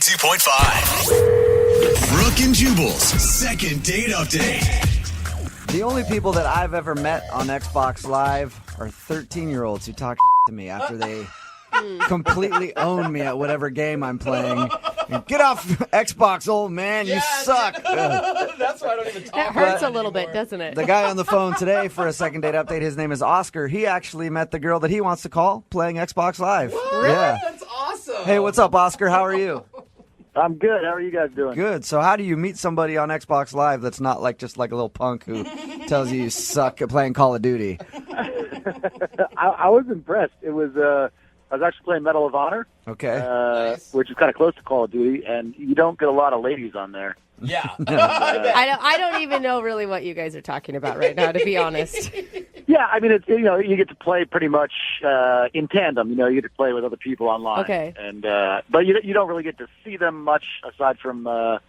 Ep.12. Brooke and Jubal's second date update. The only people that I've ever met on Xbox Live are 13-year-olds who talk to me after they completely own me at whatever game I'm playing. Get off Xbox, old man. You suck. That's why I don't even talk. That hurts a little bit, doesn't it? The guy on the phone today for a second date update, his name is Oscar. He actually met the girl that he wants to call playing Xbox Live. What? Yeah. That's awesome. Hey, what's up, Oscar? How are you? I'm good. How are you guys doing? Good. So how do you meet somebody on Xbox Live that's not like just like a little punk who tells you suck at playing Call of Duty? I was impressed. It was I was actually playing Medal of Honor, Okay. Nice. which is kind of close to Call of Duty, and you don't get a lot of ladies on there. Yeah. I don't even know really what you guys are talking about right now, to be honest. Yeah, I mean, it's you get to play pretty much in tandem. You get to play with other people online. Okay. And but you don't really get to see them much aside from the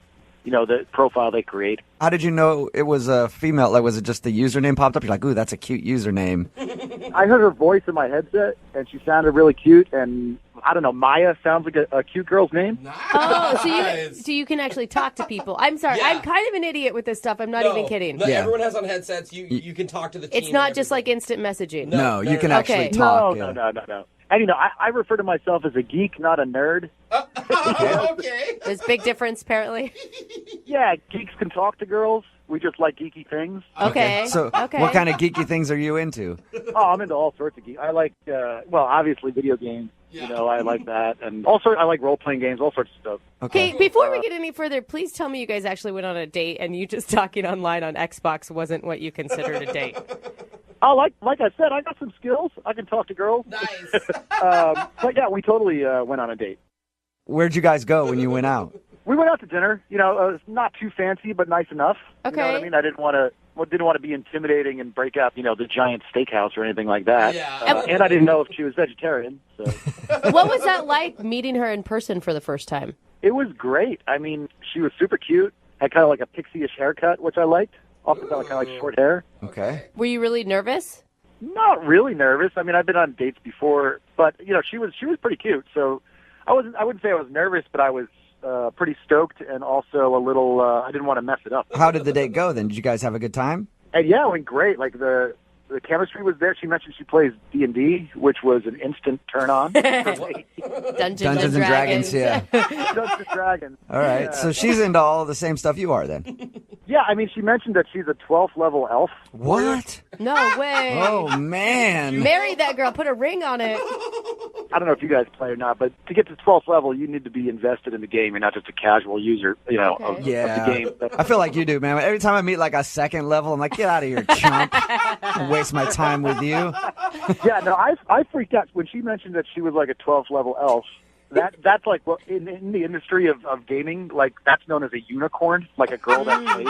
profile they create. How did you know it was a female? Like, was it just the username popped up? You're like, ooh, that's a cute username. I heard her voice in my headset, and she sounded really cute. And I don't know, Maya sounds like a cute girl's name. Nice. Oh, so you can actually talk to people. I'm sorry, Yeah. I'm kind of an idiot with this stuff. I'm not even kidding. No, Yeah. Everyone has on headsets. You can talk to the team. It's not and just like everything. instant messaging. No, you can no. actually Okay. talk. No, yeah. no. And I refer to myself as a geek, not a nerd. Okay. There's a big difference, apparently. Yeah, geeks can talk to girls. We just like geeky things. Okay. So, okay. what kind of geeky things are you into? Oh, I'm into all sorts of geek. I like, obviously video games. Yeah. I like that, and also I like role-playing games, all sorts of stuff. Okay, before we get any further, please tell me you guys actually went on a date and you just talking online on Xbox wasn't what you considered a date. Oh, like I said, I got some skills. I can talk to girls. Nice. But yeah, we totally went on a date. Where'd you guys go when you went out? We went out to dinner. Not too fancy, but nice enough. Okay. You know what I mean? I didn't want to be intimidating and break out, the giant steakhouse or anything like that. Yeah. And I didn't know if she was vegetarian. So What was that like, meeting her in person for the first time? it was great. I mean, she was super cute. Had kind of like a pixie-ish haircut, which I liked. Also kind of like short hair. Okay. Were you really nervous? Not really nervous. I mean, I've been on dates before, but she was pretty cute. So I wouldn't say I was nervous, but I was pretty stoked and also a little. I didn't want to mess it up. How did the date go then? Did you guys have a good time? And yeah, it went great. Like the chemistry was there. She mentioned she plays D&D, which was an instant turn on. For me. Dungeons and Dragons, yeah. Dungeons and Dragons. All right. Yeah. So she's into all the same stuff you are then. Yeah, I mean, she mentioned that she's a 12th level elf. What? No way. Oh, man. Marry that girl. Put a ring on it. I don't know if you guys play or not, but to get to 12th level, you need to be invested in the game. You're not just a casual user, of the game. I feel like you do, man. Every time I meet like a second level, I'm like, get out of here, chump. Waste my time with you. Yeah, no, I freaked out when she mentioned that she was like a 12th level elf. That's like in the industry of gaming, like that's known as a unicorn, like a girl that plays.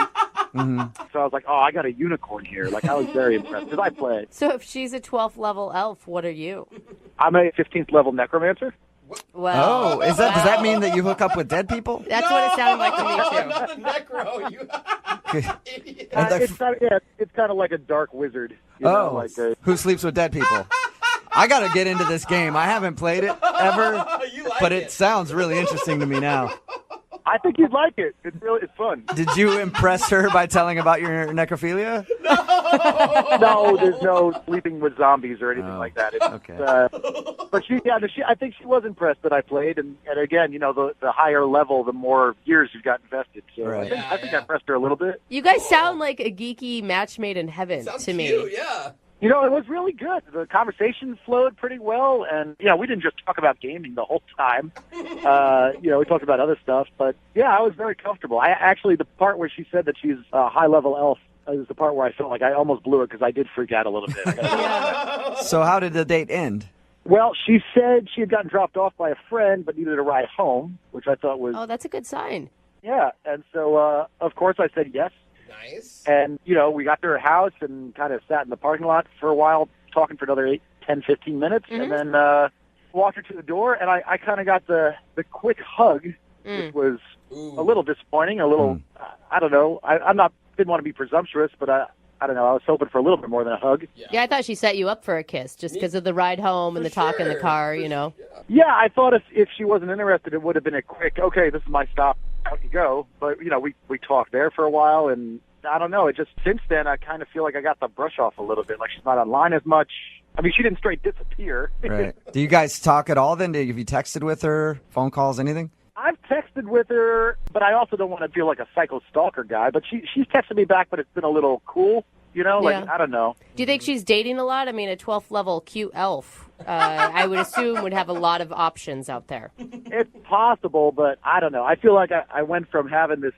Mm-hmm. So I was like, oh, I got a unicorn here. Like I was very impressed because I play. So if she's a 12th level elf, what are you? I'm a 15th level necromancer. Well, Oh, does that mean that you hook up with dead people? that's what it sounded like to me, too. Not the necro. You idiot. It's kind of like a dark wizard. Who sleeps with dead people? I got to get into this game. I haven't played it ever, You like but it sounds really interesting to me now. I think you'd like it. It's fun. Did you impress her by telling about your necrophilia? No, there's no sleeping with zombies or anything like that. It's, Okay. But I think she was impressed that I played, and again, the higher level, the more years you've got invested. So Right. I think I impressed her a little bit. You guys sound like a geeky match made in heaven Sounds to me. cute, yeah. It was really good. The conversation flowed pretty well, and we didn't just talk about gaming the whole time. We talked about other stuff, but yeah, I was very comfortable. The part where she said that she's a high-level elf is the part where I felt like I almost blew it because I did freak out a little bit. So how did the date end? Well, she said she had gotten dropped off by a friend but needed a ride home, which I thought was, Oh, that's a good sign. yeah. And so, of course, I said yes. Nice. And, we got to her house and kind of sat in the parking lot for a while, talking for another 10, 15 minutes, and then walked her to the door, and I kind of got the quick hug, which was a little disappointing, a little, I don't know. Didn't want to be presumptuous, but I don't know. I was hoping for a little bit more than a hug. Yeah, I thought she set you up for a kiss just because of the ride home and the talk in the car, you know. Yeah, I thought if she wasn't interested, it would have been a quick, okay, this is my stop, out you go. But, we talked there for a while, and I don't know. It just, since then, I kind of feel like I got the brush off a little bit. Like, she's not online as much. I mean, she didn't straight disappear. Right. Do you guys talk at all then? Have you texted with her, phone calls, anything? I've texted with her, but I also don't want to feel like a psycho stalker guy. But she's texted me back, but it's been a little cool, I don't know. Do you think she's dating a lot? I mean, a 12th level cute elf, I would assume, would have a lot of options out there. It's possible, but I don't know. I feel like I went from having this,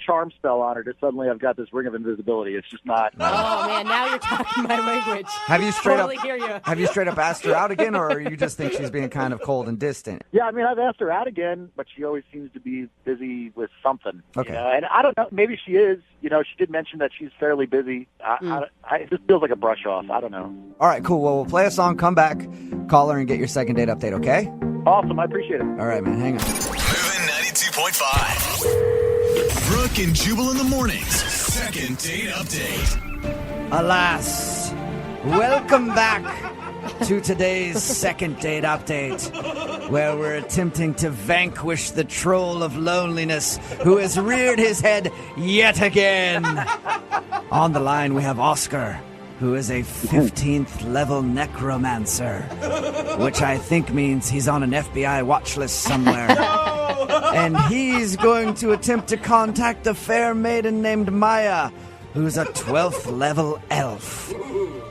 charm spell on her to suddenly I've got this ring of invisibility. It's just not. Oh, man, now you're talking my language. Have you straight totally hear you. Have you straight up asked her out again, or you just think she's being kind of cold and distant? Yeah, I mean, I've asked her out again, but she always seems to be busy with something. Okay. And I don't know. Maybe she is. She did mention that she's fairly busy. It just feels like a brush off. I don't know. All right, cool. Well, we'll play a song, come back, call her, and get your second date update, okay? Awesome. I appreciate it. All right, man. Hang on. Moving 92.5. Brooke and Jubal in the mornings. Second date update. Alas, welcome back to today's second date update, where we're attempting to vanquish the troll of loneliness who has reared his head yet again. On the line, we have Oscar, who is a 15th level necromancer, which I think means he's on an FBI watch list somewhere. And he's going to attempt to contact a fair maiden named Maya, who's a 12th level elf.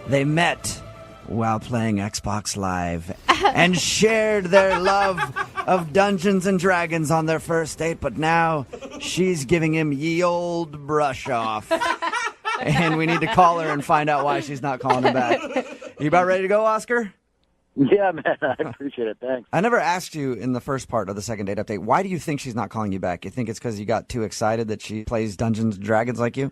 They met while playing Xbox Live and shared their love of Dungeons and Dragons on their first date, but now she's giving him ye old brush off. And we need to call her and find out why she's not calling him back. You about ready to go, Oscar? Yeah, man. I appreciate it. Thanks. I never asked you in the first part of the second date update, why do you think she's not calling you back? You think it's because you got too excited that she plays Dungeons and Dragons like you?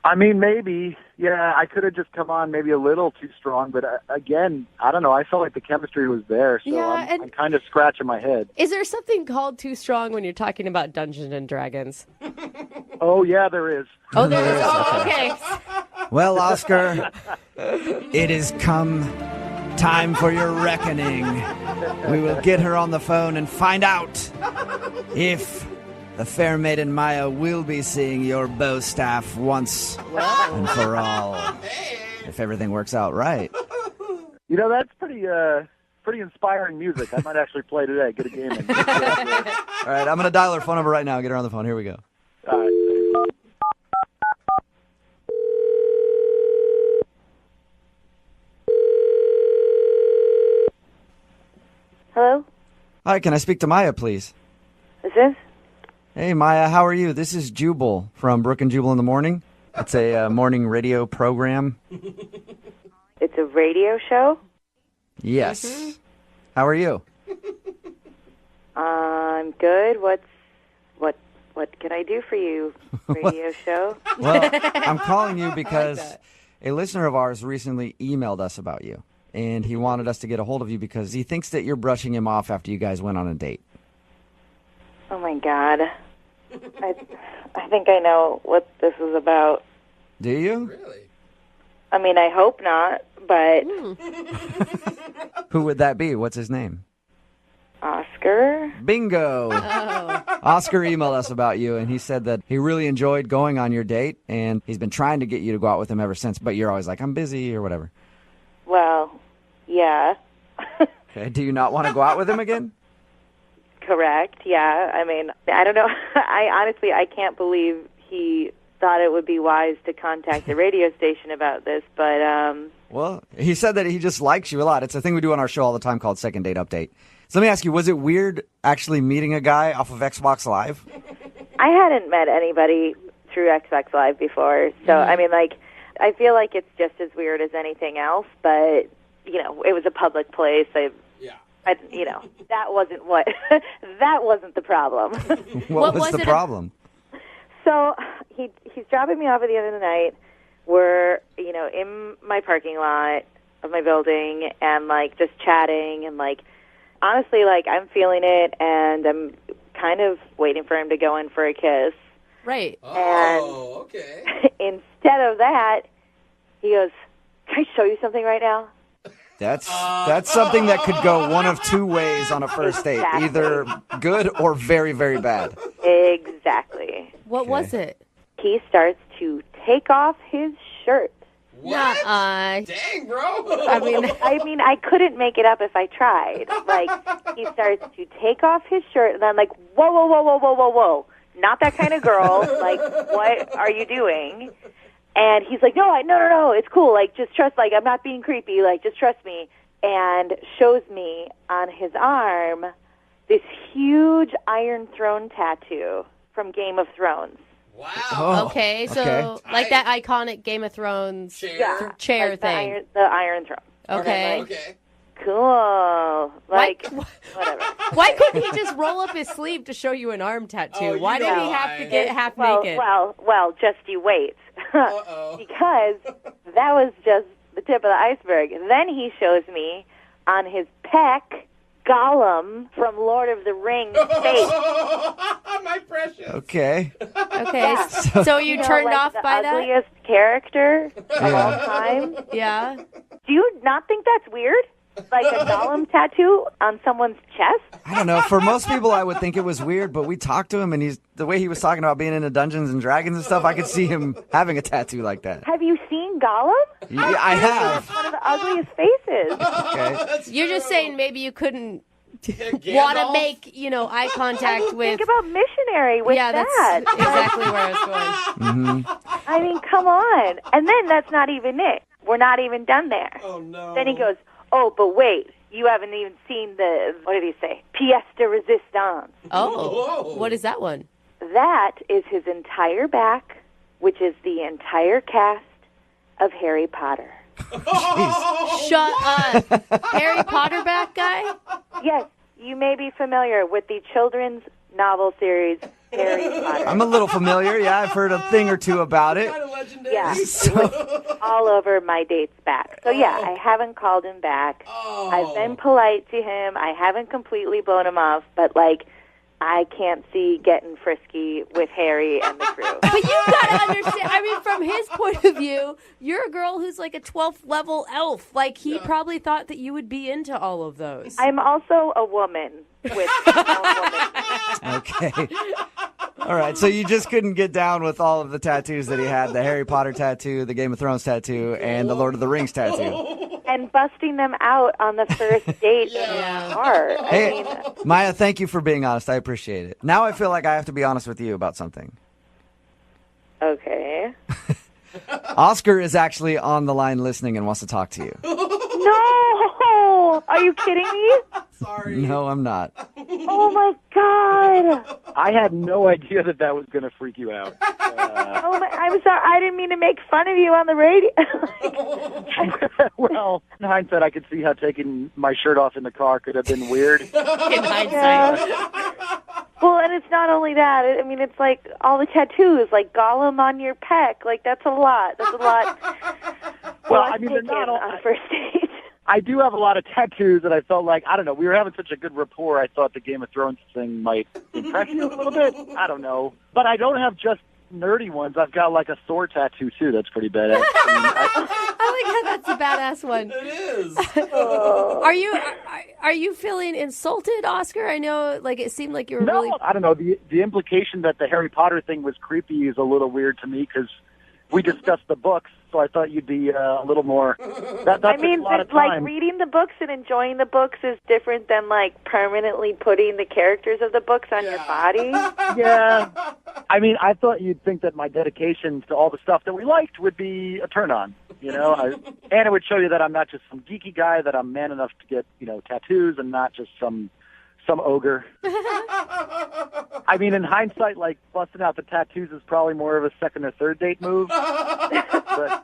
I mean, maybe. Yeah, I could have just come on maybe a little too strong, but again, I don't know. I felt like the chemistry was there, so I'm kind of scratching my head. Is there something called too strong when you're talking about Dungeons and Dragons? Oh, yeah, there is. Oh, there is. Oh, okay. Well, Oscar, it has come time for your reckoning. We will get her on the phone and find out if the fair maiden Maya will be seeing your bow staff once and for all. If everything works out right. That's pretty inspiring music. I might actually play today. Get a game in. All right, I'm going to dial her phone number right now. Get her on the phone. Here we go. All right. Hello? Hi, can I speak to Maya, please? Is this? Hey, Maya, how are you? This is Jubal from Brooke and Jubal in the morning. It's a morning radio program. It's a radio show? Yes. Mm-hmm. How are you? I'm good. What can I do for you, radio show? Well, I'm calling you because a listener of ours recently emailed us about you, and he wanted us to get a hold of you because he thinks that you're brushing him off after you guys went on a date. Oh, my God. I think I know what this is about. Do you? Really? I mean, I hope not, but Who would that be? What's his name? Oscar? Bingo! Oscar emailed us about you, and he said that he really enjoyed going on your date, and he's been trying to get you to go out with him ever since, but you're always like, I'm busy, or whatever. Well, yeah. Okay, do you not want to go out with him again? Correct, yeah. I mean, I don't know. I can't believe he thought it would be wise to contact the radio station about this, but Well, he said that he just likes you a lot. It's a thing we do on our show all the time called Second Date Update. So let me ask you, was it weird actually meeting a guy off of Xbox Live? I hadn't met anybody through Xbox Live before, so I mean, I feel like it's just as weird as anything else, but it was a public place. That wasn't that wasn't the problem. What was the problem? So he's dropping me off at the end of the night. We're in my parking lot of my building and just chatting and honestly I'm feeling it and I'm kind of waiting for him to go in for a kiss. Right. Oh, okay. Instead of that, he goes, "Can I show you something right now?" That's something that could go one of two ways on a first date, Exactly. either good or very, very bad. Exactly. What was it? He starts to take off his shirt. What? Nuh-uh. Dang, bro. I mean, I couldn't make it up if I tried. Like, he starts to take off his shirt, and I'm like, whoa, whoa, whoa, whoa, whoa, whoa, whoa. Not that kind of girl. Like, what are you doing? And he's like, no, it's cool. Like, just trust, like, I'm not being creepy. Like, just trust me. And shows me on his arm this huge Iron Throne tattoo from Game of Thrones. Wow. Oh, okay, so like that iconic Game of Thrones chair like thing. The Iron Throne. Okay. Okay. Cool. Like, whatever. Why couldn't he just roll up his sleeve to show you an arm tattoo? Oh, you Why did know he have to get half well, naked? Well, just you wait. Uh-oh. Because that was just the tip of the iceberg. Then he shows me on his pec Gollum from Lord of the Rings face. My precious. Okay. Okay, so you turned like off the by that? ugliest character of all time. Yeah. Do you not think that's weird? Like a Gollum tattoo on someone's chest? I don't know. For most people, I would think it was weird, but we talked to him, and the way he was talking about being into Dungeons and Dragons and stuff, I could see him having a tattoo like that. Have you seen Gollum? Yeah, I have. One of the ugliest faces. Okay. You're just saying maybe you couldn't Gandalf? want to make, eye contact with. Think about missionary with Yeah, that's that. exactly where I was going. I mean, come on. And then that's not even it. We're not even done there. Oh, no. Then he goes, "Oh, but wait, you haven't even seen the, what did he say? Pièce de résistance." Oh, Whoa. what is that one? That is his entire back, which is the entire cast of Harry Potter. Shut up. Harry Potter back guy? Yes, you may be familiar with the children's novel series Harry Potter. I'm a little familiar. Yeah, I've heard a thing or two about it. Kind of legendary. Yeah, it was all over my date's back. So yeah, I haven't called him back. Oh. I've been polite to him. I haven't completely blown him off, but like, I can't see getting frisky with Harry and the crew. But you gotta understand, I mean, from his point of view, you're a girl who's like a 12th level elf. Like, he probably thought that you would be into all of those. I'm also a woman with Okay. All right. So you just couldn't get down with all of the tattoos that he had: the Harry Potter tattoo, the Game of Thrones tattoo, and the Lord of the Rings tattoo. and busting them out on the first date in the car. Hey, Maya, thank you for being honest. I appreciate it. Now I feel like I have to be honest with you about something. Okay. Oscar is actually on the line listening and wants to talk to you. No! Are you kidding me? Sorry. No, I'm not. Oh my god! I had no idea that was going to freak you out. Oh my! I'm sorry. I didn't mean to make fun of you on the radio. Well, in hindsight, I could see how taking my shirt off in the car could have been weird. In hindsight. Well, and it's not only that. I mean, it's like all the tattoos, like Gollum on your pec. Like, that's a lot. That's a lot. Well, I mean, they're not all. On a first date. I do have a lot of tattoos, and I felt like, I don't know, we were having such a good rapport, I thought the Game of Thrones thing might impress you a little bit. I don't know. But I don't have just nerdy ones. I've got like a Thor tattoo, too. That's pretty badass. I like how that's a badass one. It is. Are you feeling insulted, Oscar? I know, like, it seemed like you were No, really... I don't know. The implication that the Harry Potter thing was creepy is a little weird to me because we discussed the books, so I thought you'd be a little more... That I mean, a lot of like, time. reading the books and enjoying the books is different than, like, permanently putting the characters of the books on your body. Yeah. I mean, I thought you'd think that my dedication to all the stuff that we liked would be a turn-on, you know? And it would show you that I'm not just some geeky guy, that I'm man enough to get, tattoos and not just some ogre. I mean, in hindsight, like, busting out the tattoos is probably more of a second or third date move. But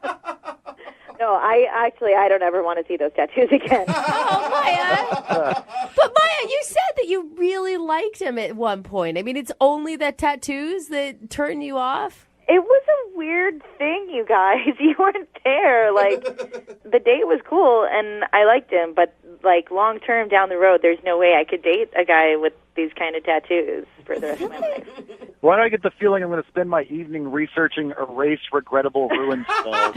No, I don't ever want to see those tattoos again. Oh, Maya! But Maya, you said that you really liked him at one point. I mean, it's only the tattoos that turn you off? It was a weird thing, you guys. You weren't there. Like, the date was cool, and I liked him, but, like, long term down the road, there's no way I could date a guy with these kind of tattoos for the rest of my life. Why do I get the feeling I'm going to spend my evening researching erase regrettable ruined spells?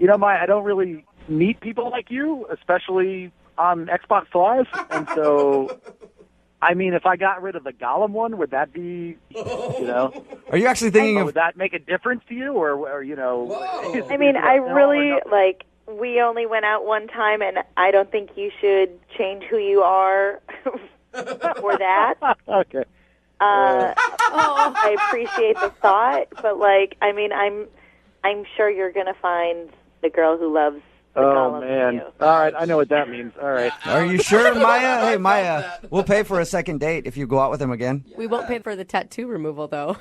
You know, I don't really meet people like you, especially on Xbox Live, and so, I mean, if I got rid of the Gollum one, would that be, you know? Are you actually thinking of... Would that make a difference to you, or you know? Whoa. I mean, I really, like, we only went out one time, and I don't think you should change who you are for that. Okay. I appreciate the thought, but, like, I mean, I'm sure you're going to find the girl who loves the Oh, Gollum man. too. All right, I know what that means. All right. Are you sure, Maya? Hey, Maya, we'll pay for a second date if you go out with him again. We won't pay for the tattoo removal, though.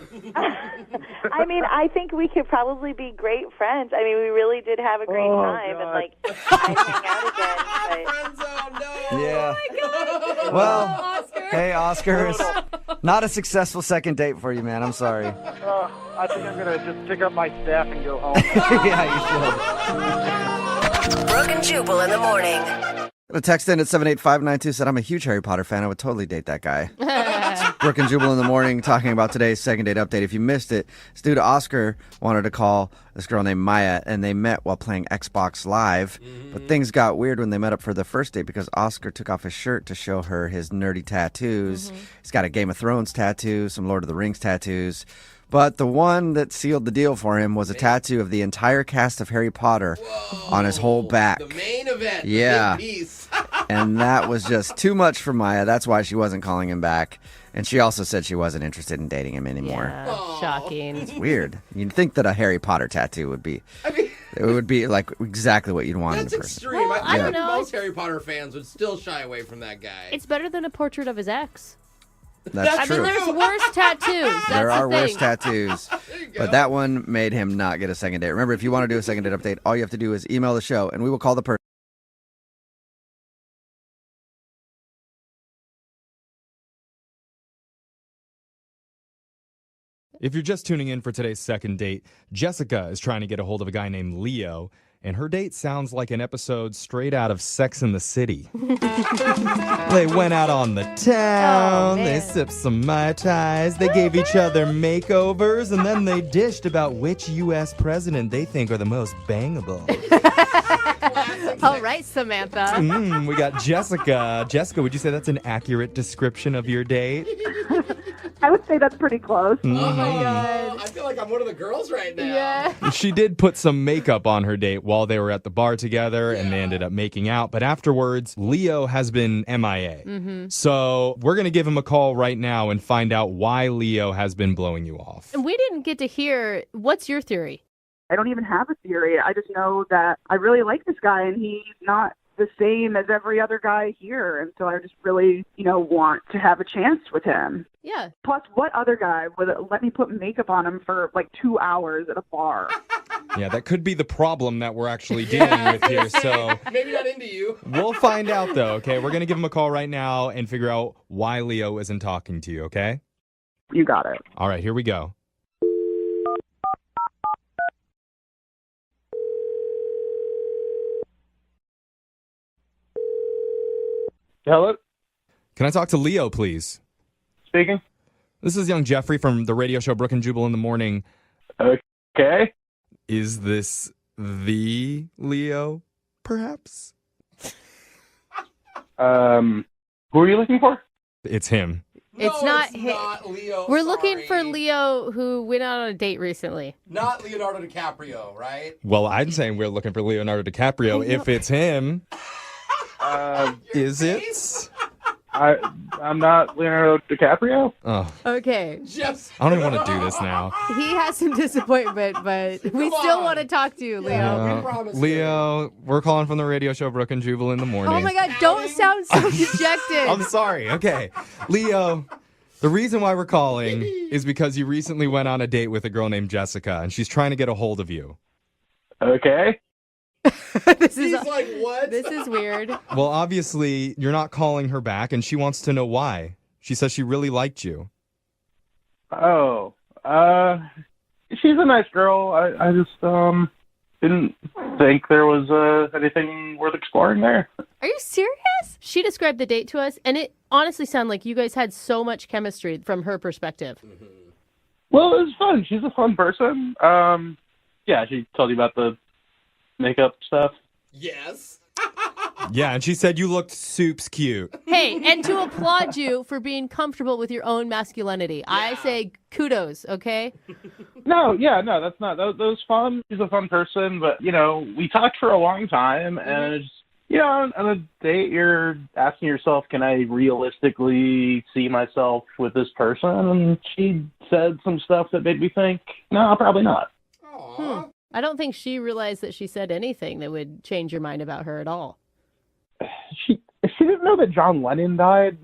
I mean, I think we could probably be great friends. I mean, we really did have a great time, God. and, like, I'd hang out again. But... Friend zone, no. Yeah. Oh, my God. Well, Oscar. hey, Oscar, it's not a successful second date for you, man. I'm sorry. I think I'm going to just pick up my staff and go home. Yeah, you should. Brooke and Jubal in the morning. A text in at 78592 said, I'm a huge Harry Potter fan. I would totally date that guy. It's Brooke and Jubal in the morning talking about today's second date update. If you missed it, this dude Oscar wanted to call this girl named Maya, and they met while playing Xbox Live. But things got weird when they met up for the first date because Oscar took off his shirt to show her his nerdy tattoos. He's got a Game of Thrones tattoo, some Lord of the Rings tattoos. But the one that sealed the deal for him was a tattoo of the entire cast of Harry Potter on his whole back. The main event. Yeah. The big piece. And that was just too much for Maya. That's why she wasn't calling him back. And she also said she wasn't interested in dating him anymore. Yeah, shocking. Weird. You'd think that a Harry Potter tattoo would be... it would be like exactly what you'd want in a That's person. extreme. Well, I I don't think know. most Harry Potter fans would still shy away from that guy. It's better than a portrait of his ex. That's I true. mean, there's worse tattoos. That's There are the thing. worse tattoos. But that one made him not get a second date. Remember, if you want to do a second date update, all you have to do is email the show, and we will call the person. If you're just tuning in for today's second date, Jessica is trying to get a hold of a guy named Leo, and her date sounds like an episode straight out of Sex and the City. They went out on the town, Oh, they man. sipped some Mai Tais, they gave each other makeovers, and then they dished about which U.S. president they think are the most bangable. All right, Samantha. We got Jessica. Jessica, would you say that's an accurate description of your date? I would say that's pretty close. Oh my God. I feel like I'm one of the girls right now. Yeah. She did put some makeup on her date while they were at the bar together, and they ended up making out. But afterwards, Leo has been MIA. So we're going to give him a call right now and find out why Leo has been blowing you off. And we didn't get to hear, what's your theory? I don't even have a theory. I just know that I really like this guy, and he's not the same as every other guy here. And so I just really, want to have a chance with him. Yeah. Plus, what other guy would let me put makeup on him for like 2 hours at a bar? Yeah, that could be the problem that we're actually dealing with here. So Maybe not into you. we'll find out, though, okay? We're going to give him a call right now and figure out why Leo isn't talking to you, okay? You got it. All right, here we go. Hello? Can I talk to Leo, please? Speaking? This is young Jeffrey from the radio show Brooke and Jubal in the morning. Okay. Is this the Leo, perhaps? Who are you looking for? It's him. It's No, not it's him. not Leo. We're looking for sorry. Leo who went out on a date recently. Not Leonardo DiCaprio, right? Well, I'm saying we're looking for Leonardo DiCaprio. If it's him, is it? I'm not Leonardo DiCaprio. Oh, Okay. Just I don't even want to do this now. He has some disappointment, but we Come still on. want to talk to you, Leo. we promise Leo, we're calling from the radio show Brooke and Jubal in the morning. Oh my God, don't sound so dejected. I'm sorry. Okay. Leo, the reason why we're calling is because you recently went on a date with a girl named Jessica, and she's trying to get a hold of you. Okay. This He's is like, what? this is weird. Well, obviously, you're not calling her back, and she wants to know why. She says she really liked you. Oh. She's a nice girl. I just didn't think there was anything worth exploring there. Are you serious? She described the date to us, and it honestly sounded like you guys had so much chemistry from her perspective. Mm-hmm. Well, it was fun. She's a fun person. Yeah, she told you about the makeup stuff. Yes. Yeah, and she said you looked soups cute. Hey, and to applaud you for being comfortable with your own masculinity. I say kudos, okay? No, that's not. That was fun. She's a fun person, but, we talked for a long time, and it's, on a date, you're asking yourself, can I realistically see myself with this person? And she said some stuff that made me think, no, probably not. I don't think she realized that she said anything that would change your mind about her at all. She didn't know that John Lennon died.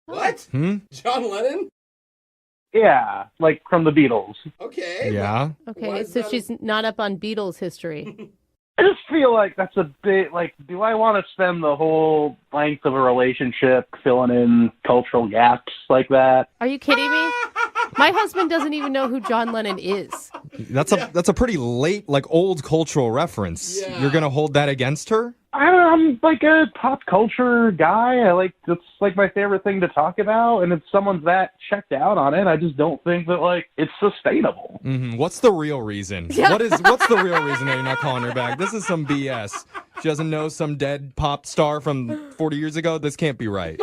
What? John Lennon? Yeah, like from the Beatles. Okay. Yeah. Okay, so she's not up on Beatles history. I just feel like that's a bit, do I want to spend the whole length of a relationship filling in cultural gaps like that? Are you kidding me? My husband doesn't even know who John Lennon is. That's a pretty late, old cultural reference. Yeah. You're going to hold that against her? I'm like a pop culture guy. It's like my favorite thing to talk about. And if someone's that checked out on it, I just don't think that it's sustainable. Mm-hmm. What's the real reason? What's the real reason that you're not calling her back? This is some BS. She doesn't know some dead pop star from 40 years ago? This can't be right.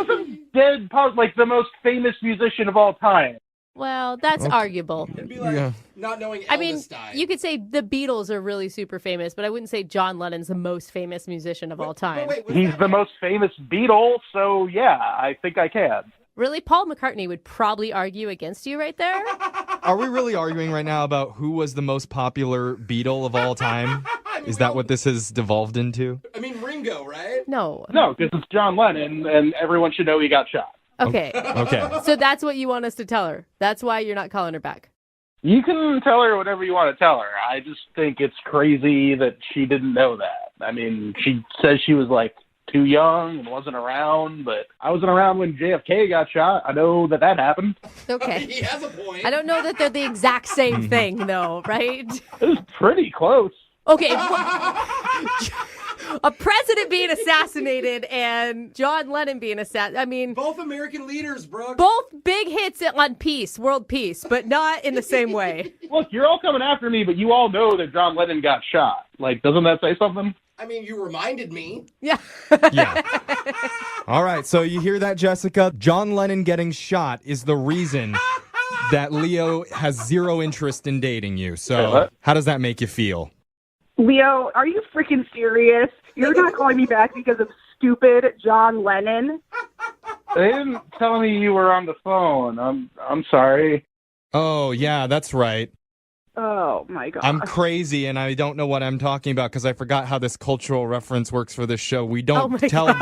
Dead pop, the most famous musician of all time. Well, that's arguable. It'd be like not knowing Elvis died. You could say the Beatles are really super famous, but I wouldn't say John Lennon's the most famous musician of all time. He's the most famous Beatle, so yeah, I think I can. Really? Paul McCartney would probably argue against you right there? Are we really arguing right now about who was the most popular Beatle of all time? Is that what this has devolved into? I mean, Ringo, right? No. No, because it's John Lennon, and everyone should know he got shot. Okay. Okay. So that's what you want us to tell her. That's why you're not calling her back. You can tell her whatever you want to tell her. I just think it's crazy that she didn't know that. I mean, she says she was too young and wasn't around, but I wasn't around when JFK got shot. I know that happened. Okay. He has a point. I don't know that they're the exact same thing, though, right? It was pretty close. Okay. A president being assassinated and John Lennon being assassinated. I mean, both American leaders, Brooke. Both big hits on peace, world peace, but not in the same way. Look, you're all coming after me, but you all know that John Lennon got shot. Doesn't that say something? I mean, you reminded me. Yeah. Yeah. All right, so you hear that, Jessica? John Lennon getting shot is the reason that Leo has zero interest in dating you. So how does that make you feel? Leo, are you freaking serious? You're not calling me back because of stupid John Lennon? They didn't tell me you were on the phone. I'm sorry. Oh, yeah, that's right. Oh, my God. I'm crazy, and I don't know what I'm talking about because I forgot how this cultural reference works for this show. We don't tell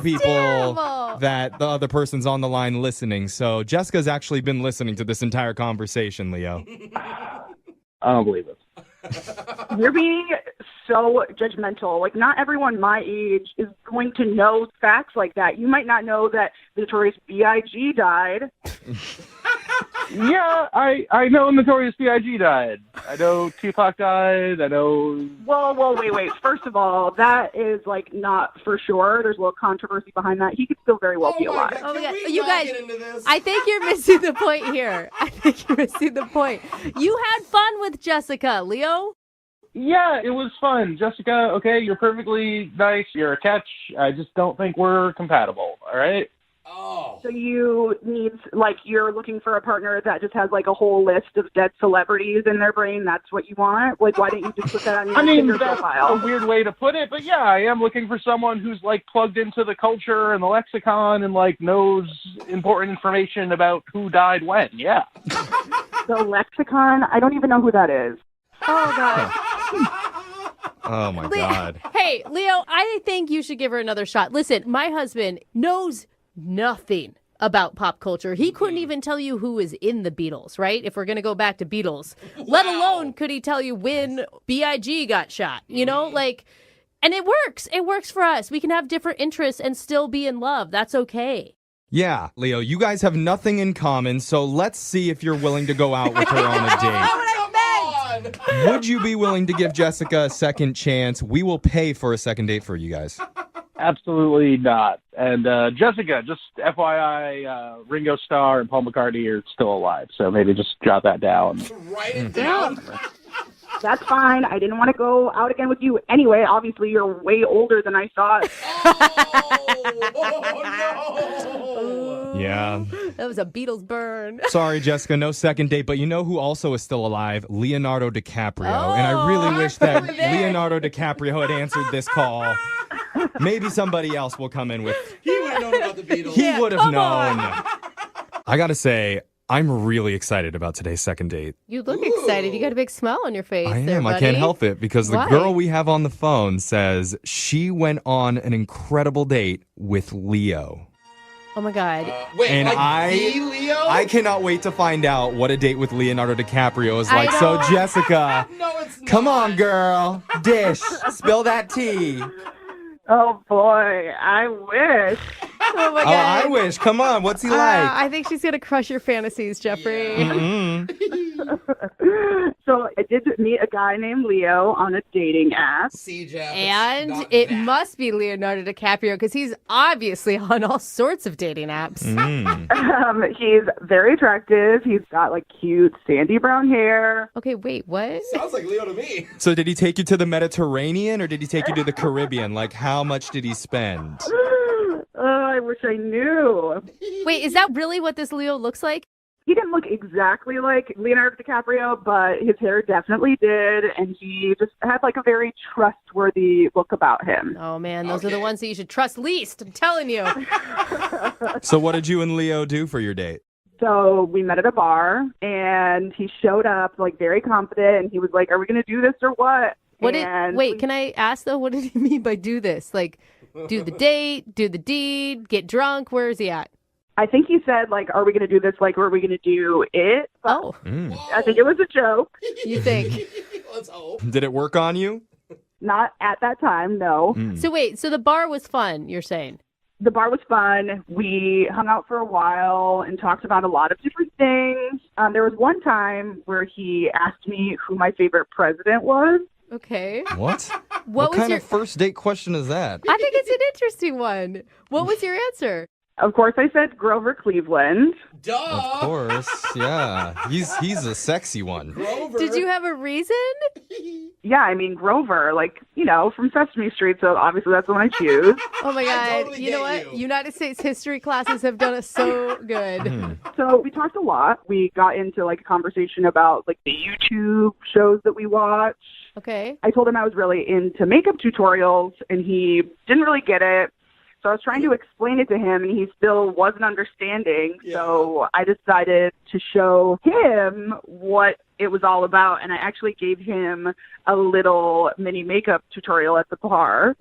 people terrible. that the other person's on the line listening. So Jessica's actually been listening to this entire conversation, Leo. I don't believe it. You're being so judgmental. Not everyone my age is going to know facts like that. You might not know that the Notorious B.I.G. died. Yeah, I know Notorious B.I.G. died. I know Tupac died. I know... Whoa, wait. First of all, that is, not for sure. There's a little controversy behind that. He could still very well be alive. God. Oh, my God. We You not guys, get into this? I think you're missing the point here. You had fun with Jessica, Leo. Yeah, it was fun. Jessica, okay, you're perfectly nice. You're a catch. I just don't think we're compatible, all right? Oh. So you need, you're looking for a partner that just has, a whole list of dead celebrities in their brain. That's what you want? Why don't you just put that on your Tinder that's profile? a weird way to put it, but yeah, I am looking for someone who's, plugged into the culture and the lexicon and, knows important information about who died when, yeah. The lexicon? I don't even know who that is. Oh, God. Oh, my God. Hey, Leo, I think you should give her another shot. Listen, my husband knows nothing about pop culture. He couldn't even tell you who was in the Beatles, right? If we're going to go back to Beatles. Wow. Let alone could he tell you when B.I.G. got shot, and it works. It works for us. We can have different interests and still be in love. That's okay. Yeah, Leo, you guys have nothing in common, so let's see if you're willing to go out with her on a date. Would you be willing to give Jessica a second chance? We will pay for a second date for you guys. Absolutely not. And Jessica, just FYI, Ringo Starr and Paul McCartney are still alive, so maybe just jot that down. Write it down. That's fine. I didn't want to go out again with you anyway. Obviously, you're way older than I thought. Oh, no. Yeah. That was a Beatles burn. Sorry, Jessica, no second date. But you know who also is still alive? Leonardo DiCaprio. And I really wish that Leonardo DiCaprio had answered this call. Maybe somebody else will come in with... He would have known about the Beatles. He would have known. I gotta say, I'm really excited about today's second date. You look excited. You got a big smile on your face. I am. There, I buddy. can't help it because the Why? girl we have on the phone says she went on an incredible date with Leo. Oh my God. Wait, And like the Leo? I cannot wait to find out what a date with Leonardo DiCaprio is like. So, Jessica, No, it's not. come on, girl. Dish. Spill that tea. Oh, boy. I wish. Oh my Oh, God. I wish. Come on. What's he like? I think she's going to crush your fantasies, Jeffrey. So I did meet a guy named Leo on a dating app. See, Jeff, it's And not it that. must be Leonardo DiCaprio because he's obviously on all sorts of dating apps. He's very attractive. He's got like cute sandy brown hair. Okay, wait, what? Sounds like Leo to me. So did he take you to the Mediterranean or did he take you to the Caribbean? Like, how much did he spend? I wish I knew. Wait, is that really what this Leo looks like? He didn't look exactly like Leonardo DiCaprio, but his hair definitely did, and he just had like a very trustworthy look about him. Oh man, those are the ones that you should trust least. I'm telling you. So what did you and Leo do for your date? So we met at a bar, and he showed up like very confident, and he was like, "Are we going to do this or what?" Can I ask though, what did he mean by do this? Like, do the date, do the deed, get drunk? Where is he at? I think he said, like, "Are we going to do this? Like, are we going to do it?" But I think it was a joke. You think? Let's hope. Did it work on you? Not at that time, no. So wait, so the bar was fun, you're saying? The bar was fun. We hung out for a while and talked about a lot of different things. There was one time where he asked me who my favorite president was. Okay. What? What was kind your of first date question is that? I think it's an interesting one. What was your answer? Of course, I said Grover Cleveland. Duh. Of course, yeah. He's a sexy one. Grover. Did you have a reason? Yeah, I mean, Grover, like, you know, from Sesame Street, so obviously that's the one I choose. Oh my God. totally You know get what? you. United States history classes have done us so good. So we talked a lot. We got into, like, a conversation about, like, the YouTube shows that we watch. Okay. I told him I was really into makeup tutorials, and he didn't really get it. So I was trying to explain it to him, and he still wasn't understanding. Yeah. So I decided to show him what it was all about, and I actually gave him a little mini makeup tutorial at the bar.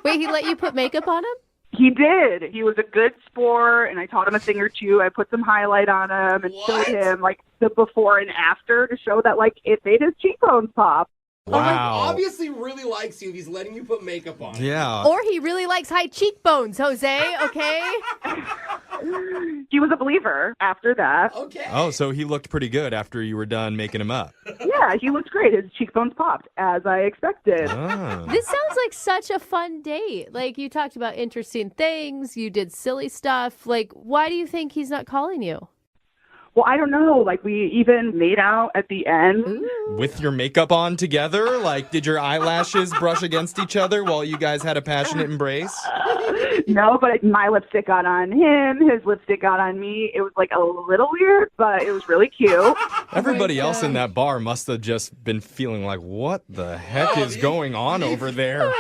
Wait, he let you put makeup on him? He did. He was a good sport, and I taught him a thing or two. I put some highlight on him and showed him, like, the before and after to show that, like, it made his cheekbones pop. Wow. Obviously really likes you if he's letting you put makeup on. Yeah. Or he really likes high cheekbones, Jose, okay? He was a believer after that. Okay. Oh, so he looked pretty good after you were done making him up. Yeah, he looked great. His cheekbones popped, as I expected. Ah. This sounds like such a fun date. Like, you talked about interesting things, you did silly stuff. Like, why do you think he's not calling you? Well, I don't know. Like, we even made out at the end. Ooh. With your makeup on together? Like, did your eyelashes brush against each other while you guys had a passionate embrace? No, but my lipstick got on him. His lipstick got on me. It was, like, a little weird, but it was really cute. Everybody else in that bar must have just been feeling like, what the heck is going on over there?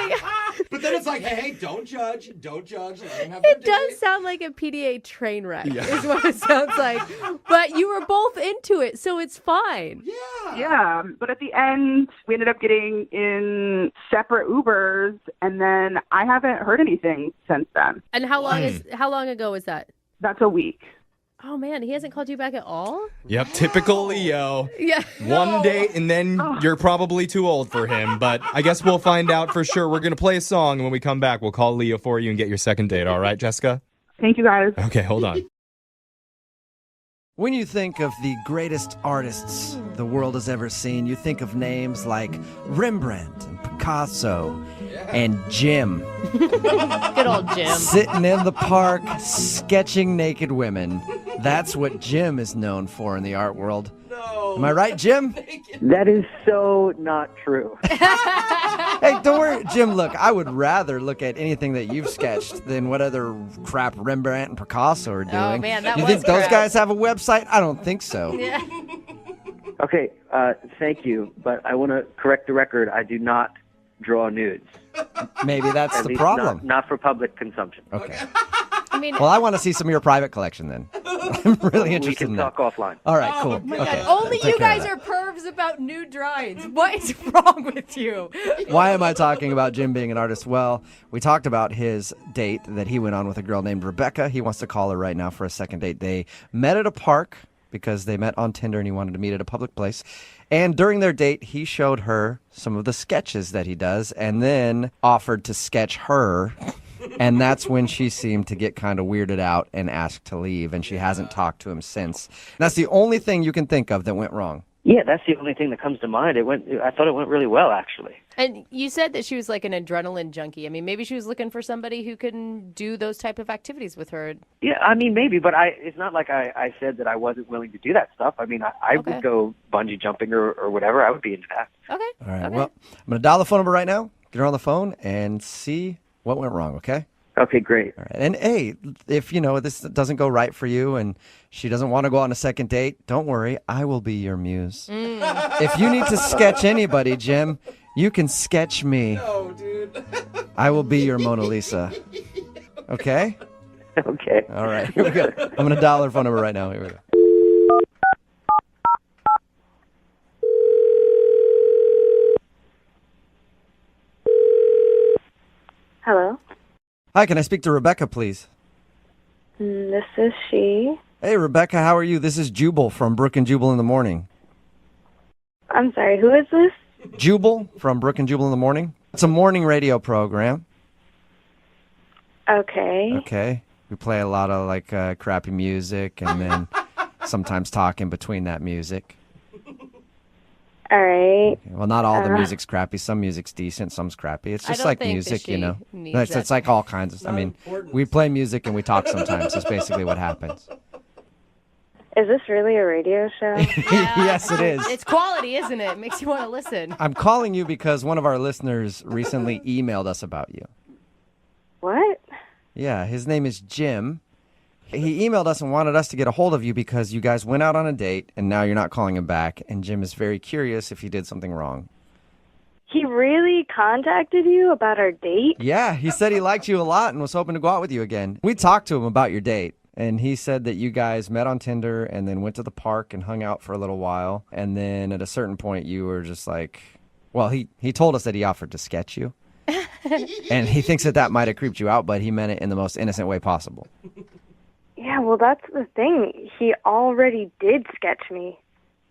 But then it's like, hey, don't judge. Don't judge. Let him have their It does date. sound like a PDA train wreck, Yeah. is what it sounds like. But you were both into it, so it's fine. Yeah. Yeah, but at the end, we ended up getting in separate Ubers, and then I haven't heard anything since then. And how long ago was that? That's a week. Oh man, he hasn't called you back at all? Yep, typical Leo. Yeah. One date and then you're probably too old for him, but I guess we'll find out for sure. We're going to play a song, and when we come back, we'll call Leo for you and get your second date. All right, Jessica? Thank you, guys. Okay, hold on. When you think of the greatest artists the world has ever seen, you think of names like Rembrandt and Picasso and Jim. Good old Jim. Sitting in the park, sketching naked women. That's what Jim is known for in the art world. No. Am I right, Jim? That is so not true. Hey, don't worry, Jim, look, I would rather look at anything that you've sketched than what other crap Rembrandt and Picasso are doing. Oh, man, that You was think those crap. guys have a website? I don't think so. Yeah. Okay, thank you, but I want to correct the record. I do not draw nudes. Maybe that's At the least problem. Not for public consumption. Okay. I mean, Well, I want to see some of your private collection then. I'm really We interested can in that. talk offline. All right, cool. my Okay. God, only Take you care of guys that. are pervs about nude drawings. What is wrong with you? Why am I talking about Jim being an artist? Well, we talked about his date that he went on with a girl named Rebecca. He wants to call her right now for a second date. They met at a park because they met on Tinder and he wanted to meet at a public place. And during their date, he showed her some of the sketches that he does and then offered to sketch her. And that's when she seemed to get kind of weirded out and asked to leave. And she hasn't talked to him since. That's the only thing you can think of that went wrong. Yeah, that's the only thing that comes to mind. I thought it went really well, actually. And you said that she was like an adrenaline junkie. I mean, maybe she was looking for somebody who can do those type of activities with her. Yeah, I mean, maybe, but it's not like I said that I wasn't willing to do that stuff. I mean, I Okay. would go bungee jumping or whatever. I would be into that. Okay. All right, Okay. well, I'm going to dial the phone number right now, get her on the phone, and see what went wrong, okay? Okay, great. All right. And hey, if this doesn't go right for you and she doesn't want to go on a second date, don't worry. I will be your muse. If you need to sketch anybody, Jim, you can sketch me. Oh, dude. I will be your Mona Lisa. Okay? Okay. All right. Here we go. I'm going to dial her phone number right now. Here we go. Hello. Hi, can I speak to Rebecca, please? This is she. Hey, Rebecca, how are you? This is Jubal from Brooke and Jubal in the Morning. I'm sorry, who is this? Jubal from Brooke and Jubal in the Morning. It's a morning radio program. Okay. Okay. We play a lot of crappy music and then sometimes talk in between that music. All right. Well, not all the music's crappy. Some music's decent, some's crappy. It's I just don't like think that music, she you know. needs It's like all kinds of. I mean, we play music and we talk sometimes. That's basically what happens. Is this really a radio show? Yes, it is. It's quality, isn't it? It makes you want to listen. I'm calling you because one of our listeners recently emailed us about you. What? Yeah, his name is Jim. He emailed us and wanted us to get a hold of you because you guys went out on a date and now you're not calling him back. And Jim is very curious if you did something wrong. He really contacted you about our date? Yeah, he said he liked you a lot and was hoping to go out with you again. We talked to him about your date. And he said that you guys met on Tinder and then went to the park and hung out for a little while. And then at a certain point, you were just like, well, he told us that he offered to sketch you. And he thinks that might have creeped you out, but he meant it in the most innocent way possible. Yeah, well, that's the thing. He already did sketch me.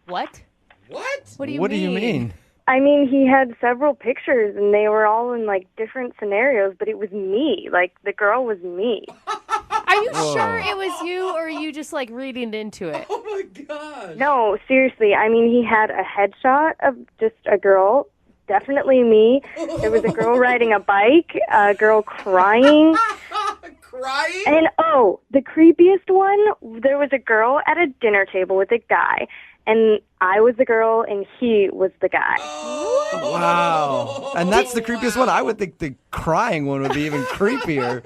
What? What? What do you What mean? do you mean? I mean, he had several pictures, and they were all in, different scenarios, but it was me. The girl was me. Are you sure it was you, or are you just, reading into it? Oh, my God. No, seriously. I mean, he had a headshot of just a girl, definitely me. There was a girl riding a bike, a girl crying. Crying? And, the creepiest one, there was a girl at a dinner table with a guy. And I was the girl, and he was the guy. Wow. And that's the creepiest one. I would think the crying one would be even creepier.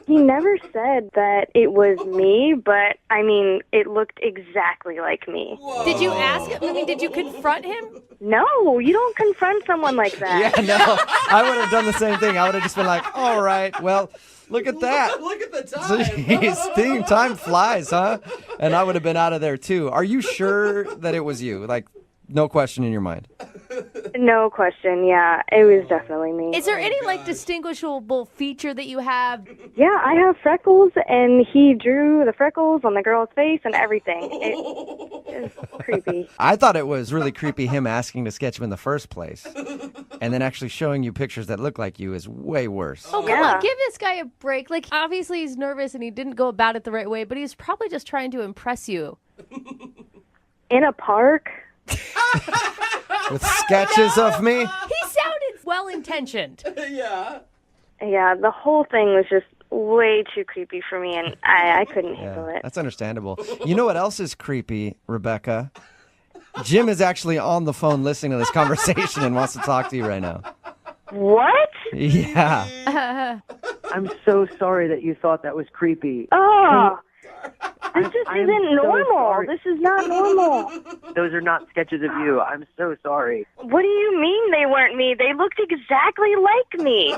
He never said that it was me, but, I mean, it looked exactly like me. Did you ask him? I mean, did you confront him? No, you don't confront someone like that. Yeah, no. I would have done the same thing. I would have just been like, all right, well, look at that. Look at the time. Time flies, huh? And I would have been out of there, too. Are you sure that it was you? No question in your mind. No question. Yeah, it was definitely me. Is there any like distinguishable feature that you have? Yeah, I have freckles, and he drew the freckles on the girl's face and everything. It was creepy. I thought it was really creepy him asking to sketch him in the first place. And then actually showing you pictures that look like you is way worse. Oh, come on. Give this guy a break. Like, obviously he's nervous and he didn't go about it the right way, but he's probably just trying to impress you. In a park? With sketches of me? He sounded well-intentioned. Yeah. Yeah, the whole thing was just way too creepy for me, and I couldn't handle it. That's understandable. You know what else is creepy, Rebecca? Jim is actually on the phone listening to this conversation and wants to talk to you right now. What? Yeah. I'm so sorry that you thought that was creepy. Oh, this just I'm isn't so normal. sorry. This is not normal. Those are not sketches of you. I'm so sorry. What do you mean they weren't me? They looked exactly like me.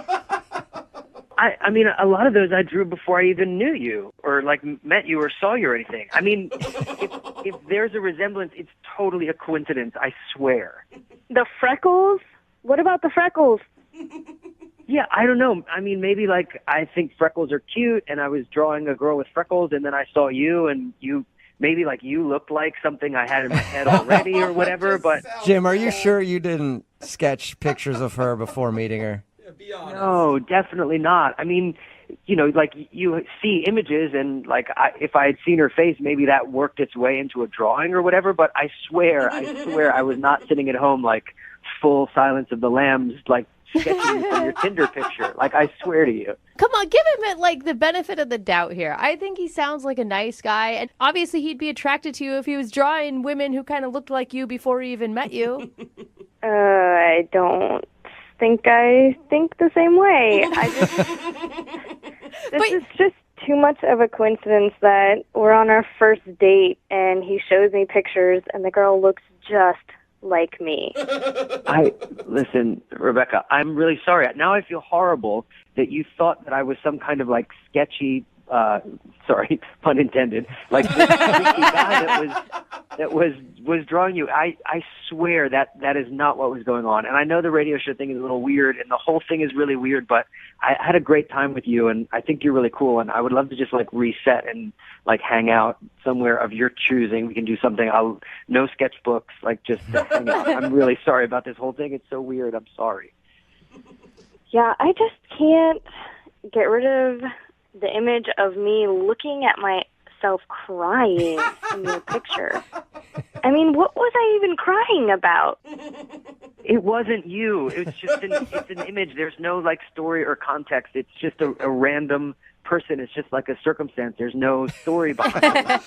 I mean, a lot of those I drew before I even knew you or, like, met you or saw you or anything. I mean, if there's a resemblance, it's totally a coincidence, I swear. The freckles? What about the freckles? Yeah, I don't know. I mean, maybe, like, I think freckles are cute, and I was drawing a girl with freckles, and then I saw you, and maybe, like, you looked like something I had in my head already or whatever, but... Jim, are you sure you didn't sketch pictures of her before meeting her? Be honest. No, definitely not. I mean, you know, like, you see images, and, like, if I had seen her face, maybe that worked its way into a drawing or whatever, but I swear I was not sitting at home, like, full Silence of the Lambs, like, sketching from your Tinder picture. Like, I swear to you. Come on, give him like the benefit of the doubt here. I think he sounds like a nice guy, and obviously he'd be attracted to you if he was drawing women who kind of looked like you before he even met you. I don't I think the same way. This is just too much of a coincidence that we're on our first date and he shows me pictures and the girl looks just like me. Listen, Rebecca, I'm really sorry. Now I feel horrible that you thought that I was some kind of, like, sketchy, sorry, pun intended, like this freaky guy that was drawing you. I swear that is not what was going on. And I know the radio show thing is a little weird, and the whole thing is really weird, but I had a great time with you, and I think you're really cool, and I would love to just, like, reset and, like, hang out somewhere of your choosing. We can do something. No sketchbooks, like, just hang out. I'm really sorry about this whole thing. It's so weird. I'm sorry. Yeah, I just can't get rid of the image of me looking at myself crying in your picture. I mean, what was I even crying about? It wasn't you. It's just it's an image. There's no, like, story or context. It's just a random person. It's just like a circumstance. There's no story behind it.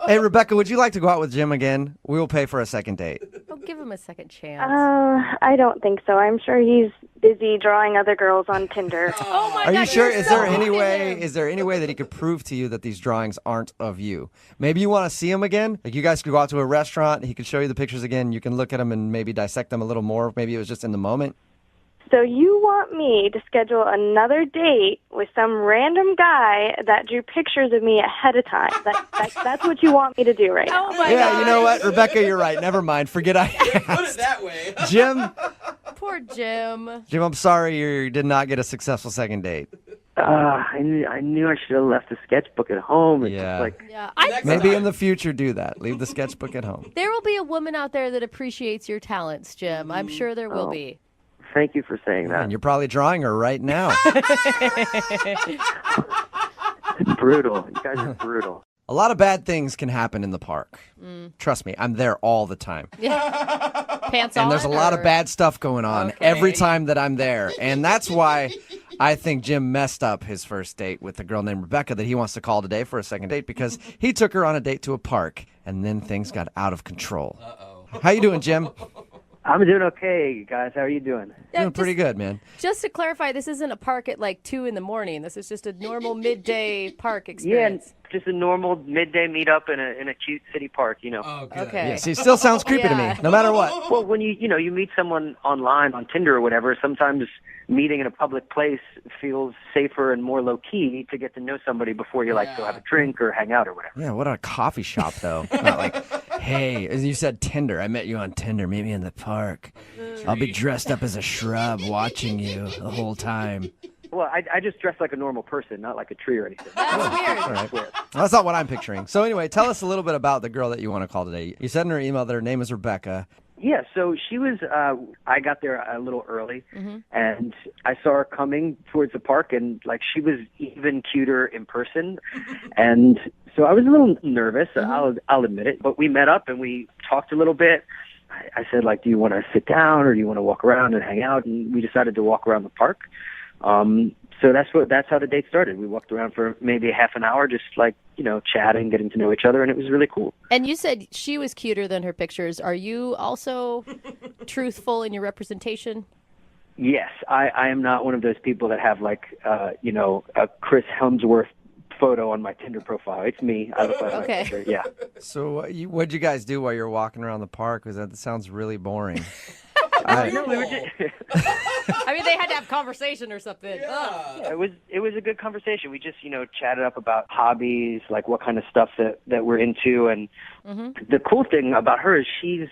Hey, Rebecca, would you like to go out with Jim again? We will pay for a second date. Oh, give him a second chance. I don't think so. I'm sure he's busy drawing other girls on Tinder. Oh my Are God, you sure? you're Is so there any mean. way? Is there any way that he could prove to you that these drawings aren't of you? Maybe you want to see him again. Like, you guys could go out to a restaurant. He could show you the pictures again. You can look at them and maybe dissect them a little more. Maybe it was just in the moment. So you want me to schedule another date with some random guy that drew pictures of me ahead of time? That's what you want me to do right now? Oh my Yeah, God. you know what, Rebecca, you're right. Never mind. Forget I Put it asked. that way. Jim, Poor Jim. I'm sorry you did not get a successful second date. I knew I should have left the sketchbook at home. It's Yeah. just like, Yeah, Maybe in the future do that. Leave the sketchbook at home. there will be a woman out there that appreciates your talents, Jim. I'm sure there will be. thank you for saying that. And you're probably drawing her right now. Brutal. You guys are brutal. A lot of bad things can happen in the park. Trust me, I'm there all the time. Pants on. And there's a lot of or- bad stuff going on every time that I'm there. And that's why I think Jim messed up his first date with a girl named Rebecca that he wants to call today for a second date, because he took her on a date to a park and then things got out of control. How you doing, Jim? I'm doing okay, guys. How are you doing? Doing pretty good, man. Just to clarify, this isn't a park at like 2 a.m. This is just a normal midday park Yeah, experience. just a normal midday meetup in a cute city park, you know. Oh, good. Okay. Yeah, see, it still sounds creepy to me, Yeah. no matter what. Well, when you meet someone online on Tinder or whatever, sometimes meeting in a public place feels safer and more low-key to get to know somebody before you, like, go have a drink or hang out or whatever. Yeah, what a coffee shop, though. Not like, hey, as you said, Tinder. I met you on Tinder. Meet me in the park. I'll be dressed up as a shrub watching you the whole time. Well, I just dress like a normal person, not like a tree or anything. That's weird. All right. Well, that's not what I'm picturing. So anyway, tell us a little bit about the girl that you want to call today. You said in her email that her name is Rebecca. Yeah, so she was, I got there a little early, and I saw her coming towards the park, and, like, she was even cuter in person. And so I was a little nervous, I'll admit it. But we met up, and we talked a little bit. I said, like, do you want to sit down, or do you want to walk around and hang out? And we decided to walk around the park. So that's how the date started. We walked around for maybe half an hour, just like, chatting, getting to know each other, and it was really cool. And you said she was cuter than her pictures. Are you also truthful in your representation? Yes, I am not one of those people that have like, a Chris Hemsworth photo on my Tinder profile. It's me. I look like my picture. Yeah. So what'd you guys do while you were walking around the park? Because that sounds really boring. No, we were just... I mean, they had to have conversation or something. Yeah, it was a good conversation. We just, chatted up about hobbies, like what kind of stuff that we're into. And the cool thing about her is she's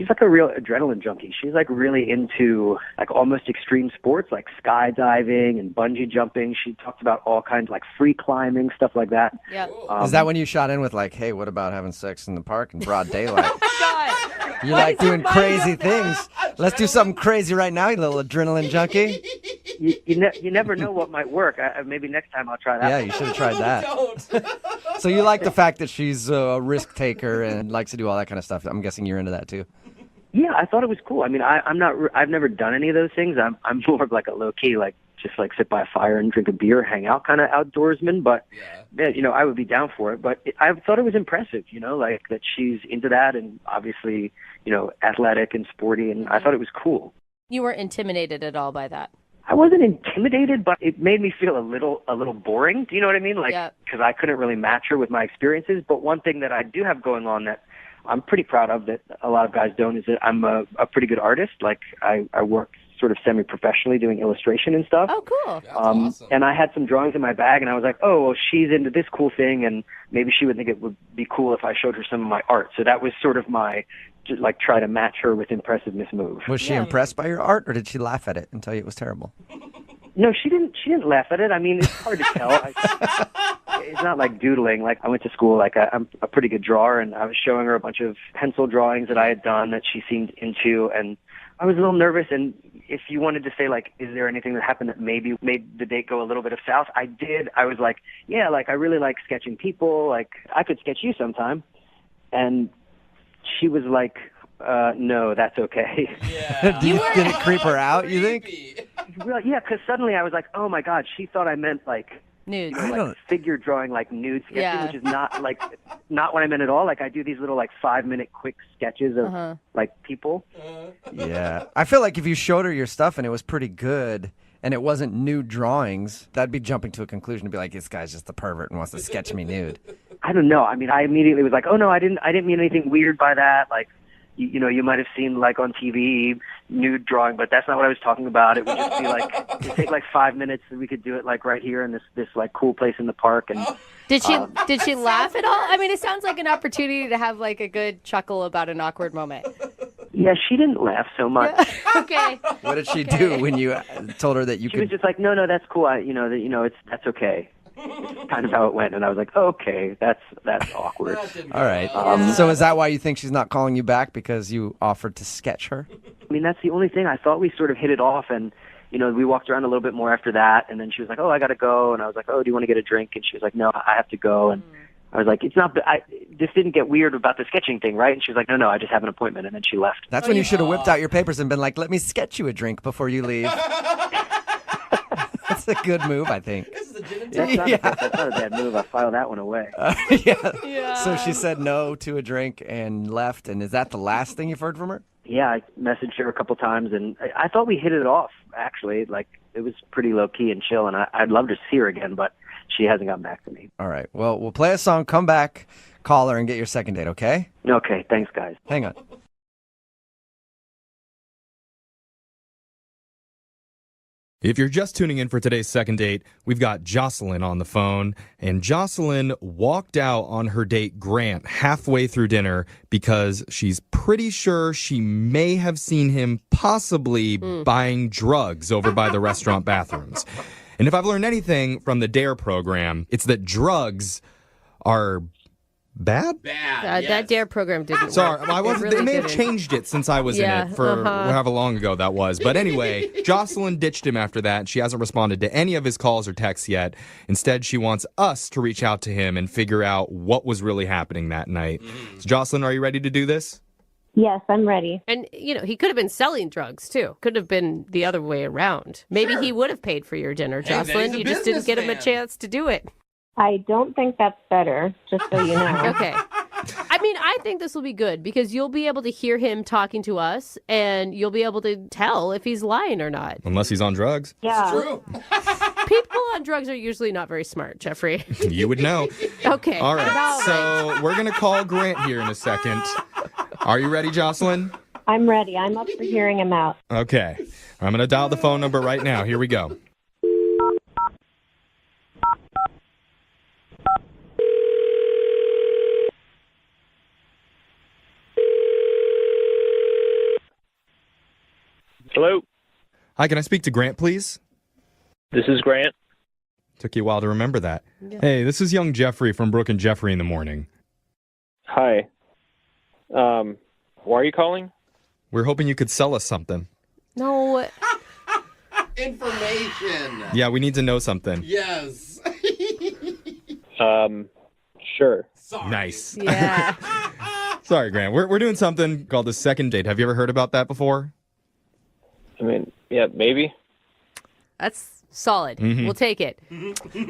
like a real adrenaline junkie. She's like really into like almost extreme sports, like skydiving and bungee jumping. She talked about all kinds like free climbing, stuff like that. Yeah. Is that when you shot in with like, hey, what about having sex in the park in broad daylight? God. You like doing crazy things. Let's do something crazy right now, you little adrenaline junkie. You never know what might work. Maybe next time I'll try that. Yeah, you should have tried that. So you like the fact that she's a risk taker and likes to do all that kind of stuff. I'm guessing you're into that too. Yeah, I thought it was cool. I mean, I've never done any of those things. I'm more of like a low key, like just like sit by a fire and drink a beer, hang out kind of outdoorsman. But yeah, I would be down for it. But I thought it was impressive, like that she's into that, and obviously, athletic and sporty, and I thought it was cool. You weren't intimidated at all by that? I wasn't intimidated, but it made me feel a little boring. Do you know what I mean? Like, because I couldn't really match her with my experiences. But one thing that I do have going on that I'm pretty proud of that a lot of guys don't is that I'm a pretty good artist. Like I work sort of semi-professionally doing illustration and stuff. Oh, cool. That's awesome. And I had some drawings in my bag, and I was like, oh, well, she's into this cool thing, and maybe she would think it would be cool if I showed her some of my art. So that was sort of my, like, try to match her with impressive-ness move. Was she impressed by your art, or did she laugh at it and tell you it was terrible? No, she didn't laugh at it. I mean, it's hard to tell. It's not like doodling. Like, I went to school, like, I'm a pretty good drawer, and I was showing her a bunch of pencil drawings that I had done that she seemed into, and I was a little nervous. And if you wanted to say, like, is there anything that happened that maybe made the date go a little bit of south, I did. I was like, yeah, like, I really like sketching people. Like, I could sketch you sometime. And she was like, no, that's okay. Yeah. Did it creep her out, you think? Well, yeah, because suddenly I was like, oh, my God, she thought I meant, like, nude. Like figure drawing, like nude sketching, which is not what I meant at all. Like, I do these little, like, 5-minute quick sketches of, like, people. Yeah. I feel like if you showed her your stuff and it was pretty good and it wasn't nude drawings, that'd be jumping to a conclusion to be like, this guy's just a pervert and wants to sketch me nude. I don't know. I mean, I immediately was like, oh, no, I didn't mean anything weird by that. Like, you might have seen, like, on TV, nude drawing, but that's not what I was talking about. It would just be, like, it'd take, like, 5 minutes, and we could do it, like, right here in this like, cool place in the park. And Did she laugh at all? I mean, it sounds like an opportunity to have, like, a good chuckle about an awkward moment. Yeah, she didn't laugh so much. Okay. What did she do when you told her that you She could? was just like, no, that's cool. That's okay. It's kind of how it went, and I was like, okay, that's awkward. All right. So is that why you think she's not calling you back, because you offered to sketch her? I mean, that's the only thing. I thought we sort of hit it off, and we walked around a little bit more after that, and then she was like, oh, I got to go, and I was like, oh, do you want to get a drink? And she was like, no, I have to go, and I was like, this didn't get weird about the sketching thing, right? And she was like, no, I just have an appointment, and then she left. That's when you should have whipped out your papers and been like, let me sketch you a drink before you leave. That's a good move, I think. This is a gin and That's not a bad move. I filed that one away. Yeah. So she said no to a drink and left, and is that the last thing you've heard from her? Yeah, I messaged her a couple times, and I thought we hit it off, actually. Like, it was pretty low-key and chill, and I'd love to see her again, but she hasn't gotten back to me. All right. Well, we'll play a song, come back, call her, and get your second date, okay? Okay, thanks, guys. Hang on. If you're just tuning in for today's second date, we've got Jocelyn on the phone, and Jocelyn walked out on her date Grant halfway through dinner because she's pretty sure she may have seen him possibly buying drugs over by the restaurant bathrooms. And if I've learned anything from the DARE program, it's that drugs are bad? Bad. That DARE program didn't Sorry, work. I wasn't. Really they may have didn't. changed it since I was in it for however long ago that was. But anyway, Jocelyn ditched him after that. She hasn't responded to any of his calls or texts yet. Instead, she wants us to reach out to him and figure out what was really happening that night. So, Jocelyn, are you ready to do this? Yes, I'm ready. And, he could have been selling drugs, too. Could have been the other way around. Maybe he would have paid for your dinner, Hey, then Jocelyn. he's a You just didn't get him a businessman. chance to do it. I don't think that's better, just so you know. Okay. I think this will be good because you'll be able to hear him talking to us and you'll be able to tell if he's lying or not. Unless he's on drugs. Yeah. True. People on drugs are usually not very smart, Jeffrey. You would know. Okay. All right. About So we're going to call Grant here in a second. Are you ready, Jocelyn? I'm ready. I'm up for hearing him out. Okay. I'm going to dial the phone number right now. Here we go. Hello, Hi, can I speak to Grant, please? this is Grant. Took you a while to remember that. Hey, this is young Jeffrey from Brooke and Jeffrey in the morning. Hi. Why are you calling? We're hoping you could sell us something. No. Information. Yeah, we need to know something. Yes. Sure. Sorry. Nice. Yeah. Sorry, Grant. We're doing something called the second date. Have you ever heard about that before? I mean, yeah, maybe. That's solid. We'll take it.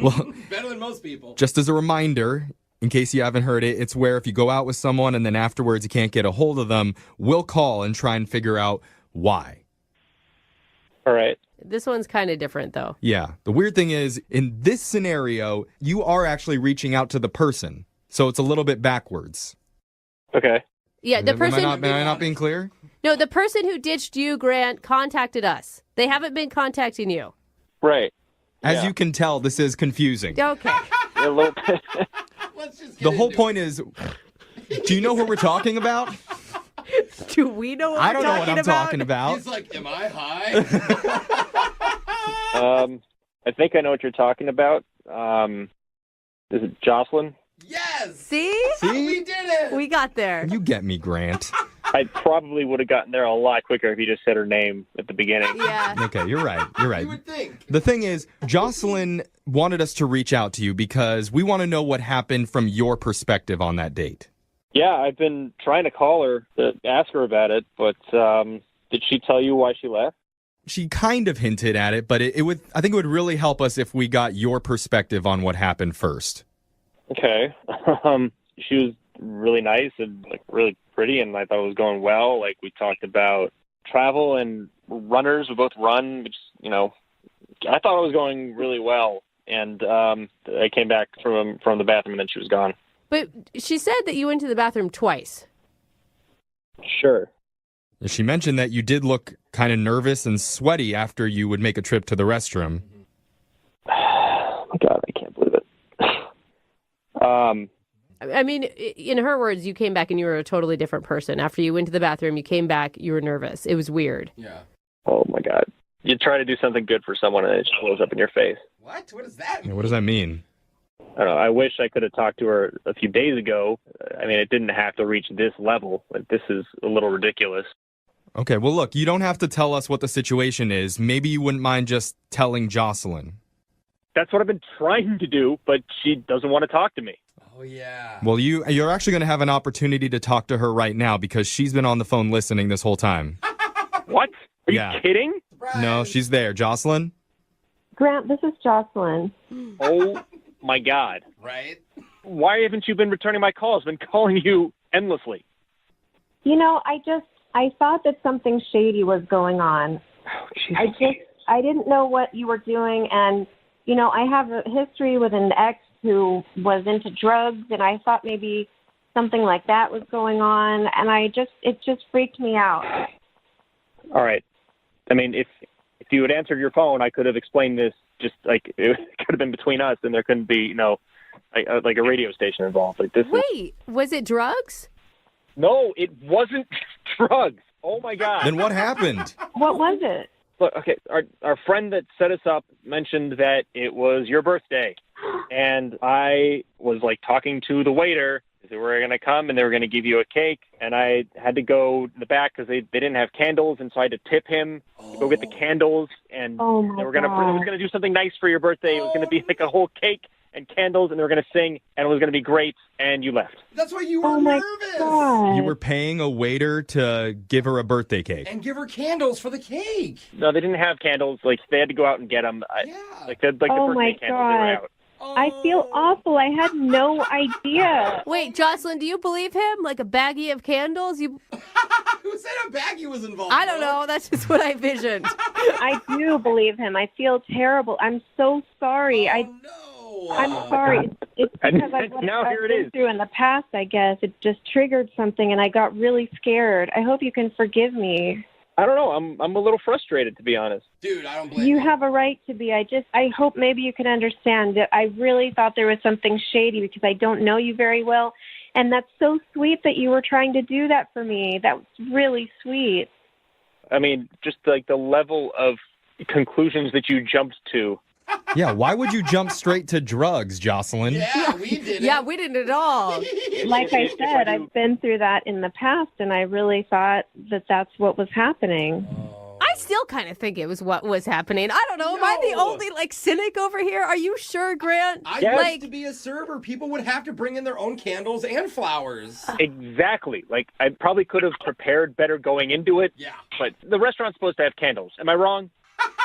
Well, Better than most people. just as a reminder, in case you haven't heard it, it's where if you go out with someone and then afterwards you can't get a hold of them, we'll call and try and figure out why. All right. This one's kind of different, though. Yeah. The weird thing is, in this scenario, you are actually reaching out to the person. So it's a little bit backwards. Okay. Yeah, the Am person... I not being clear? No, the person who ditched you, Grant, contacted us. They haven't been contacting you. Right. As Yeah. you can tell, this is confusing. Okay. A little bit. Let's just get The whole into point is, do you know who we're talking about? Do we know what I we're don't know what I'm talking it. about. He's like, am I high? I think I know what you're talking about. Is it Jocelyn? Yes. See? We did it. We got there. You get me, Grant. I probably would have gotten there a lot quicker if you just said her name at the beginning. Yeah. Okay, you're right. You're right. You would think. The thing is, Jocelyn wanted us to reach out to you because we want to know what happened from your perspective on that date. Yeah, I've been trying to call her to ask her about it, but did she tell you why she left? She kind of hinted at it, but it would. I think it would really help us if we got your perspective on what happened first. Okay. She was really nice and really pretty, and I thought it was going well. Like, we talked about travel and runners. We both run, which, I thought it was going really well. And I came back from the bathroom, and then she was gone. But she said that you went to the bathroom twice. Sure. She mentioned that you did look kind of nervous and sweaty after you would make a trip to the restroom. Oh, my God, I can't believe it. I mean, in her words, you came back and you were a totally different person. After you went to the bathroom, you came back, you were nervous. It was weird. Yeah. Oh, my God. You try to do something good for someone, and it just blows up in your face. What? What does that mean? What does that mean? I don't know. I wish I could have talked to her a few days ago. I mean, it didn't have to reach this level. This is a little ridiculous. Okay, well, look, you don't have to tell us what the situation is. Maybe you wouldn't mind just telling Jocelyn. That's what I've been trying to do, but she doesn't want to talk to me. Oh, yeah. Well, you're actually going to have an opportunity to talk to her right now because she's been on the phone listening this whole time. What? Are Yeah. you kidding? Surprise. No, she's there. Jocelyn? Grant, this is Jocelyn. Oh, my God. Right? Why haven't you been returning my calls? I've been calling you endlessly. I thought that something shady was going on. Oh, I didn't know what you were doing, and, I have a history with an ex who was into drugs, and I thought maybe something like that was going on, and it just freaked me out. All right. I mean, if if you had answered your phone, I could have explained this. Just like it could have been between us, and there couldn't be, like a radio station involved. Like this. Wait, was it drugs? No, it wasn't drugs. Oh my God. Then what happened? What was it? Look, okay, our friend that set us up mentioned that it was your birthday, and I was like talking to the waiter. They were going to come and they were going to give you a cake, and I had to go in the back because they didn't have candles, and so I had to tip him to go get the candles, and they were going to do something nice for your birthday. It was going to be like a whole cake and candles, and they were going to sing, and it was going to be great, and you left. That's why you were nervous. God. You were paying a waiter to give her a birthday cake. And give her candles for the cake. No, they didn't have candles. Like, they had to go out and get them. Like the birthday candles, they were out. I feel awful. I had no idea. Wait, Jocelyn, do you believe him? Like a baggie of candles? Who said a baggie was involved? I don't know. That's just what I visioned. I do believe him. I feel terrible. I'm so sorry. I'm sorry. It's because I've been through in the past, I guess. It just triggered something, and I got really scared. I hope you can forgive me. I don't know. I'm a little frustrated, to be honest. Dude, I don't blame you. You have a right to be. I hope maybe you can understand that I really thought there was something shady because I don't know you very well. And that's so sweet that you were trying to do that for me. That was really sweet. I mean, just like the level of conclusions that you jumped to. Yeah, why would you jump straight to drugs, Jocelyn? Yeah, we didn't. Yeah, we didn't at all. Like I said, I've been through that in the past, and I really thought that that's what was happening. I still kind of think it was what was happening. I don't know. Am I the only, cynic over here? Are you sure, Grant? I used to be a server. People would have to bring in their own candles and flowers. Exactly. Like, I probably could have prepared better going into it. Yeah. But the restaurant's supposed to have candles. Am I wrong?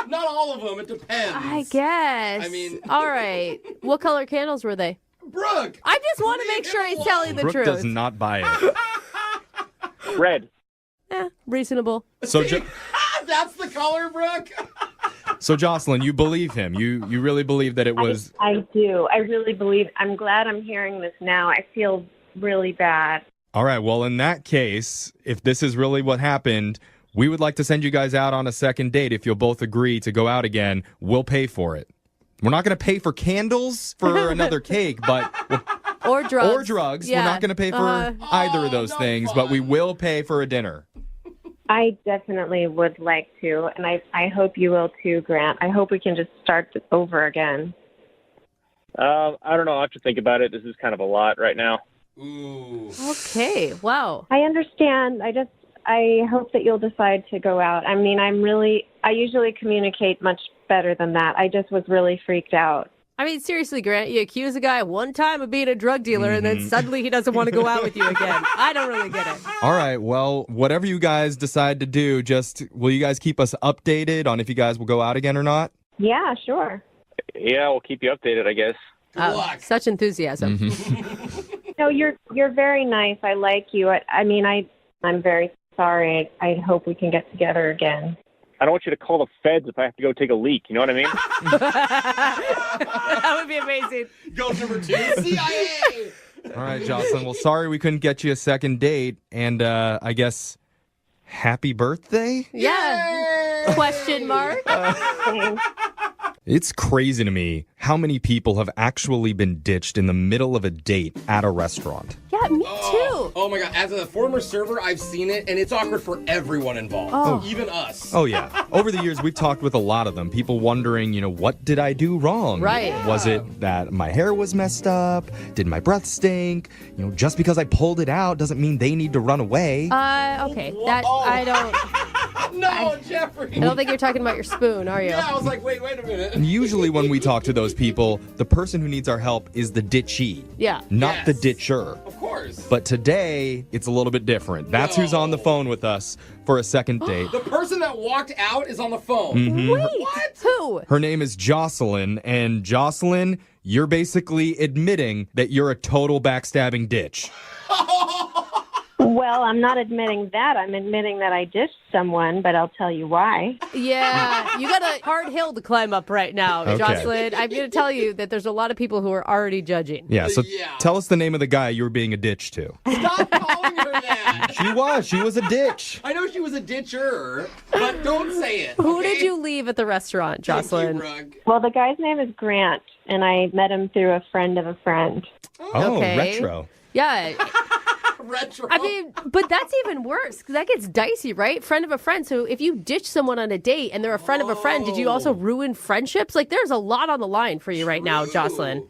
Not all of them. It depends. I guess. I mean... All right. What color candles were they? Brooke! I just want to make sure he's telling the Brooke truth. does not buy it. Red. Reasonable. So That's the color, Brooke? So, Jocelyn, you believe him. You really believe that it was... I do. I really believe. I'm glad I'm hearing this now. I feel really bad. All right. Well, in that case, if this is really what happened... We would like to send you guys out on a second date. If you'll both agree to go out again, we'll pay for it. We're not going to pay for candles for another cake, but... Or drugs. Or drugs. Yeah. We're not going to pay for either of those things, but we will pay for a dinner. I definitely would like to, and I hope you will too, Grant. I hope we can just start this over again. I don't know. I'll have to think about it. This is kind of a lot right now. Ooh. Okay. Wow. I understand. I hope that you'll decide to go out. I mean, I usually communicate much better than that. I just was really freaked out. I mean, seriously, Grant, you accuse a guy one time of being a drug dealer, and then suddenly he doesn't want to go out with you again. I don't really get it. All right, well, whatever you guys decide to do, will you guys keep us updated on if you guys will go out again or not? Yeah, sure. Yeah, we'll keep you updated, I guess. Good luck. Such enthusiasm. No, you're very nice. I like you. I'm very sorry. I hope we can get together again. I don't want you to call the feds if I have to go take a leak. You know what I mean? That would be amazing. Ghost number 2, CIA. All right, Jocelyn. Well, sorry we couldn't get you a second date. And I guess happy birthday? Yeah. Question mark? It's crazy to me how many people have actually been ditched in the middle of a date at a restaurant. Yeah, me too. Oh my God. As a former server, I've seen it, and it's awkward for everyone involved. Even us. Oh, yeah. Over the years, we've talked with a lot of them. People wondering, what did I do wrong? Right. Was it that my hair was messed up? Did my breath stink? Just because I pulled it out doesn't mean they need to run away. Okay. I don't... No, Jeffrey. I don't think you're talking about your spoon, are you? Yeah, I was like, wait a minute. And usually when we talk to those people, the person who needs our help is the ditchee. Yeah. Not the ditcher. Of course. But today, it's a little bit different. That's who's on the phone with us for a second date. The person that walked out is on the phone. Mm-hmm. Wait, what? Who? Her name is Jocelyn, and Jocelyn, you're basically admitting that you're a total backstabbing ditch. Well, I'm not admitting that. I'm admitting that I ditched someone, but I'll tell you why. Yeah, you got a hard hill to climb up right now, Okay. Jocelyn. I'm going to tell you that there's a lot of people who are already judging. Yeah, so tell us the name of the guy you were being a ditch to. Stop calling her that. She was a ditch. I know she was a ditcher, but don't say it. Who okay? did you leave at the restaurant, Jocelyn? Thank you, Well, the guy's name is Grant, and I met him through a friend of a friend. Oh, Okay. retro. Yeah. Retro. I mean, but that's even worse because that gets dicey, right? Friend of a friend. So if you ditch someone on a date and they're a friend of a friend, did you also ruin friendships? Like, there's a lot on the line for you right now, Jocelyn.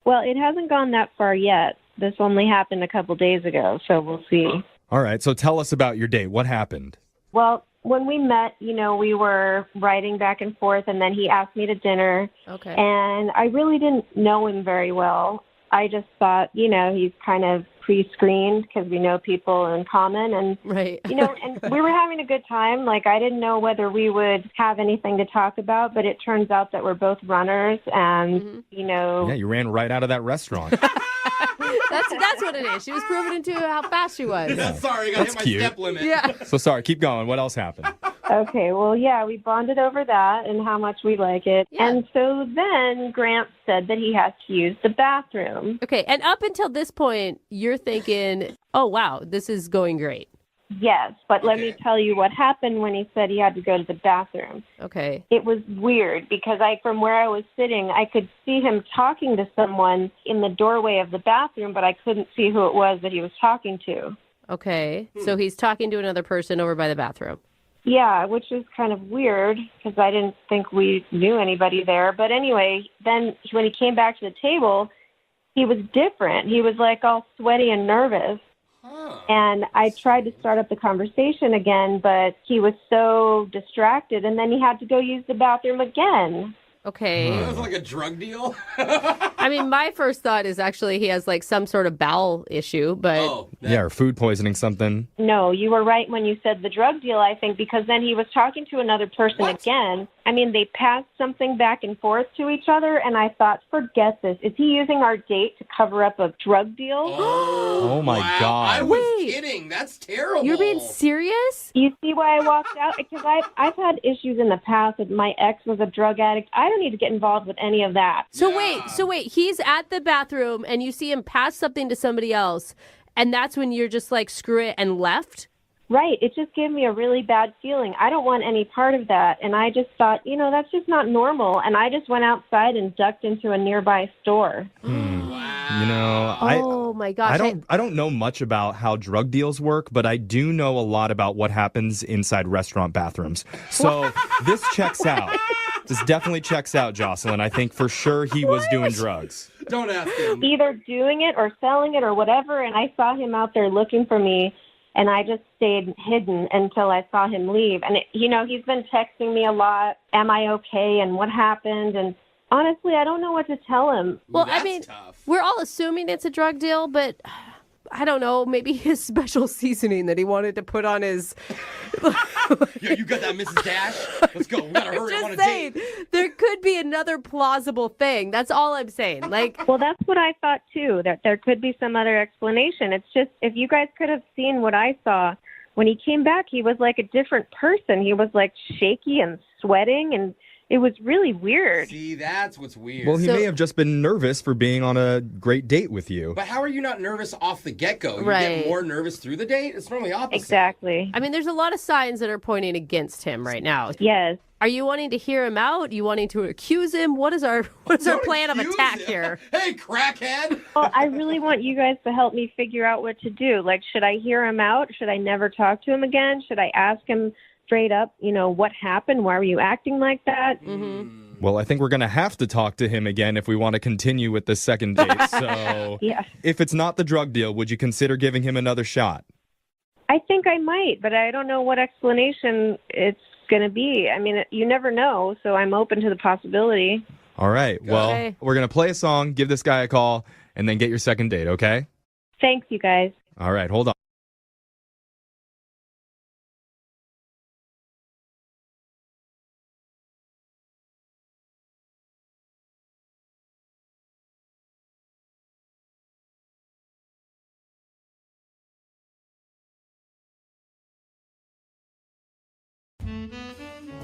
Well, it hasn't gone that far yet. This only happened a couple days ago, so we'll see. All right, so tell us about your date. What happened? Well, when we met, we were writing back and forth, and then he asked me to dinner. Okay. And I really didn't know him very well. I just thought, he's kind of pre-screened because we know people in common. And, right. and we were having a good time. Like, I didn't know whether we would have anything to talk about, but it turns out that we're both runners and, Yeah, you ran right out of that restaurant. That's what it is. She was proving into how fast she was. Yeah, sorry, I got to hit my cute. step limit. Yeah. So sorry, keep going. What else happened? Okay, well, yeah, we bonded over that and how much we like it. Yeah. And so then Grant said that he has to use the bathroom. Okay, and up until this point, you're thinking, oh, wow, this is going great. Yes, but let me tell you what happened when he said he had to go to the bathroom. Okay. It was weird because from where I was sitting, I could see him talking to someone in the doorway of the bathroom, but I couldn't see who it was that he was talking to. Okay, so he's talking to another person over by the bathroom. Yeah, which is kind of weird because I didn't think we knew anybody there. But anyway, then when he came back to the table, he was different. He was like all sweaty and nervous. And I tried to start up the conversation again, but he was so distracted, and then he had to go use the bathroom again. Okay. That was like a drug deal? I mean, my first thought is actually he has like some sort of bowel issue, but Yeah, or food poisoning something. No, you were right when you said the drug deal, I think, because then he was talking to another person again. I mean, they passed something back and forth to each other, and I thought, forget this. Is he using our date to cover up a drug deal? Oh, my God. I was kidding. That's terrible. You're being serious? You see why I walked out? Because I've had issues in the past. My ex was a drug addict. I don't need to get involved with any of that. So wait, he's at the bathroom and you see him pass something to somebody else, and that's when you're just like, screw it, and left? Right. It just gave me a really bad feeling. I don't want any part of that. And I just thought, that's just not normal. And I just went outside and ducked into a nearby store. Oh my gosh. I don't know much about how drug deals work, but I do know a lot about what happens inside restaurant bathrooms. So this checks out. This definitely checks out, Jocelyn. I think for sure he was doing drugs. Don't ask him. Either doing it or selling it or whatever. And I saw him out there looking for me. And I just stayed hidden until I saw him leave. And, he's been texting me a lot. Am I okay? And what happened? And honestly, I don't know what to tell him. Well, I mean, we're all assuming it's a drug deal, but I don't know, maybe his special seasoning that he wanted to put on his... Yo, you got that, Mrs. Dash? Let's go. We gotta hurry. I want a saying, date. there could be another plausible thing. That's all I'm saying. Well, that's what I thought too, that there could be some other explanation. It's just, if you guys could have seen what I saw, when he came back, he was like a different person. He was like shaky and sweating, and it was really weird. See, that's what's weird. Well, he may have just been nervous for being on a great date with you. But how are you not nervous off the get-go? You Right. get more nervous through the date? It's normally opposite. Exactly. I mean, there's a lot of signs that are pointing against him right now. Yes. Are you wanting to hear him out? You wanting to accuse him? What is our plan of attack here? Hey, crackhead! Well, I really want you guys to help me figure out what to do. Like, should I hear him out? Should I never talk to him again? Should I ask him straight up, what happened? Why were you acting like that? Mm-hmm. Well, I think we're going to have to talk to him again if we want to continue with the second date. So Yeah. if it's not the drug deal, would you consider giving him another shot? I think I might, but I don't know what explanation it's going to be. I mean, you never know, so I'm open to the possibility. All right. Well, Okay. we're going to play a song, give this guy a call, and then get your second date, okay? Thanks, you guys. All right. Hold on.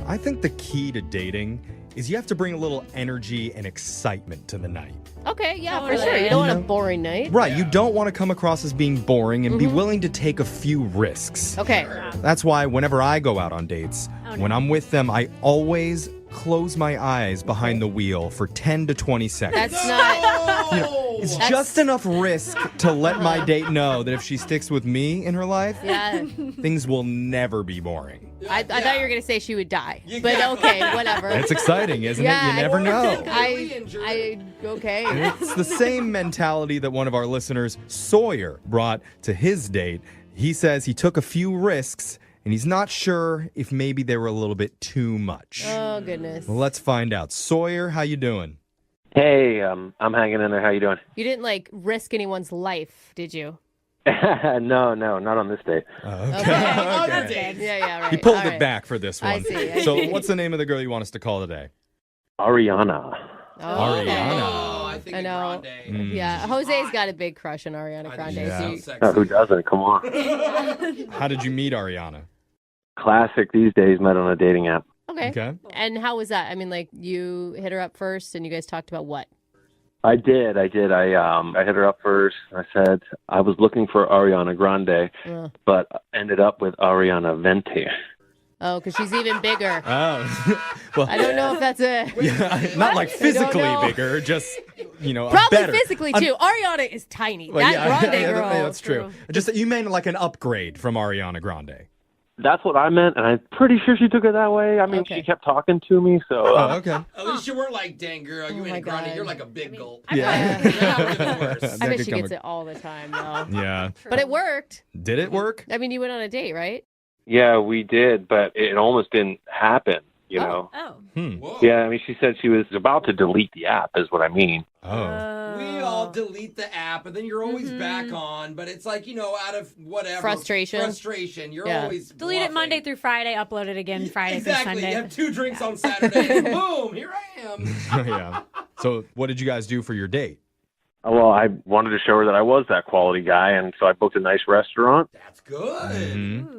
I think the key to dating is you have to bring a little energy and excitement to the night. Okay, yeah, for sure. You don't want a boring night. Right, you don't want to come across as being boring and be willing to take a few risks. Okay. That's why whenever I go out on dates, when I'm with them, I always close my eyes behind the wheel for 10 to 20 seconds. That's not... It's just enough risk to let my date know that if she sticks with me in her life, things will never be boring. I thought you were going to say she would die. But okay, whatever. It's exciting, isn't it? You never know. Okay. It's the same mentality that one of our listeners, Sawyer, brought to his date. He says he took a few risks, and he's not sure if maybe they were a little bit too much. Oh, goodness. Well, let's find out. Sawyer, how you doing? Hey, I'm hanging in there. How you doing? You didn't, risk anyone's life, did you? No, not on this date. Okay. Yeah, right. He pulled it back for this one. I see. So what's the name of the girl you want us to call today? Ariana. Ariana. I know. Yeah, Jose's got a big crush on Ariana Grande. Yeah. Who doesn't? Come on. How did you meet Ariana? Classic these days, met on a dating app. Okay. And how was that? I mean, you hit her up first and you guys talked about what? I did. I hit her up first. I said I was looking for Ariana Grande, but ended up with Ariana Venti. Oh, because she's even bigger. Oh. Well, I don't know if that's not physically bigger, just, probably better. Physically, too. Ariana is tiny. Well, Grande girl. That's true. Just that you meant like an upgrade from Ariana Grande. That's what I meant, and I'm pretty sure she took it that way. I mean, she kept talking to me, so... okay. At least you weren't like, dang, girl, you ain't Grande. You're like a big gulp. Yeah. I bet she gets it all the time, though. Yeah. But it worked. Did it work? I mean, you went on a date, right? Yeah, we did, but it almost didn't happen, you know? Whoa. Yeah, I mean, she said she was about to delete the app, is what I mean. We all delete the app, and then you're always back on, but it's like, out of whatever. Frustration. You're always delete it Monday through Friday, upload it again Friday through Sunday. Exactly. You have 2 drinks on Saturday, and boom, here I am. Yeah. So what did you guys do for your date? Well, I wanted to show her that I was that quality guy, and so I booked a nice restaurant. That's good.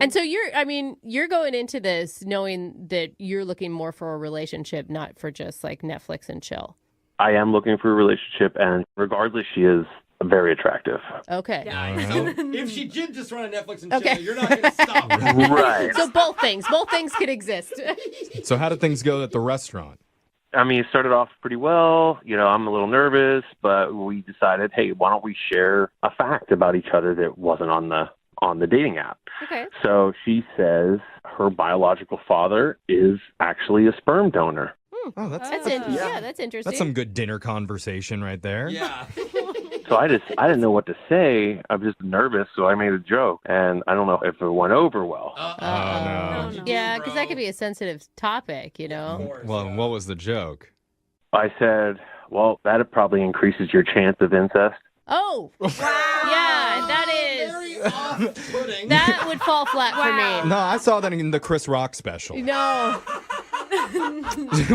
And so you're going into this knowing that you're looking more for a relationship, not for just Netflix and chill. I am looking for a relationship, and regardless, she is very attractive. Okay. Yeah, so if she did just run a Netflix and chill, you're not going to stop her. Right. So both things could exist. So how did things go at the restaurant? I mean, it started off pretty well. I'm a little nervous, but we decided, hey, why don't we share a fact about each other that wasn't on the dating app? Okay. So she says her biological father is actually a sperm donor. Oh, that's interesting. That's some good dinner conversation right there. Yeah. So I didn't know what to say. I was just nervous, so I made a joke, and I don't know if it went over well. No. Yeah, because that could be a sensitive topic, Well, what was the joke? I said, well, that probably increases your chance of incest. Oh, wow. Yeah, that is. Very off-putting. That would fall flat for me. No, I saw that in the Chris Rock special. No.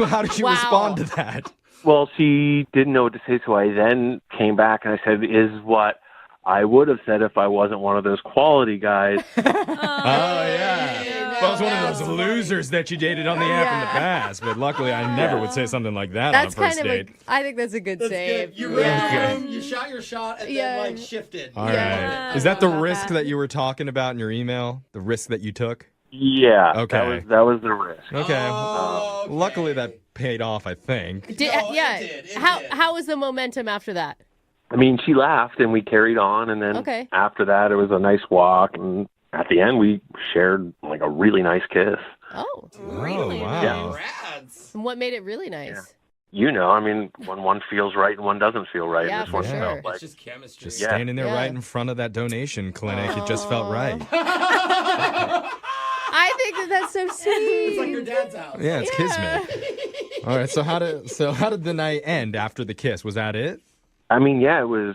How did you respond to that? Well, she didn't know what to say, so I then came back and I said, is what I would have said if I wasn't one of those quality guys. Oh, yeah. Well, I was one of those losers that you dated on the app in the past, but luckily I never would say something like that on a first date. I think that's a good save. Good. You read the room, you shot your shot, and then shifted. All right. Is that the risk that you were talking about in your email? The risk that you took? Yeah. Okay. That was the risk. Okay. Okay. Luckily that paid off, I think. It did. How was the momentum after that? I mean, she laughed and we carried on, and then after that it was a nice walk, and at the end we shared a really nice kiss. Oh. Really? Wow. Yeah. And what made it really nice? Yeah. I mean, when one feels right and one doesn't feel right. Yeah, this for one sure. felt like It's just chemistry. Just standing there right in front of that donation clinic. It just felt right. I think that's so sweet. It's like your dad's house. Yeah, it's kismet. All right, so how did the night end after the kiss? Was that it? I mean, yeah, it was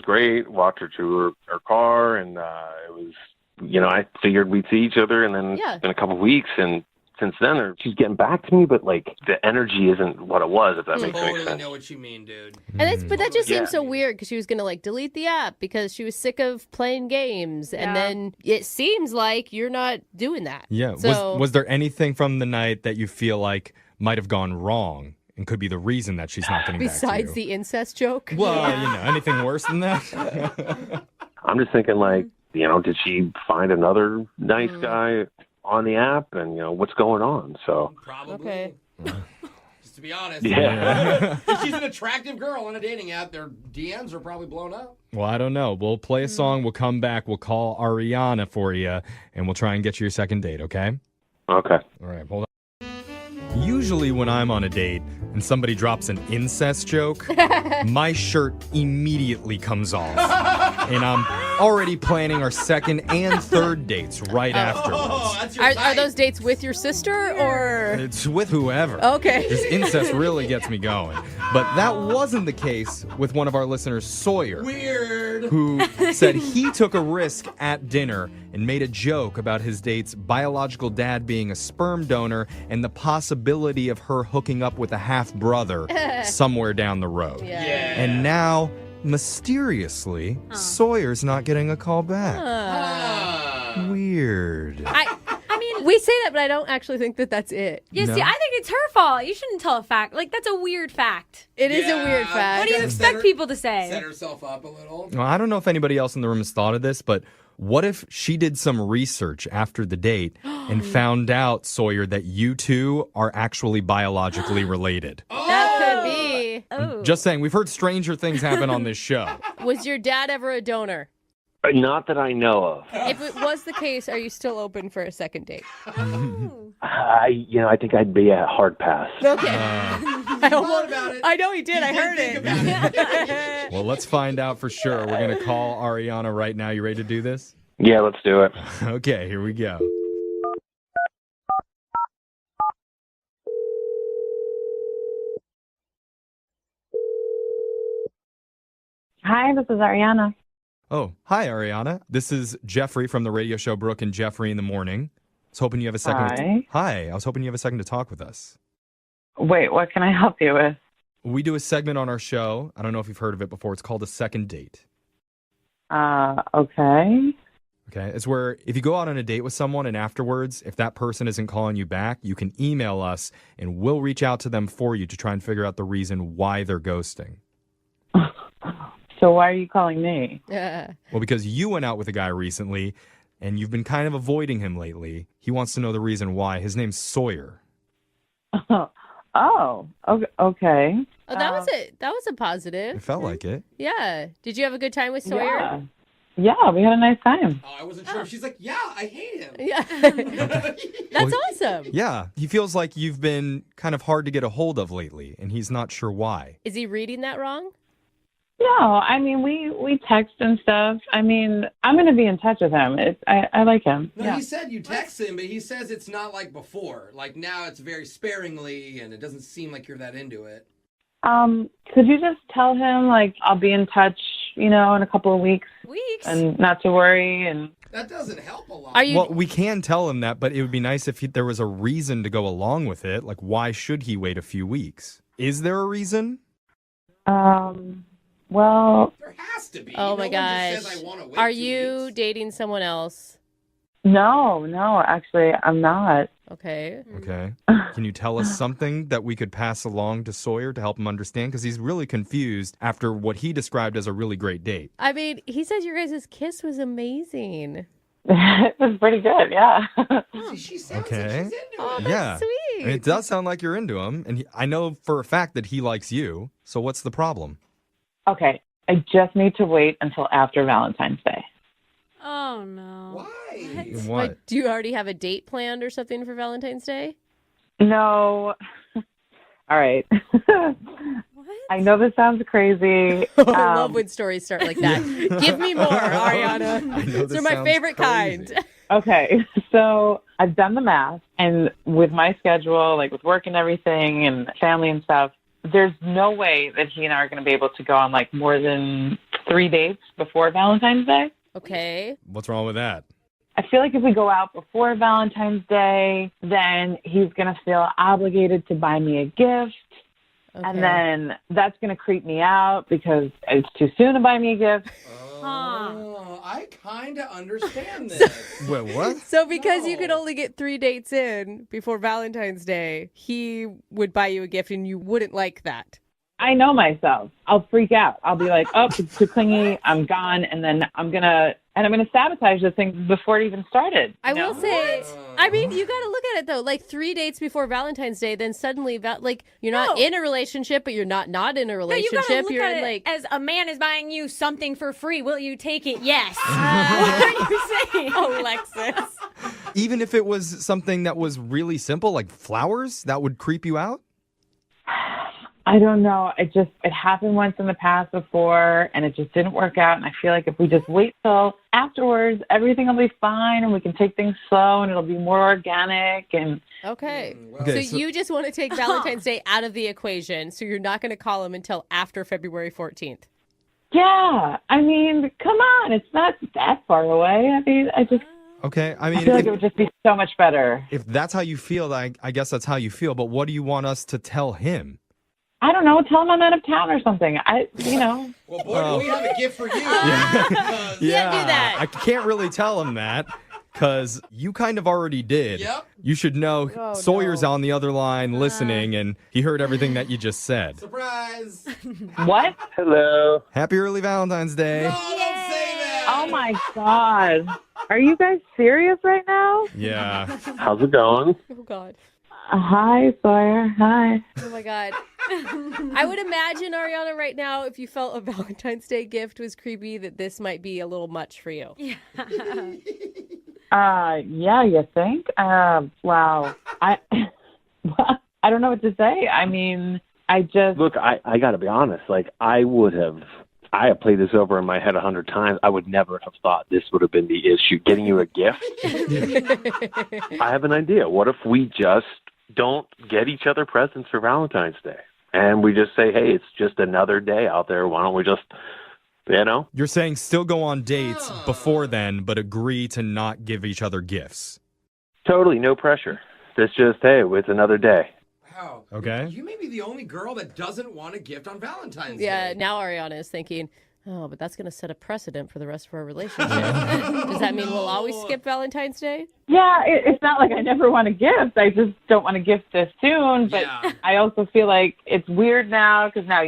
great. Walked her to her car, and it was, I figured we'd see each other, and then in a couple of weeks, and since then, or she's getting back to me, but like the energy isn't what it was, if that makes any Totally sense. know what you mean, dude. And but that just Yeah. seems so weird because she was gonna like delete the app because she was sick of playing games, and then it seems like you're not doing that. Yeah. So Was there anything from the night that you feel like might have gone wrong and could be the reason that she's not getting back to besides you? the incest joke, Well, anything worse than that? I'm just thinking, like, did she find another nice guy on the app, and what's going on? So Probably. Okay. Just to be honest. Yeah. If she's an attractive girl on a dating app, their DMs are probably blown up. Well, I don't know. We'll play a song. We'll come back. We'll call Ariana for you, and we'll try and get you your second date, okay? Okay. All right, hold on. Usually when I'm on a date and somebody drops an incest joke, my shirt immediately comes off. And I'm already planning our second and third dates right afterwards. Are those dates with your sister or? It's with whoever. Okay. This incest really gets me going. But that wasn't the case with one of our listeners, Sawyer. Weird. Who said he took a risk at dinner and made a joke about his date's biological dad being a sperm donor and the possibility of her hooking up with a half-brother somewhere down the road. Yeah. And now, mysteriously, Sawyer's not getting a call back. Weird. I mean, We say that, but I don't actually think that that's it. you No. see, I think it's her fault. You shouldn't tell a fact. Like, that's a weird fact. It is a weird fact. What do you expect people to say? Set herself up a little. Well, I don't know if anybody else in the room has thought of this, but what if she did some research after the date and found out, Sawyer, that you two are actually biologically related? That could be. Just saying, we've heard stranger things happen on this show. Was your dad ever a donor? Not that I know of. If it was the case, are you still open for a second date? I think I'd be a hard pass. Okay. I know he did. I heard it. Well, let's find out for sure. We're going to call Ariana right now. You ready to do this? Yeah, let's do it. Okay, here we go. Hi, this is Ariana. Oh, hi, Ariana. This is Jeffrey from the radio show Brooke and Jeffrey in the Morning. I was hoping you have a second. Hi. Hi. I was hoping you have a second to talk with us. Wait, what can I help you with? We do a segment on our show. I don't know if you've heard of it before. It's called a second date. Okay. Okay. It's where if you go out on a date with someone and afterwards, if that person isn't calling you back, you can email us and we'll reach out to them for you to try and figure out the reason why they're ghosting. So why are you calling me? Yeah. Well, because you went out with a guy recently and you've been kind of avoiding him lately. He wants to know the reason why. His name's Sawyer. Oh, okay. Oh, that was it. That was a positive. It felt like it. Yeah. Did you have a good time with Sawyer? Yeah, we had a nice time. Oh, I wasn't sure. She's like, yeah, I hate him. Yeah. That's awesome. Yeah. He feels like you've been kind of hard to get a hold of lately, and he's not sure why. Is he reading that wrong? No, I mean, we text and stuff. I mean, I'm going to be in touch with him. I like him. No, yeah. he said you text him, but he says it's not like before. Like now it's very sparingly, and it doesn't seem like you're that into it. Could you just tell him, like, I'll be in touch, in a couple of weeks? Weeks? And not to worry, and... That doesn't help a lot. Well, we can tell him that, but it would be nice if there was a reason to go along with it. Like, why should he wait a few weeks? Is there a reason? Well... There has to be. Oh, my gosh. Just says, I wanna wait Are 2 you weeks. dating someone else? No, actually, I'm not. Okay. Okay. Can you tell us something that we could pass along to Sawyer to help him understand? Because he's really confused after what he described as a really great date. I mean, he says your guys' kiss was amazing. It was pretty good, yeah. She sounds Okay. like she's into Oh, it. that's Yeah. sweet. I mean, it does sound like you're into him, and I know for a fact that he likes you. So what's the problem? Okay, I just need to wait until after Valentine's Day. Oh, no. Why? What? Like, do you already have a date planned or something for Valentine's Day? No. All right. I know this sounds crazy. I love when stories start like that. Give me more, Ariana. I know They're my favorite kind. Okay, so I've done the math, and with my schedule, like with work and everything and family and stuff, there's no way that he and I are going to be able to go on like more than 3 dates before Valentine's Day. Okay. What's wrong with that? I feel like if we go out before Valentine's Day, then he's going to feel obligated to buy me a gift. Okay. And then that's going to creep me out because it's too soon to buy me a gift. Oh, I kind of understand this. Wait, what? So because you could only get 3 dates in before Valentine's Day, he would buy you a gift and you wouldn't like that. I know myself. I'll freak out. I'll be like, oh, it's too clingy. I'm gone. And then I'm going to sabotage this thing before it even started. I will say, I mean, you got to look at it though. Like 3 dates before Valentine's Day, then suddenly, you're not in a relationship, but you're not in a relationship. No, you gotta look you're at in it as a man is buying you something for free. Will you take it? Yes. What are you saying, Alexis? Even if it was something that was really simple, like flowers, that would creep you out? I don't know. It happened once in the past before, and it just didn't work out. And I feel like if we just wait till afterwards, everything will be fine, and we can take things slow, and it'll be more organic. And Okay. Okay, So you just want to take Valentine's Day out of the equation, so you're not going to call him until after February 14th. yeah, I mean, come on, it's not that far away. I mean, Okay, I I mean, feel like it would just be so much better. if that's how you feel, I guess that's how you feel. But what do you want us to tell him? I don't know. Tell him I'm out of town or something. Well, boy, do we have a gift for you. Yeah, Can't do that. I can't really tell him that because you kind of already did. Yep. You should know Oh, Sawyer's no. on the other line listening, and he heard everything that you just said. Surprise. What? Hello. Happy early Valentine's Day. No, don't say that. Oh my God. Are you guys serious right now? Yeah. How's it going? Oh, God. Hi, Sawyer. Hi. Oh, my God. I would imagine, Ariana, right now, if you felt a Valentine's Day gift was creepy, that this might be a little much for you. Yeah. Yeah, you think? Wow. I don't know what to say. I mean, Look, I got to be honest. Like, I have played this over in my head 100 times. I would never have thought this would have been the issue. Getting you a gift? I have an idea. What if we just don't get each other presents for Valentine's Day? And we just say, hey, it's just another day out there. Why don't we just, You're saying still go on dates before then, but agree to not give each other gifts. Totally, no pressure. It's just, hey, it's another day. Wow. Okay. You may be the only girl that doesn't want a gift on Valentine's Day. Yeah, now Ariana is thinking, oh, but that's going to set a precedent for the rest of our relationship. Does that mean we'll always skip Valentine's Day? Yeah, it's not like I never want a gift. I just don't want a gift this soon. But I also feel like it's weird now because now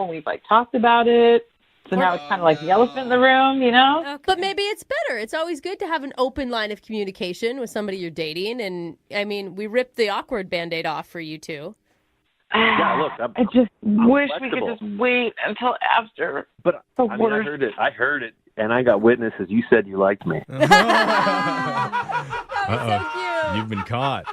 and we've talked about it. So now it's kind of like the elephant in the room, Okay. But maybe it's better. It's always good to have an open line of communication with somebody you're dating. And, I mean, we ripped the awkward Band-Aid off for you two. Yeah, look, I just wish flexible. we could just wait until after. But The I worst. heard it, and I got witnesses. You said you liked me. Uh-oh. You've been caught.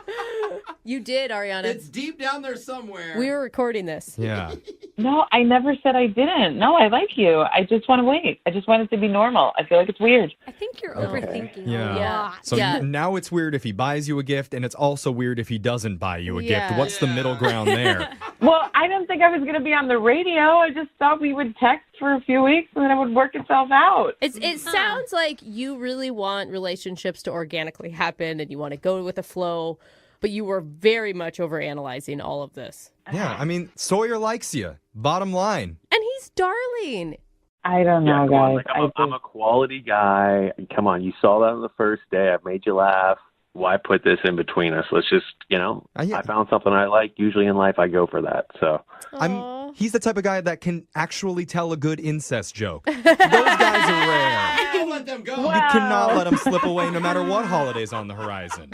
You did, Ariana. It's deep down there somewhere. We were recording this. Yeah. No, I never said I didn't. No, I like you. I just want to wait. I just want it to be normal. I feel like it's weird. I think you're overthinking Yeah. a lot. So now it's weird if he buys you a gift, and it's also weird if he doesn't buy you a gift. What's the middle ground there? Well, I didn't think I was going to be on the radio. I just thought we would text for a few weeks and then it would work itself out. It sounds like you really want relationships to organically happen and you want to go with the flow, but you were very much overanalyzing all of this. Yeah, I mean, Sawyer likes you. Bottom line. And he's darling. I don't know, come on, guys. like, I'm a quality guy. Come on, you saw that on the first day. I've made you laugh. Why put this in between us? Let's just, I found something I like. Usually in life, I go for that. So He's the type of guy that can actually tell a good incest joke. Those guys are rare. Don't let them go. You cannot let them slip away no matter what holiday's on the horizon.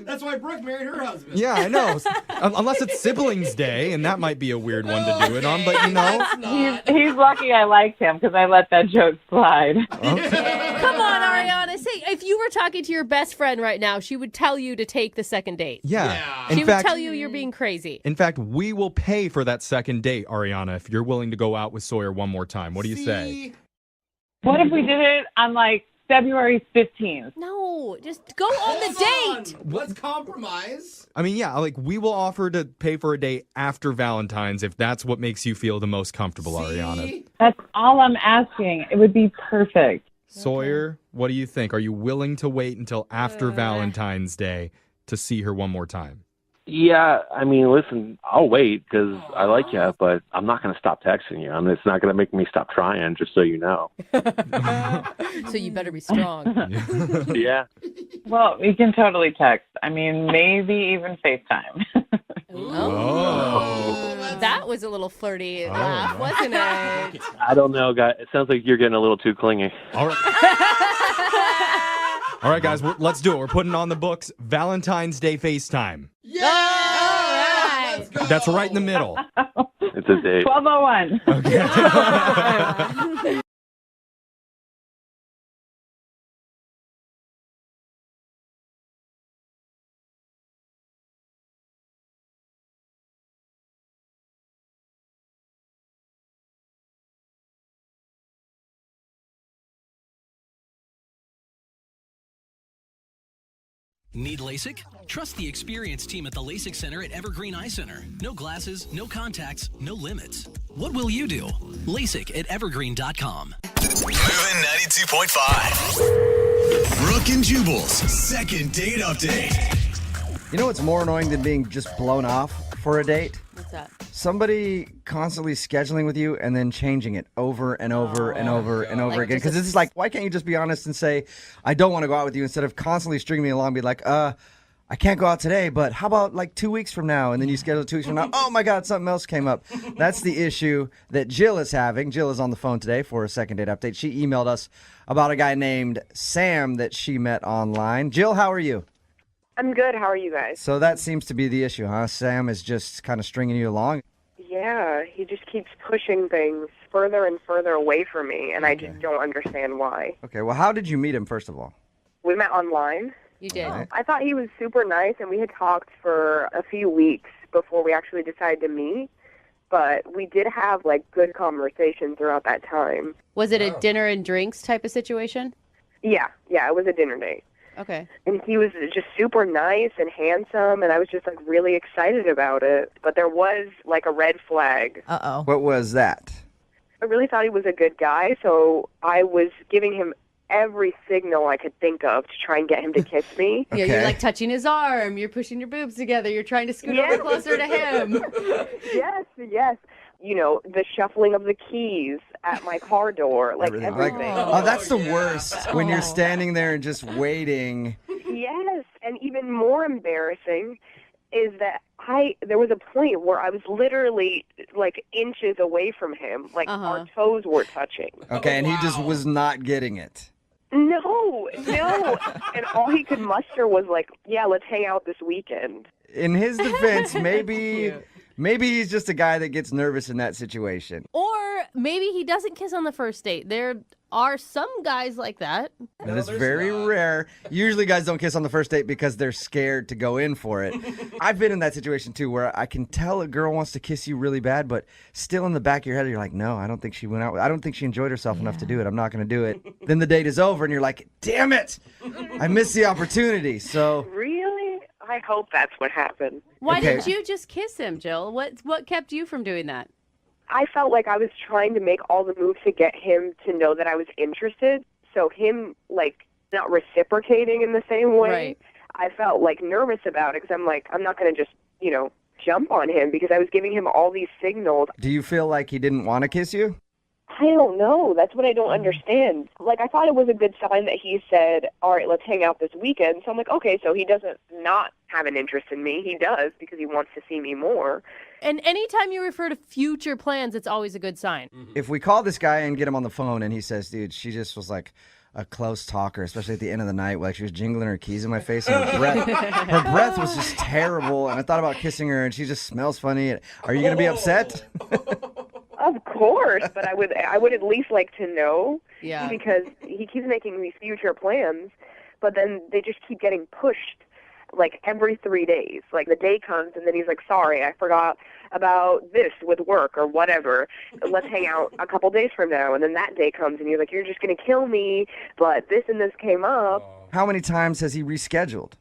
That's why Brooke married her husband. Yeah, I know. Unless it's Siblings Day, and that might be a weird one to do it on, but He's lucky I liked him because I let that joke slide. Come on, Ariana. Say, if you were talking to your best friend right now, she would tell you to take the second date. Yeah. She would tell you you're being crazy. In fact, we will pay for that second date, Ariana, if you're willing to go out with Sawyer one more time. What do you say? What if we did it on February 15th? No, just go on the date. Let's compromise. I mean, yeah, we will offer to pay for a date after Valentine's if that's what makes you feel the most comfortable, Ariana. That's all I'm asking. It would be perfect. Sawyer, what do you think? Are you willing to wait until after Valentine's Day to see her one more time? Yeah, I mean, listen, I'll wait because I like you, but I'm not going to stop texting you. I mean, it's not going to make me stop trying, just so you know. So you better be strong. Yeah. Well, we can totally text. I mean, maybe even FaceTime. Oh. That was a little flirty laugh, wasn't it? I don't know, guys. It sounds like you're getting a little too clingy. All right. All right, guys, let's do it. We're putting on the books Valentine's Day FaceTime. Yeah! All right. Let's go. That's right in the middle. It's a date. 12:01. Okay. Need LASIK? Trust the experienced team at the LASIK Center at Evergreen Eye Center. No glasses, no contacts, no limits. What will you do? LASIK at evergreen.com. Moving 92.5. Brooke and Jubal's second date update. You know what's more annoying than being just blown off for a date? What's that? Somebody constantly scheduling with you and then changing it over and over and over and over again. Because this is like, why can't you just be honest and say, I don't want to go out with you, instead of constantly stringing me along, be like, I can't go out today, but how about like 2 weeks from now? And then you schedule 2 weeks from now. Oh my God, something else came up. That's the issue that Jill is having. Jill is on the phone today for a second date update. She emailed us about a guy named Sam that she met online. Jill, how are you? I'm good. How are you guys? So that seems to be the issue, huh? Sam is just kind of stringing you along. Yeah, he just keeps pushing things further and further away from me, and I just don't understand why. Okay, well, how did you meet him, first of all? We met online. You did. I thought he was super nice, and we had talked for a few weeks before we actually decided to meet, but we did have, like, good conversation throughout that time. Was it a dinner and drinks type of situation? Yeah, it was a dinner date. Okay. And he was just super nice and handsome, and I was just, like, really excited about it. But there was, like, a red flag. Uh-oh. What was that? I really thought he was a good guy, so I was giving him every signal I could think of to try and get him to kiss me. Yeah, you're like touching his arm, you're pushing your boobs together, you're trying to scoot over closer to him. Yes. You know, the shuffling of the keys at my car door, like everything. Oh, that's the worst, when you're standing there and just waiting. Yes, and even more embarrassing is that there was a point where I was literally like inches away from him, like our toes were touching. Okay, and he just was not getting it. No. And all he could muster was like, yeah, let's hang out this weekend. In his defense, maybe he's just a guy that gets nervous in that situation. Or maybe he doesn't kiss on the first date. There are some guys like that. That is very rare. Usually guys don't kiss on the first date because they're scared to go in for it. I've been in that situation too, where I can tell a girl wants to kiss you really bad, but still in the back of your head you're like, no, I don't think she went out. I don't think she enjoyed herself enough to do it. I'm not going to do it. Then the date is over and you're like, damn it, I missed the opportunity. So Really? I hope that's what happened. Why didn't you just kiss him, Jill? What kept you from doing that? I felt like I was trying to make all the moves to get him to know that I was interested. So him, like, not reciprocating in the same way, Right. I felt, like, nervous about it because I'm like, I'm not going to just, jump on him because I was giving him all these signals. do you feel like he didn't want to kiss you? I don't know. That's what I don't understand. Like, I thought it was a good sign that he said, all right, let's hang out this weekend. So I'm like, okay, so he doesn't not have an interest in me. He does because he wants to see me more. And anytime you refer to future plans, it's always a good sign. If we call this guy and get him on the phone and he says, dude, she just was like a close talker, especially at the end of the night, like she was jingling her keys in my face and her breath was just terrible. And I thought about kissing her and she just smells funny. Are you going to be upset? Of course, but I would at least like to know. Yeah. Because he keeps making these future plans, but then they just keep getting pushed, like, every 3 days. Like, the day comes, and then he's like, sorry, I forgot about this with work or whatever. Let's hang out a couple days from now. And then that day comes, and he's like, you're just going to kill me, but this and this came up. How many times has he rescheduled?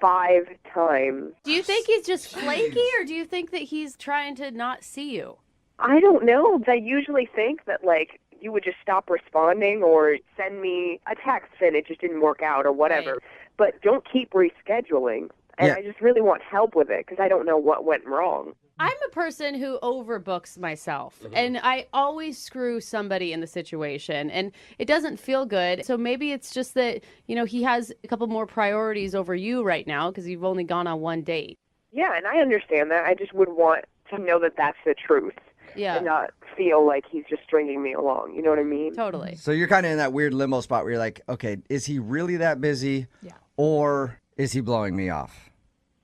5 times. Do you think he's just flaky, or do you think that he's trying to not see you? I don't know. I usually think that, like, you would just stop responding or send me a text and it just didn't work out or whatever. Right. But don't keep rescheduling. And I just really want help with it because I don't know what went wrong. I'm a person who overbooks myself, and I always screw somebody in the situation, and it doesn't feel good. So maybe it's just that, he has a couple more priorities over you right now because you've only gone on one date. Yeah, and I understand that. I just would want to know that that's the truth. Yeah. And not feel like he's just stringing me along. You know what I mean? Totally. So you're kind of in that weird limbo spot where you're like, okay, is he really that busy? Yeah. Or is he blowing me off?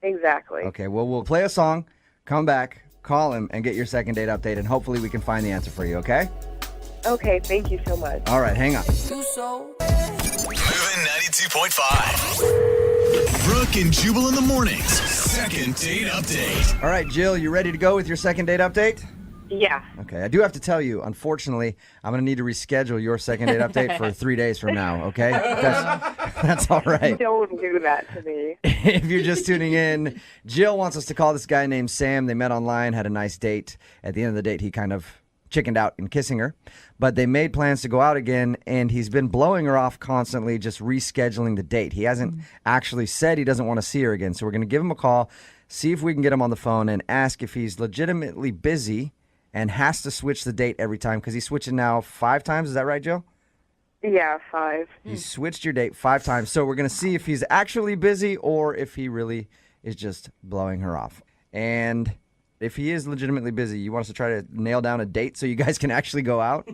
Exactly. Okay, well, we'll play a song, come back, call him, and get your second date update, and hopefully we can find the answer for you, okay? Okay, thank you so much. All right, hang on. Moving 92.5. Brooke and Jubal in the mornings. Second date update. All right, Jill, you ready to go with your second date update? Yeah. Okay, I do have to tell you, unfortunately, I'm going to need to reschedule your second date update for 3 days from now, okay? That's all right. Don't do that to me. If you're just tuning in, Jill wants us to call this guy named Sam. They met online, had a nice date. At the end of the date, he kind of chickened out in kissing her. But they made plans to go out again, and he's been blowing her off constantly, just rescheduling the date. He hasn't actually said he doesn't want to see her again. So we're going to give him a call, see if we can get him on the phone, and ask if he's legitimately busy and has to switch the date every time, because he's switching now 5 times. Is that right, Jill? Yeah, 5. He switched your date 5 times. So we're going to see if he's actually busy or if he really is just blowing her off. And if he is legitimately busy, you want us to try to nail down a date so you guys can actually go out?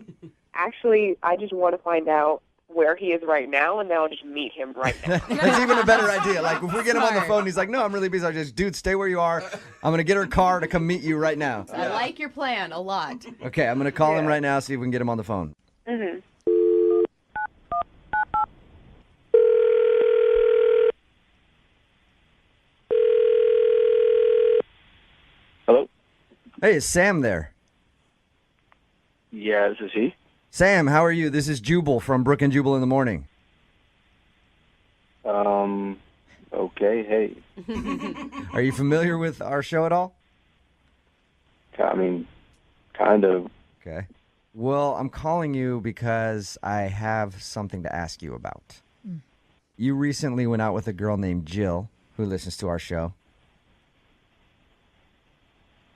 Actually, I just want to find out where he is right now, and then I'll just meet him right now. That's even a better idea. Like, if we get him on the phone, he's like, no, I'm really busy. I just, dude, stay where you are. I'm going to get her car to come meet you right now. I like your plan a lot. Okay, I'm going to call him right now, see if we can get him on the phone. Mm-hmm. Hello? Hey, is Sam there? Yeah, this is he. Sam, how are you? This is Jubal from Brooke and Jubal in the morning. Okay, hey. Are you familiar with our show at all? I mean, kind of. Okay. Well, I'm calling you because I have something to ask you about. You recently went out with a girl named Jill who listens to our show.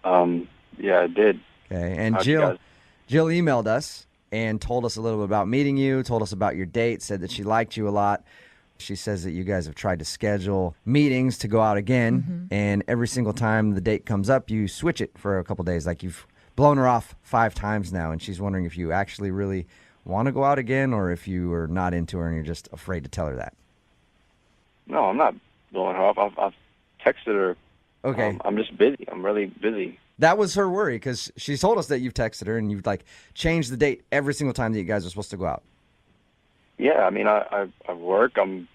Yeah, I did. Okay, and How'd you Jill guys- emailed us and told us a little bit about meeting you, told us about your date, said that she liked you a lot. She says that you guys have tried to schedule meetings to go out again, and every single time the date comes up, you switch it for a couple days. Like, you've blown her off 5 times now, and she's wondering if you actually really want to go out again or if you are not into her and you're just afraid to tell her that. No, I'm not blowing her off. I've texted her. Okay. I'm just busy. I'm really busy. That was her worry, because she told us that you've texted her and you've, like, changed the date every single time that you guys are supposed to go out. Yeah, I mean, I work. I'm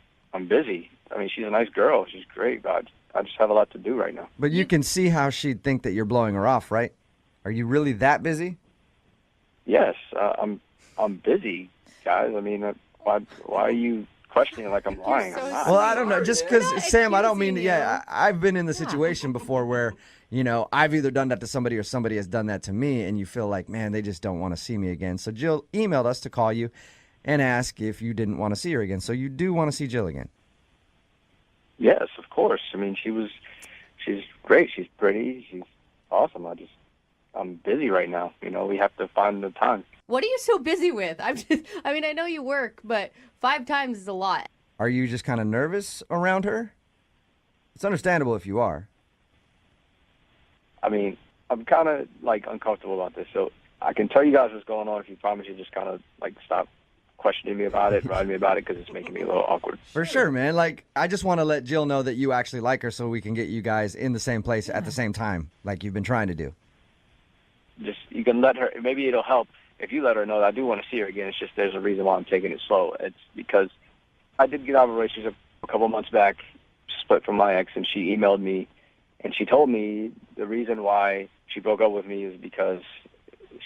busy. I mean, she's a nice girl. She's great. I just have a lot to do right now. But you can see how she'd think that you're blowing her off, right? Are you really that busy? Yes, I'm busy, guys. I mean, why are you questioning like I'm lying? I'm not. Well, I don't know. Just because, Sam, I don't mean, I've been in the situation before where, I've either done that to somebody or somebody has done that to me, and you feel like, man, they just don't want to see me again. So Jill emailed us to call you and ask if you didn't want to see her again. So you do want to see Jill again? Yes, of course. I mean, she's great. She's pretty. She's awesome. I'm busy right now. We have to find the time. What are you so busy with? I know you work, but 5 times is a lot. Are you just kind of nervous around her? It's understandable if you are. I mean, I'm kind of uncomfortable about this, so I can tell you guys what's going on if you promise you just kind of stop questioning me about it, writing me about it, because it's making me a little awkward. For sure, man. I just want to let Jill know that you actually like her so we can get you guys in the same place at the same time, like you've been trying to do. Just, you can let her, maybe it'll help if you let her know that I do want to see her again. It's just there's a reason why I'm taking it slow. It's because I did get out of a relationship a couple months back, split from my ex, and she emailed me, and she told me the reason why she broke up with me is because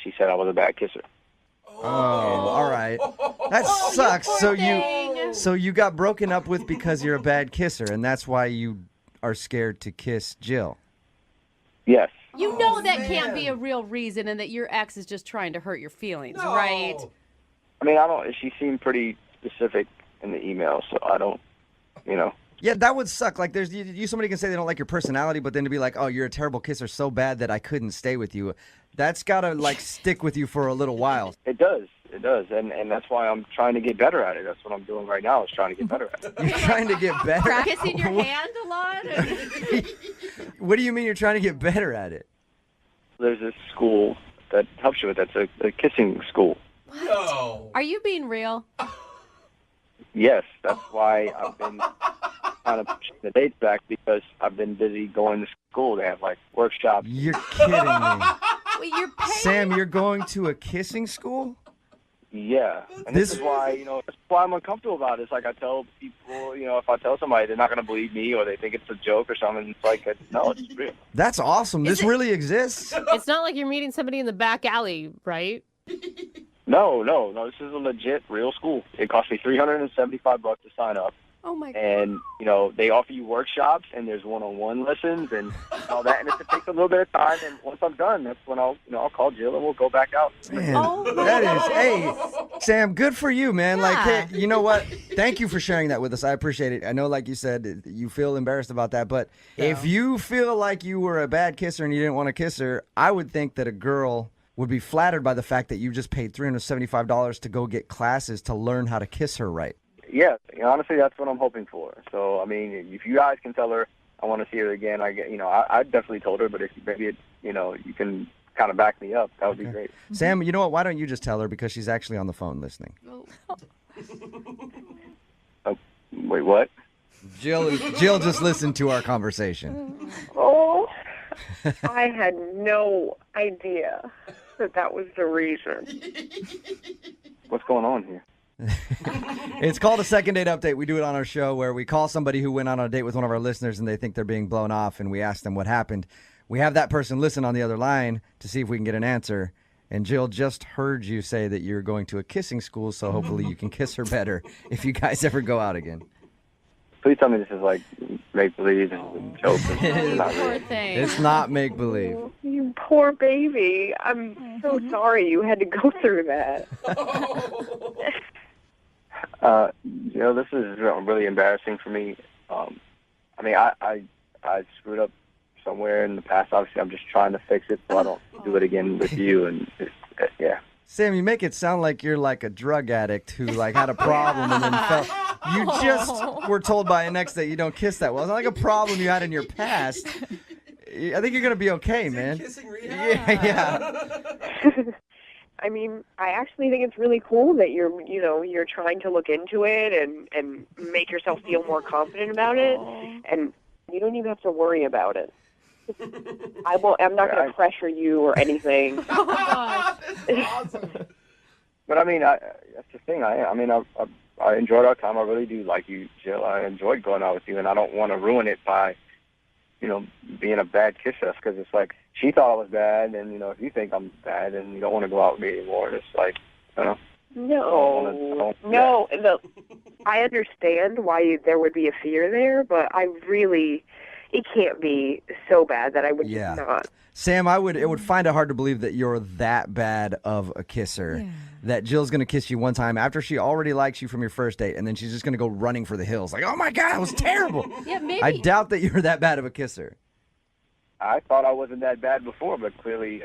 she said I was a bad kisser. Oh, all right. That sucks. So you got broken up with because you're a bad kisser, and that's why you are scared to kiss Jill. Yes. You know that can't be a real reason and that your ex is just trying to hurt your feelings, right? I mean, I don't. She seemed pretty specific in the email, so I don't. Yeah, that would suck. Like, somebody can say they don't like your personality, but then to be like, oh, you're a terrible kisser so bad that I couldn't stay with you. That's gotta stick with you for a little while. It does, and that's why I'm trying to get better at it. That's what I'm doing right now. Is trying to get better at it. You're trying to get better. Kissing your hand a lot. What do you mean you're trying to get better at it? There's this school that helps you with that. It's a kissing school. No. Are you being real? Yes, that's why I've been kind of pushing the dates back because I've been busy going to school. They have workshops. You're kidding me. Wait, you're paying? Sam, you're going to a kissing school? Yeah, and this is why that's why I'm uncomfortable about it. It's like I tell people, if I tell somebody, they're not going to believe me or they think it's a joke or something. It's like, no, it's real. That's awesome. This really exists. It's not like you're meeting somebody in the back alley, right? No. This is a legit, real school. It cost me $375 to sign up. Oh my God. And they offer you workshops and there's one-on-one lessons and all that. And it takes a little bit of time. And once I'm done, that's when I'll call Jill and we'll go back out. Man, hey, Sam, good for you, man. Yeah. Like, hey, you know what? Thank you for sharing that with us. I appreciate it. I know, like you said, you feel embarrassed about that. But if you feel like you were a bad kisser and you didn't want to kiss her, I would think that a girl would be flattered by the fact that you just paid $375 to go get classes to learn how to kiss her right. Yeah, honestly, that's what I'm hoping for. So, I mean, if you guys can tell her I want to see her again, I definitely told her. But if maybe you can kind of back me up, that would be great. Sam, you know what? Why don't you just tell her because she's actually on the phone listening? Oh, wait, what? Jill just listened to our conversation. Oh, I had no idea that was the reason. What's going on here? It's called a second date update. We do it on our show where we call somebody who went on a date with one of our listeners and they think they're being blown off, and we ask them what happened. We have that person listen on the other line to see if we can get an answer. And Jill just heard you say that you're going to a kissing school, so hopefully you can kiss her better if you guys ever go out again. Please tell me this is like make-believe and joke. It's not make-believe. Oh, you poor baby. I'm so sorry you had to go through that. This is really embarrassing for me. I mean, I screwed up somewhere in the past. Obviously, I'm just trying to fix it so I don't do it again with you. And yeah. Sam, you make it sound like you're like a drug addict who had a problem and then fell. You just were told by an ex that you don't kiss that well. It's not like a problem you had in your past. I think you're gonna be okay, man. Kissing rehab? Yeah. I mean, I actually think it's really cool that you're trying to look into it and make yourself feel more confident about it, and you don't even have to worry about it. I'm not going to pressure you or anything. Oh my gosh. Awesome. But I mean, that's the thing. I enjoyed our time. I really do like you, Jill. I enjoyed going out with you, and I don't want to ruin it by, being a bad kisser, because it's like she thought I was bad, and if you think I'm bad, and you don't want to go out with me anymore, it's like, No. I understand why there would be a fear there, but it can't be so bad that I would just not. Sam, it would find it hard to believe that you're that bad of a kisser. Yeah. That Jill's going to kiss you one time after she already likes you from your first date, and then she's just going to go running for the hills. Like, oh my God, it was terrible. Yeah, maybe. I doubt that you're that bad of a kisser. I thought I wasn't that bad before, but clearly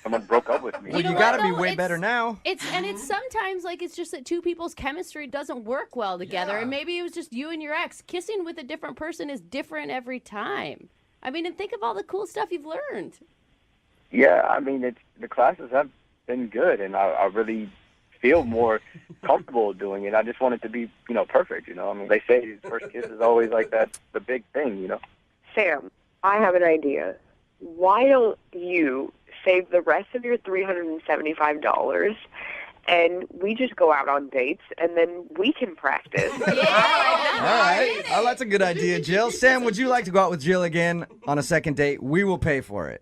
someone broke up with me. Well, you got to be way better now. It's sometimes it's just that two people's chemistry doesn't work well together, and maybe it was just you and your ex. Kissing with a different person is different every time. I mean, and think of all the cool stuff you've learned. Yeah, I mean, the classes have been good, and I really feel more comfortable doing it. I just want it to be, perfect, I mean, they say the first kiss is always like that, the big thing, Sam, I have an idea. Why don't you save the rest of your $375 and we just go out on dates and then we can practice? All right. Oh, that's a good idea, Jill. Sam, would you like to go out with Jill again on a second date? We will pay for it.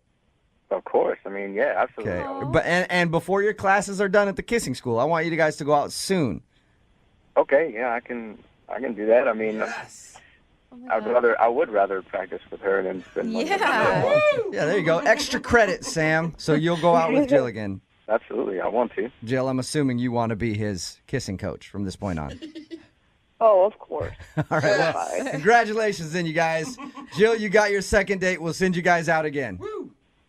Of course. I mean, yeah, absolutely. Okay. But and before your classes are done at the kissing school, I want you guys to go out soon. Okay, yeah, I can do that. I mean, I would rather practice with her than spend money. Yeah. Yeah, there you go. Extra credit, Sam. So you'll go out with Jill again. Absolutely, I want to. Jill, I'm assuming you want to be his kissing coach from this point on. Oh, of course. All right, well, congratulations then, you guys. Jill, you got your second date. We'll send you guys out again.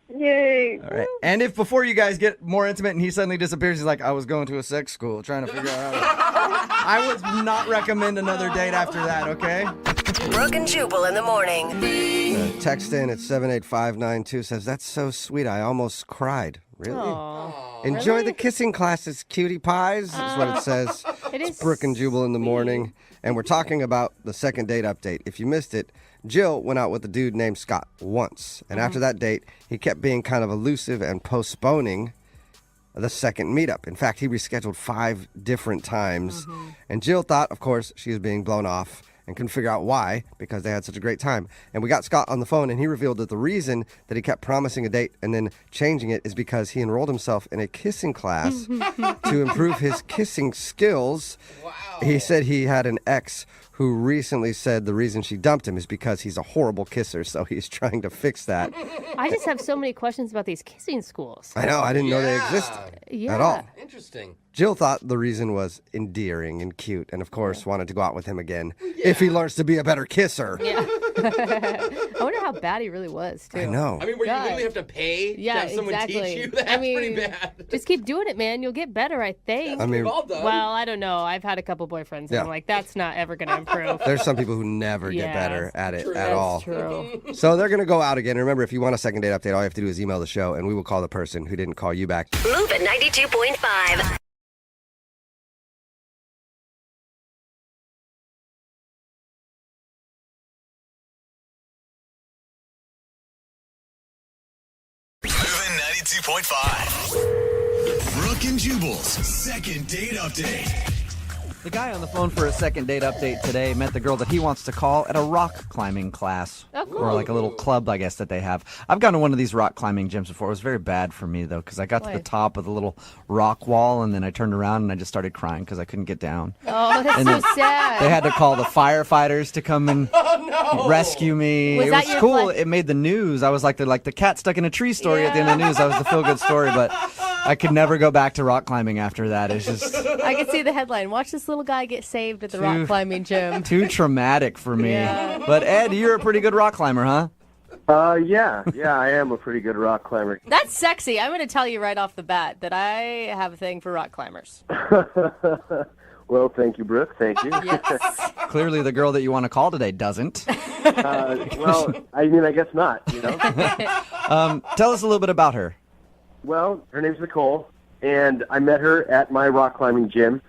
Yay. All right. And if before you guys get more intimate and he suddenly disappears, he's like, I was going to a sex school trying to figure out how to... I would not recommend another date after that, okay? Brooke and Jubal in the morning. Text in at 78592 says, that's so sweet. I almost cried. Really? Aww. Enjoy Really? the kissing classes, cutie pies, is what it says. It's Brooke and Jubal in the morning. And we're talking about the second date update. If you missed it, Jill went out with a dude named Scott once. And after that date, he kept being kind of elusive and postponing the second meetup. In fact, he rescheduled 5 different times. And Jill thought, of course, she was being blown off and couldn't figure out why because they had such a great time. And we got Scott on the phone, and he revealed that the reason that he kept promising a date and then changing it is because he enrolled himself in a kissing class to improve his kissing skills. Wow. He said he had an ex who recently said the reason she dumped him is because he's a horrible kisser, so he's trying to fix that. I just have so many questions about these kissing schools. I know, I didn't know they existed at all. Interesting. Jill thought the reason was endearing and cute, and of course wanted to go out with him again if he learns to be a better kisser. Yeah. I wonder how bad he really was, too. I know. I mean, where you literally have to pay to have someone teach you? That's pretty bad. Just keep doing it, man. You'll get better, I think. I mean, we've all done. Well, I don't know. I've had a couple boyfriends, and I'm like, that's not ever going to improve. There's some people who never get better at it at all. True. So they're going to go out again. Remember, if you want a second date update, all you have to do is email the show, and we will call the person who didn't call you back. Move at 92.5. Moving 92.5. Brooke and Jubal's second date update. The guy on the phone for a second date update today met the girl that he wants to call at a rock climbing class. Oh, cool. Or like a little club, I guess, that they have. I've gone to one of these rock climbing gyms before. It was very bad for me, though, because I got to the top of the little rock wall, and then I turned around and I just started crying because I couldn't get down. Oh, that's And so then sad. They had to call the firefighters to come and rescue me. Was it that was your cool. flight? It made the news. I was like the cat stuck in a tree story at the end of the news. That was the feel-good story, but I could never go back to rock climbing after that. It's just... I could see the headline. Watch this little guy get saved at the rock climbing gym. Too traumatic for me. Yeah. But Ed, you're a pretty good rock climber, huh? Yeah, I am a pretty good rock climber. That's sexy. I'm going to tell you right off the bat that I have a thing for rock climbers. Well, thank you, Brooke. Thank you. Yes. Clearly the girl that you want to call today doesn't. Well, I mean, I guess not, you know? Tell us a little bit about her. Well, her name's Nicole, and I met her at my rock climbing gym,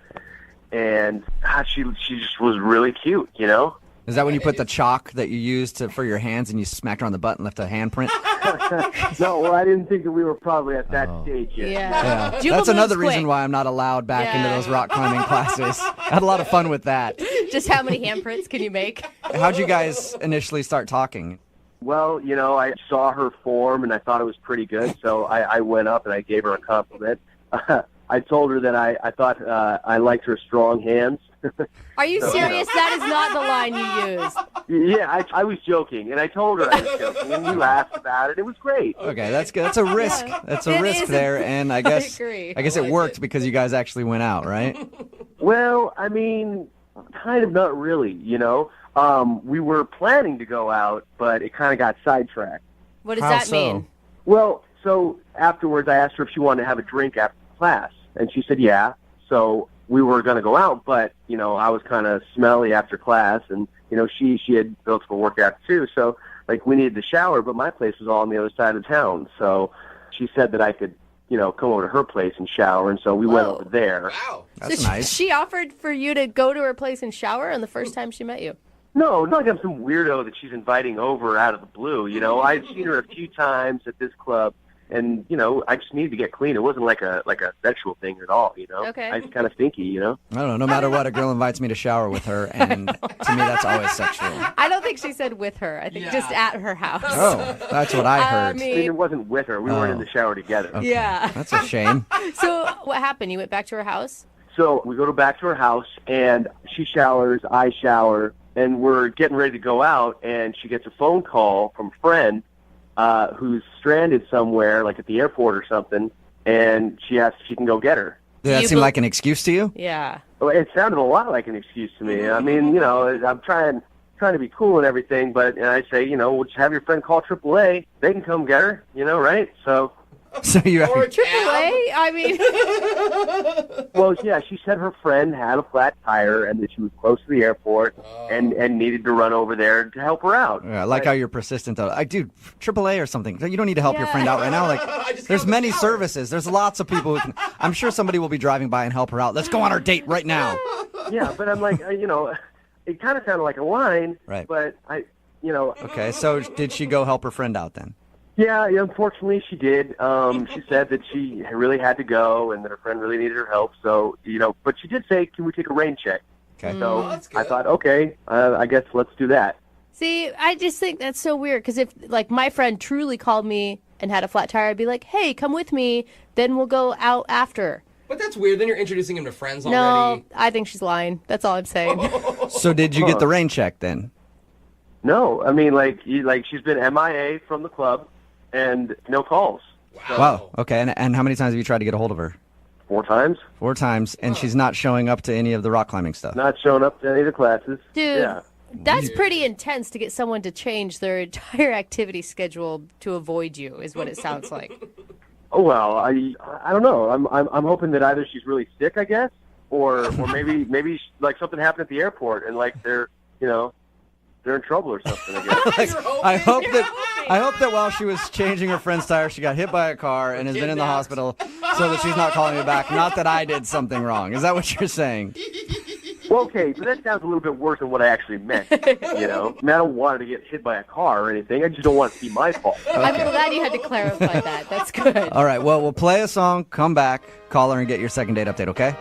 and she just was really cute, you know? Is that when you put the chalk that you used for your hands and you smacked her on the butt and left a handprint? No, well, I didn't think that we were probably at that stage yet. Yeah. That's another reason why I'm not allowed back into those rock climbing classes. I had a lot of fun with that. Just how many handprints can you make? How'd you guys initially start talking? Well, you know, I saw her form, and I thought it was pretty good, so I went up and I gave her a compliment. I told her that I thought I liked her strong hands. Are you serious? That is not the line you used. Yeah, I was joking, and I told her I was joking, and we laughed about it. It was great. Okay, that's good. That's a risk. That's a risk there, and I guess it worked because you guys actually went out, right? Well, I mean, kind of not really, you know. We were planning to go out, but it kind of got sidetracked. What does that mean? Well, so afterwards I asked her if she wanted to have a drink after class, and she said yeah. So we were going to go out, but, you know, I was kind of smelly after class, and, you know, she had built for workout too, so, like, we needed to shower, but my place was all on the other side of town, so she said that I could, you know, come over to her place and shower, and so we went over there. Wow. That's nice. She offered for you to go to her place and shower on the first time she met you? No, not like I'm some weirdo that she's inviting over out of the blue, you know. I'd seen her a few times at this club, and, you know, I just needed to get clean. It wasn't like a sexual thing at all, you know. Okay. I was kind of stinky, you know. I don't know. No matter what, a girl invites me to shower with her, and to me that's always sexual. I don't think she said with her. I think just at her house. Oh, that's what I heard. I mean, it wasn't with her. We weren't in the shower together. Okay. Yeah. That's a shame. So what happened? You went back to her house? So we go back to her house, and she showers, I shower, and we're getting ready to go out, and she gets a phone call from a friend who's stranded somewhere, like at the airport or something, and she asks if she can go get her. Did that seem like an excuse to you? Yeah. Well, it sounded a lot like an excuse to me. I mean, I'm trying to be cool and everything, but I say, we'll just have your friend call AAA. They can come get her, right? So you Or AAA? I mean. Well, yeah, she said her friend had a flat tire and that she was close to the airport and needed to run over there to help her out. Yeah, I like how you're persistent, though. Dude, AAA or something. You don't need to help your friend out right now. Like, there's many services. There's lots of people who can. I'm sure somebody will be driving by and help her out. Let's go on our date right now. Yeah, but I'm like, it kind of sounded like a line. Right. But Okay, so did she go help her friend out then? Yeah, unfortunately she did. She said that she really had to go and that her friend really needed her help. So, but she did say, can we take a rain check? Okay. So I thought, okay, I guess let's do that. See, I just think that's so weird because if, like, my friend truly called me and had a flat tire, I'd be like, hey, come with me, then we'll go out after. But that's weird. Then you're introducing him to friends No, already. I think she's lying. That's all I'm saying. So did you get the rain check then? No, I mean, she's been MIA from the club and no calls. Wow. Okay, and how many times have you tried to get a hold of her? 4 times. 4 times, and she's not showing up to any of the rock climbing stuff. Not showing up to any of the classes. Dude, Yeah. that's pretty intense to get someone to change their entire activity schedule to avoid you, is what it sounds like. Oh well, I don't know. I'm hoping that either she's really sick, I guess, or maybe like something happened at the airport and like they're in trouble or something. I guess. I hope that while she was changing her friend's tire, she got hit by a car and has been in the hospital, so that she's not calling me back. Not that I did something wrong. Is that what you're saying? Well, okay, but that sounds a little bit worse than what I actually meant. I mean, I don't want her to get hit by a car or anything. I just don't want it to be my fault. I'm glad you had to clarify that. That's good. All right, well, we'll play a song, come back, call her, and get your second date update, okay?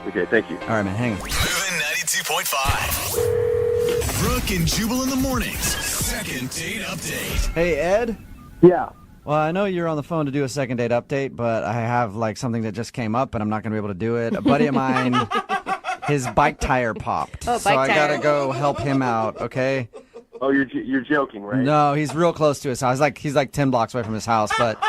Okay, thank you. All right, man, hang on. Moving 92.5. Brooke and Jubal in the mornings. Second date update. Hey, Ed? Yeah. Well, I know you're on the phone to do a second date update, but I have, something that just came up, and I'm not going to be able to do it. A buddy of mine, his bike tire popped. Oh, so bike I got to tire. go help him out, okay? Oh, you're joking, right? No, he's real close to his house. He's like 10 blocks away from his house, but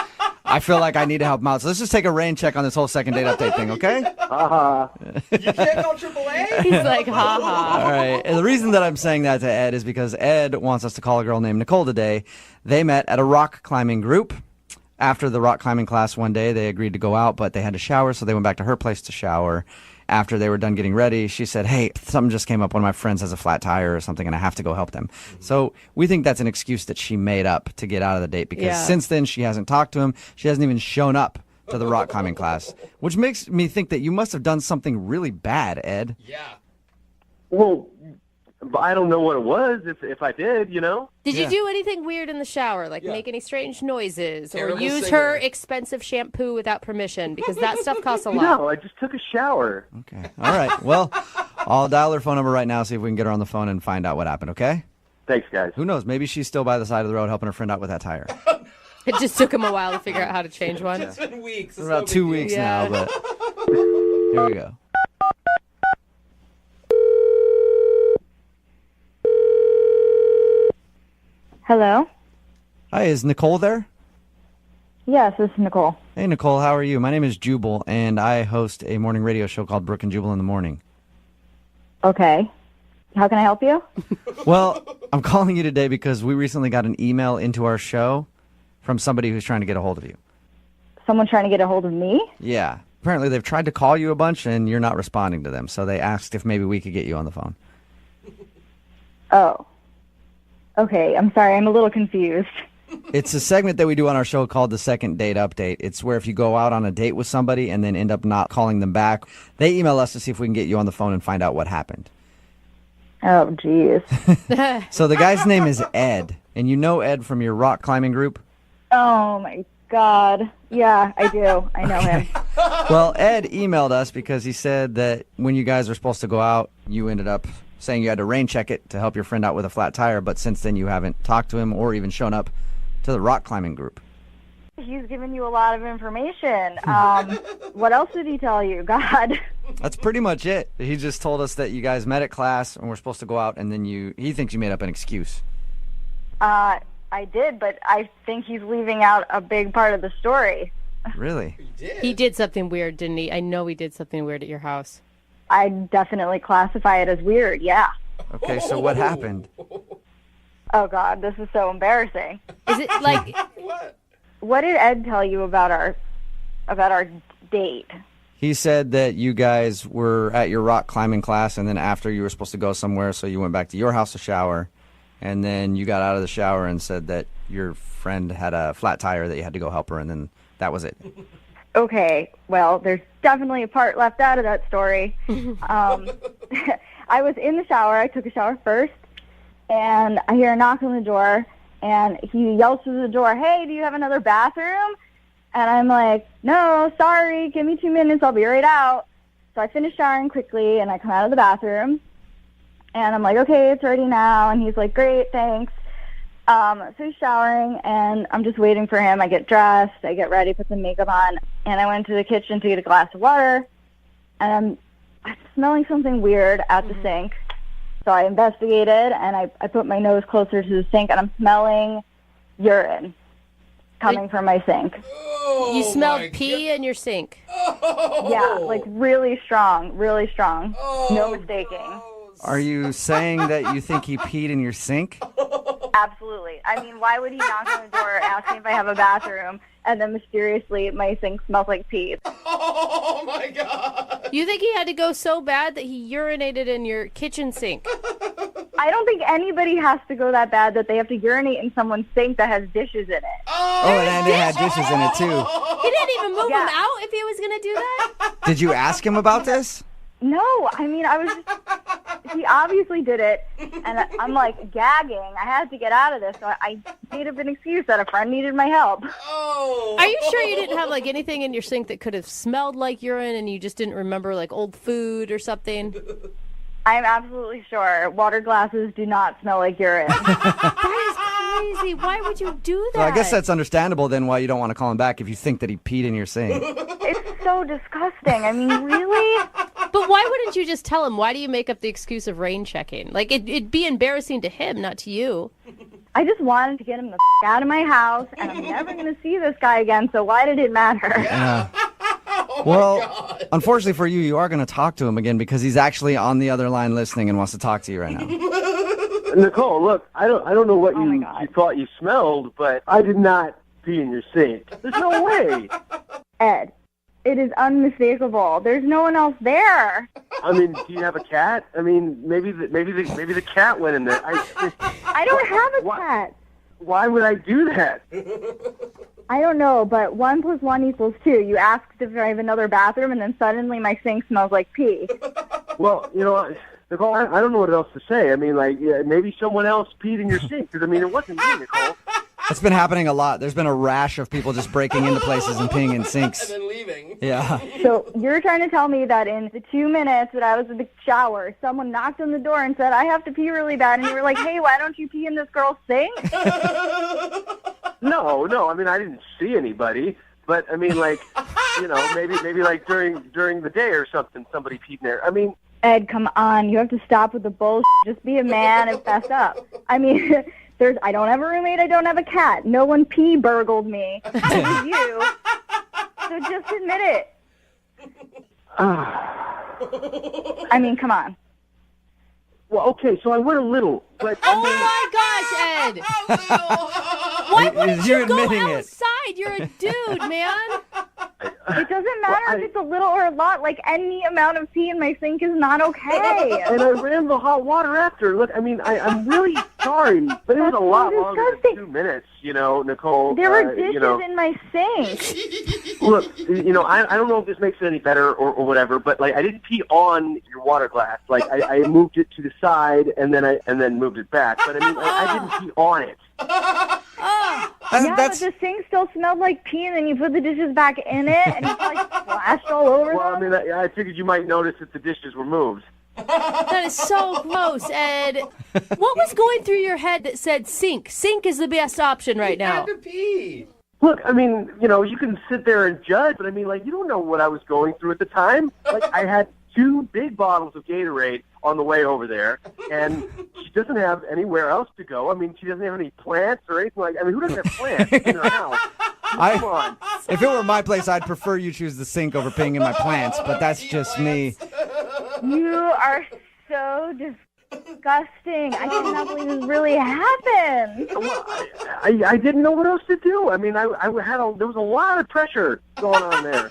I feel like I need to help him out. So let's just take a rain check on this whole second date update thing, okay? You can't call AAA? He's like, ha-ha. All right. And the reason that I'm saying that to Ed is because Ed wants us to call a girl named Nicole today. They met at a rock climbing group. After the rock climbing class one day, they agreed to go out, but they had to shower, so they went back to her place to shower. After they were done getting ready, she said, hey, something just came up. One of my friends has a flat tire or something, and I have to go help them. So we think that's an excuse that she made up to get out of the date because since then she hasn't talked to him. She hasn't even shown up to the rock climbing class, which makes me think that you must have done something really bad, Ed. Yeah. Well, I don't know what it was if I did, Did you do anything weird in the shower, like make any strange noises Terrible or use singer. her expensive shampoo without permission? Because that stuff costs a lot. No, I just took a shower. Okay. All right. Well, I'll dial her phone number right now, see if we can get her on the phone and find out what happened, okay? Thanks, guys. Who knows? Maybe she's still by the side of the road helping her friend out with that tire. It just took him a while to figure out how to change one. It's been weeks. It's about 2 weeks now, but here we go. Hello? Hi, is Nicole there? Yes, this is Nicole. Hey, Nicole, how are you? My name is Jubal, and I host a morning radio show called Brooke and Jubal in the Morning. Okay. How can I help you? Well, I'm calling you today because we recently got an email into our show from somebody who's trying to get a hold of you. Someone trying to get a hold of me? Yeah. Apparently, they've tried to call you a bunch, and you're not responding to them, so they asked if maybe we could get you on the phone. Oh. Okay, I'm sorry. I'm a little confused. It's a segment that we do on our show called the Second Date Update. It's where if you go out on a date with somebody and then end up not calling them back, they email us to see if we can get you on the phone and find out what happened. Oh, jeez. So the guy's name is Ed, and you know Ed from your rock climbing group? Oh, my God. Yeah, I do. I know him. Well, Ed emailed us because he said that when you guys were supposed to go out, you ended up saying you had to rain check it to help your friend out with a flat tire, but since then you haven't talked to him or even shown up to the rock climbing group. He's given you a lot of information. What else did he tell you? God. That's pretty much it. He just told us that you guys met at class and we're supposed to go out, and then he thinks you made up an excuse. I did, but I think he's leaving out a big part of the story. Really? He did something weird, didn't he? I know he did something weird at your house. I definitely classify it as weird, yeah. Okay, so what happened? Oh, God, this is so embarrassing. Is it like... What did Ed tell you about our date? He said that you guys were at your rock climbing class, and then after you were supposed to go somewhere, so you went back to your house to shower, and then you got out of the shower and said that your friend had a flat tire that you had to go help her, and then that was it. Okay, well, there's definitely a part left out of that story. I was in the shower. I took a shower first, and I hear a knock on the door, and he yells through the door, "Hey, do you have another bathroom?" And I'm like, "No, sorry, give me 2 minutes, I'll be right out." So I finish showering quickly, and I come out of the bathroom, and I'm like, "Okay, it's ready now." And he's like, "Great, thanks." So he's showering, and I'm just waiting for him. I get dressed, I get ready, put some makeup on, and I went to the kitchen to get a glass of water, and I'm smelling something weird at the sink. So I investigated, and I put my nose closer to the sink, and I'm smelling urine coming from my sink. You smelled pee in your sink. Yeah, like really strong, really strong. No mistaking. Are you saying that you think he peed in your sink? Absolutely. I mean, why would he knock on the door asking if I have a bathroom, and then mysteriously my sink smells like pee? Oh, my God. You think he had to go so bad that he urinated in your kitchen sink? I don't think anybody has to go that bad that they have to urinate in someone's sink that has dishes in it. Oh, and it had dishes in it, too. He didn't even move him out if he was going to do that? Did you ask him about this? No, I mean, he obviously did it, and I'm like gagging. I had to get out of this, so I made up an excuse that a friend needed my help. Are you sure you didn't have like anything in your sink that could have smelled like urine and you just didn't remember like old food or something? I'm absolutely sure. Water glasses do not smell like urine. That is crazy. Why would you do that? So I guess that's understandable then why you don't want to call him back if you think that he peed in your sink. It's so disgusting. I mean, really? But why wouldn't you just tell him? Why do you make up the excuse of rain checking? Like, it'd be embarrassing to him, not to you. I just wanted to get him the out of my house, and I'm never going to see this guy again, so why did it matter? Yeah. Well, unfortunately for you, you are going to talk to him again because he's actually on the other line listening and wants to talk to you right now. Nicole, look, I don't know what you thought you smelled, but I did not pee in your sink. There's no way. Ed, it is unmistakable. There's no one else there. I mean, do you have a cat? I mean, maybe the cat went in there. I don't have a cat. Why would I do that? I don't know, but 1 + 1 = 2. You asked if I have another bathroom, and then suddenly my sink smells like pee. Well, you know, Nicole, I don't know what else to say. I mean, like, maybe someone else peed in your sink. Because, I mean, it wasn't me, Nicole. It's been happening a lot. There's been a rash of people just breaking into places and peeing in sinks. And then leaving. Yeah. So you're trying to tell me that in the 2 minutes that I was in the shower, someone knocked on the door and said, "I have to pee really bad," and you were like, "Hey, why don't you pee in this girl's sink?" No. I mean, I didn't see anybody. But, I mean, like, you know, maybe like during the day or something, somebody peed in there. I mean... Ed, come on. You have to stop with the bullshit. Just be a man and fess up. I mean... I don't have a roommate, I don't have a cat. No one pee-burgled me. It was you. So just admit it. I mean, come on. Well, okay, so I went a little, but... my gosh, Ed! Why wouldn't you go outside? You're a dude, man. It doesn't matter if it's a little or a lot. Like, any amount of pee in my sink is not okay. And I ran the hot water after. Look, I mean, I'm really sorry, but it was a lot longer than 2 minutes, you know, Nicole. There were dishes in my sink. Look, you know, I don't know if this makes it any better or whatever, but, like, I didn't pee on your water glass. Like, I moved it to the side and then moved it back. But, I mean, I didn't pee on it. But the sink still smelled like pee, and then you put the dishes back in it, and it's like splashed all over Well, I mean, I figured you might notice if the dishes were moved. That is so gross, Ed. What was going through your head that said sink? Sink is the best option right now. You had to pee. Look, I mean, you can sit there and judge, but I mean, like, you don't know what I was going through at the time. Like, I had 2 big bottles of Gatorade on the way over there, and she doesn't have anywhere else to go. I mean, she doesn't have any plants or anything like. I mean, who doesn't have plants in her house? Come on. If it were my place, I'd prefer you choose the sink over peeing in my plants, but that's just me. You are so disgusting. I cannot believe this really happened. Well, I didn't know what else to do. I mean, there was a lot of pressure going on there.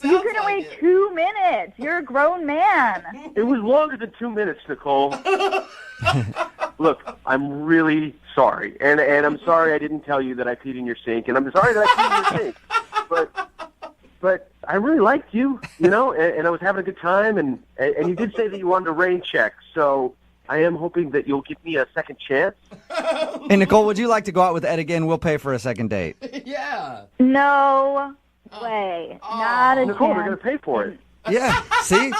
You couldn't wait 2 minutes. You're a grown man. It was longer than 2 minutes, Nicole. Look, I'm really sorry, and I'm sorry I didn't tell you that I peed in your sink, and I'm sorry that I peed in your sink. But I really liked you, and I was having a good time, and you did say that you wanted a rain check, so I am hoping that you'll give me a second chance. Hey, Nicole, would you like to go out with Ed again? We'll pay for a second date. Yeah. No way. Not a Nicole, chance. we're going to pay for it. Yeah, see?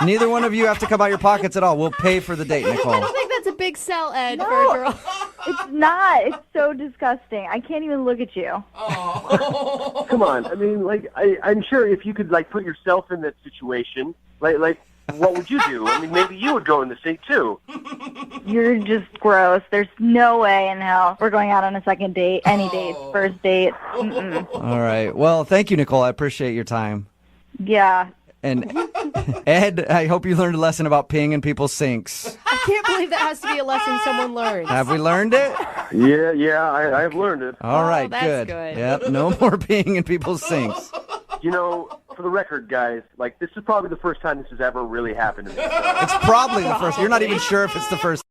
Neither one of you have to come out your pockets at all. We'll pay for the date, Nicole. I don't think that's a big sell, Ed, for a girl. It's not. It's so disgusting. I can't even look at you. Come on. I mean, like, I'm sure if you could, like, put yourself in that situation, like, what would you do? I mean, maybe you would go in the sink, too. You're just gross. There's no way in hell we're going out on a second date, any date, first date. Mm-mm. All right. Well, thank you, Nicole. I appreciate your time. Yeah. And Ed, I hope you learned a lesson about peeing in people's sinks. I can't believe that has to be a lesson someone learns. Have we learned it? Yeah, I have learned it. All right, that's good. good. Yep, no more peeing in people's sinks. For the record, guys, like, this is probably the first time this has ever really happened to me. It's probably the first. You're not even sure if it's the first.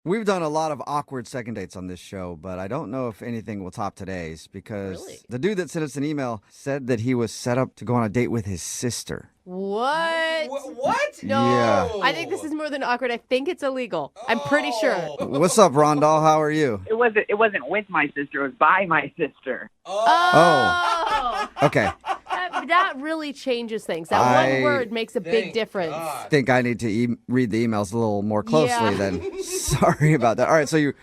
We've done a lot of awkward second dates on this show, but I don't know if anything will top today's because the dude that sent us an email said that he was set up to go on a date with his sister. What? What? No. Yeah. I think this is more than awkward. I think it's illegal. I'm pretty sure. What's up, Rondell? How are you? It wasn't with my sister. It was by my sister. Oh. Okay. That really changes things. That one word makes a big difference. I think I need to read the emails a little more closely then. Sorry about that. All right, so you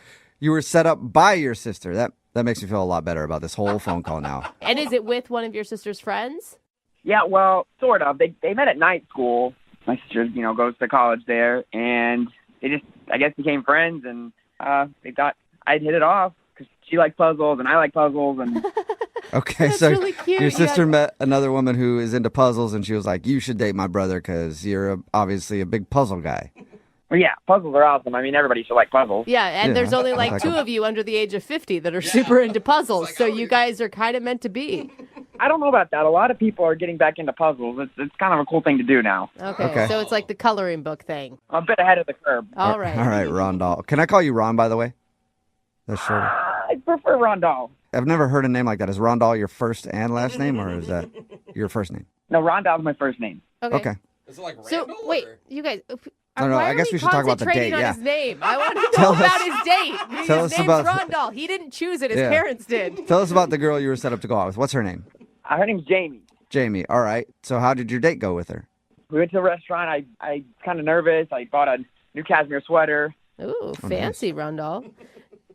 were set up by your sister. That makes me feel a lot better about this whole phone call now. And is it with one of your sister's friends? Yeah, well, sort of. They met at night school. My sister, goes to college there, and they just, I guess, became friends, and they thought I'd hit it off because she liked puzzles and I like puzzles, and okay, That's so really cute. your sister met another woman who is into puzzles, and she was like, "You should date my brother because you're obviously a big puzzle guy." well, yeah, puzzles are awesome. I mean, everybody should like puzzles. Yeah, and there's only like like 2 them. of you under the age of 50 that are super into puzzles, so you guys are kind of meant to be. I don't know about that. A lot of people are getting back into puzzles. It's kind of a cool thing to do now. Okay, so it's like the coloring book thing. I'm a bit ahead of the curve. All right. All right, Rondell. Can I call you Ron, by the way? That's short. I prefer Rondell. I've never heard a name like that. Is Rondell your first and last name, or is that your first name? No, Rondell's my first name. Okay. Is it like So, wait, you guys... No, why I are guess we should talk about the concentrating date, on yeah. his name? I want to Tell know about us- his date. tell His us name's about- Rondell. He didn't choose it. His Yeah. parents did. Tell us about the girl you were set up to go out with. What's her name? Her name's Jamie. Jamie. All right. So how did your date go with her? We went to a restaurant. I kind of nervous. I bought a new cashmere sweater. Ooh, fancy, Rondell.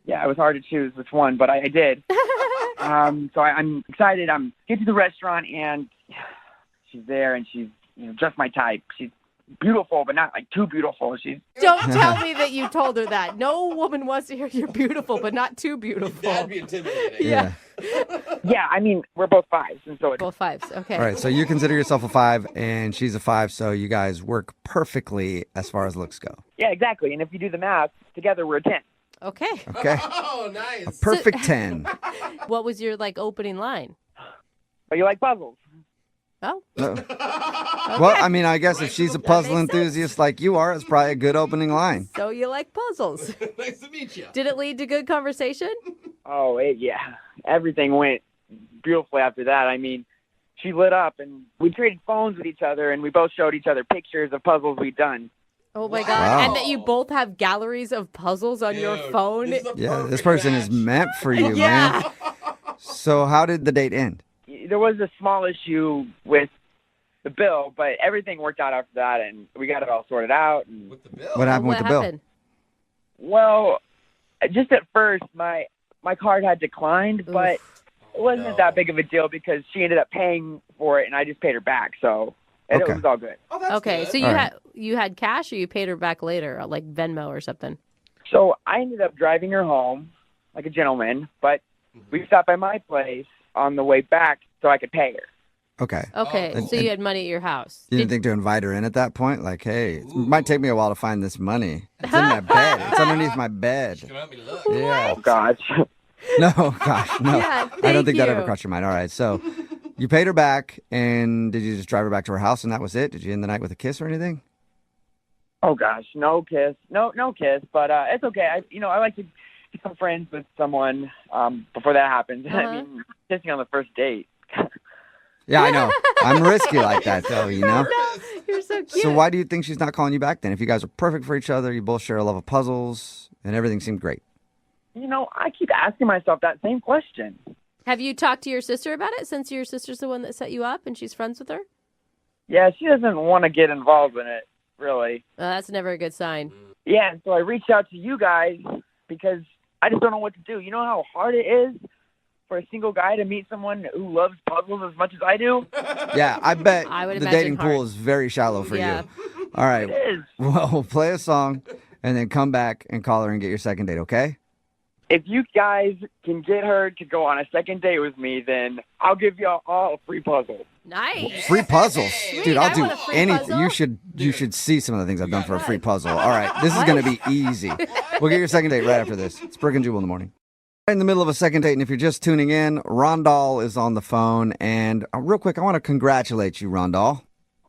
Yeah, it was hard to choose which one, but I did. So I'm excited. I'm get to the restaurant, and she's there, and she's just my type. She's beautiful, but not like too beautiful. She's Don't tell me that you told her that. No woman wants to hear you're beautiful, but not too beautiful. That'd be intimidating. Yeah. yeah. I mean, we're both 5s, and so it's both 5s. Okay. All right. So you consider yourself a 5, and she's a 5. So you guys work perfectly as far as looks go. yeah, exactly. And if you do the math, together we're a 10. Okay. Okay. Oh, nice. A perfect 10. What was your opening line? But you like puzzles. Oh. No. Well, I mean, I guess if she's a puzzle enthusiast like you are, it's probably a good opening line. So you like puzzles. Nice to meet you. Did it lead to good conversation? Oh, yeah. Everything went beautifully after that. I mean, she lit up, and we traded phones with each other, and we both showed each other pictures of puzzles we'd done. Oh, my God. Wow. And that you both have galleries of puzzles on your phone? Yeah, this person is meant for you, Yeah. man. So how did the date end? There was a small issue with the bill, but everything worked out after that, and we got it all sorted out. And What happened with the bill? Well, just at first, my card had declined, but it wasn't that big of a deal because she ended up paying for it, and I just paid her back. So it was all good. Okay, so you had cash, or you paid her back later, like Venmo or something? So I ended up driving her home like a gentleman, but we stopped by my place on the way back so I could pay her. Okay. Okay, so you had money at your house. You didn't think to invite her in at that point? Like, hey, it might take me a while to find this money. It's in my bed. It's underneath my bed. Yeah. Oh, gosh. No, gosh, no. Yeah, I don't think thank that ever you. crossed your mind. All right, so you paid her back, and did you just drive her back to her house, and that was it? Did you end the night with a kiss or anything? Oh gosh, no kiss, no kiss, but it's okay. I like to become friends with someone before that happens. I mean, kissing on the first date. Yeah, I know. I'm risky like that, though, you know? You're so cute. So why do you think she's not calling you back then? If you guys are perfect for each other, you both share a love of puzzles, and everything seemed great. I keep asking myself that same question. Have you talked to your sister about it, since your sister's the one that set you up and she's friends with her? Yeah, she doesn't want to get involved in it, really. That's never a good sign. Yeah, and so I reached out to you guys because I just don't know what to do. You know how hard it is for a single guy to meet someone who loves puzzles as much as I do? Yeah, I bet I would the imagine dating hard. pool is very shallow for Yeah. you. All right. It is. Well, we'll play a song, and then come back and call her and get your second date, okay? If you guys can get her to go on a second date with me, then I'll give y'all all a free puzzle. Nice. Free puzzles. Dude, I'll I do want a free anything. puzzle. You should see some of the things I've done for a free puzzle. All right, this is going to be easy. We'll get your second date right after this. It's Brooke and Jubal in the morning. In the middle of a second date, and if you're just tuning in, Rondal is on the phone. And real quick, I want to congratulate you, Rondal.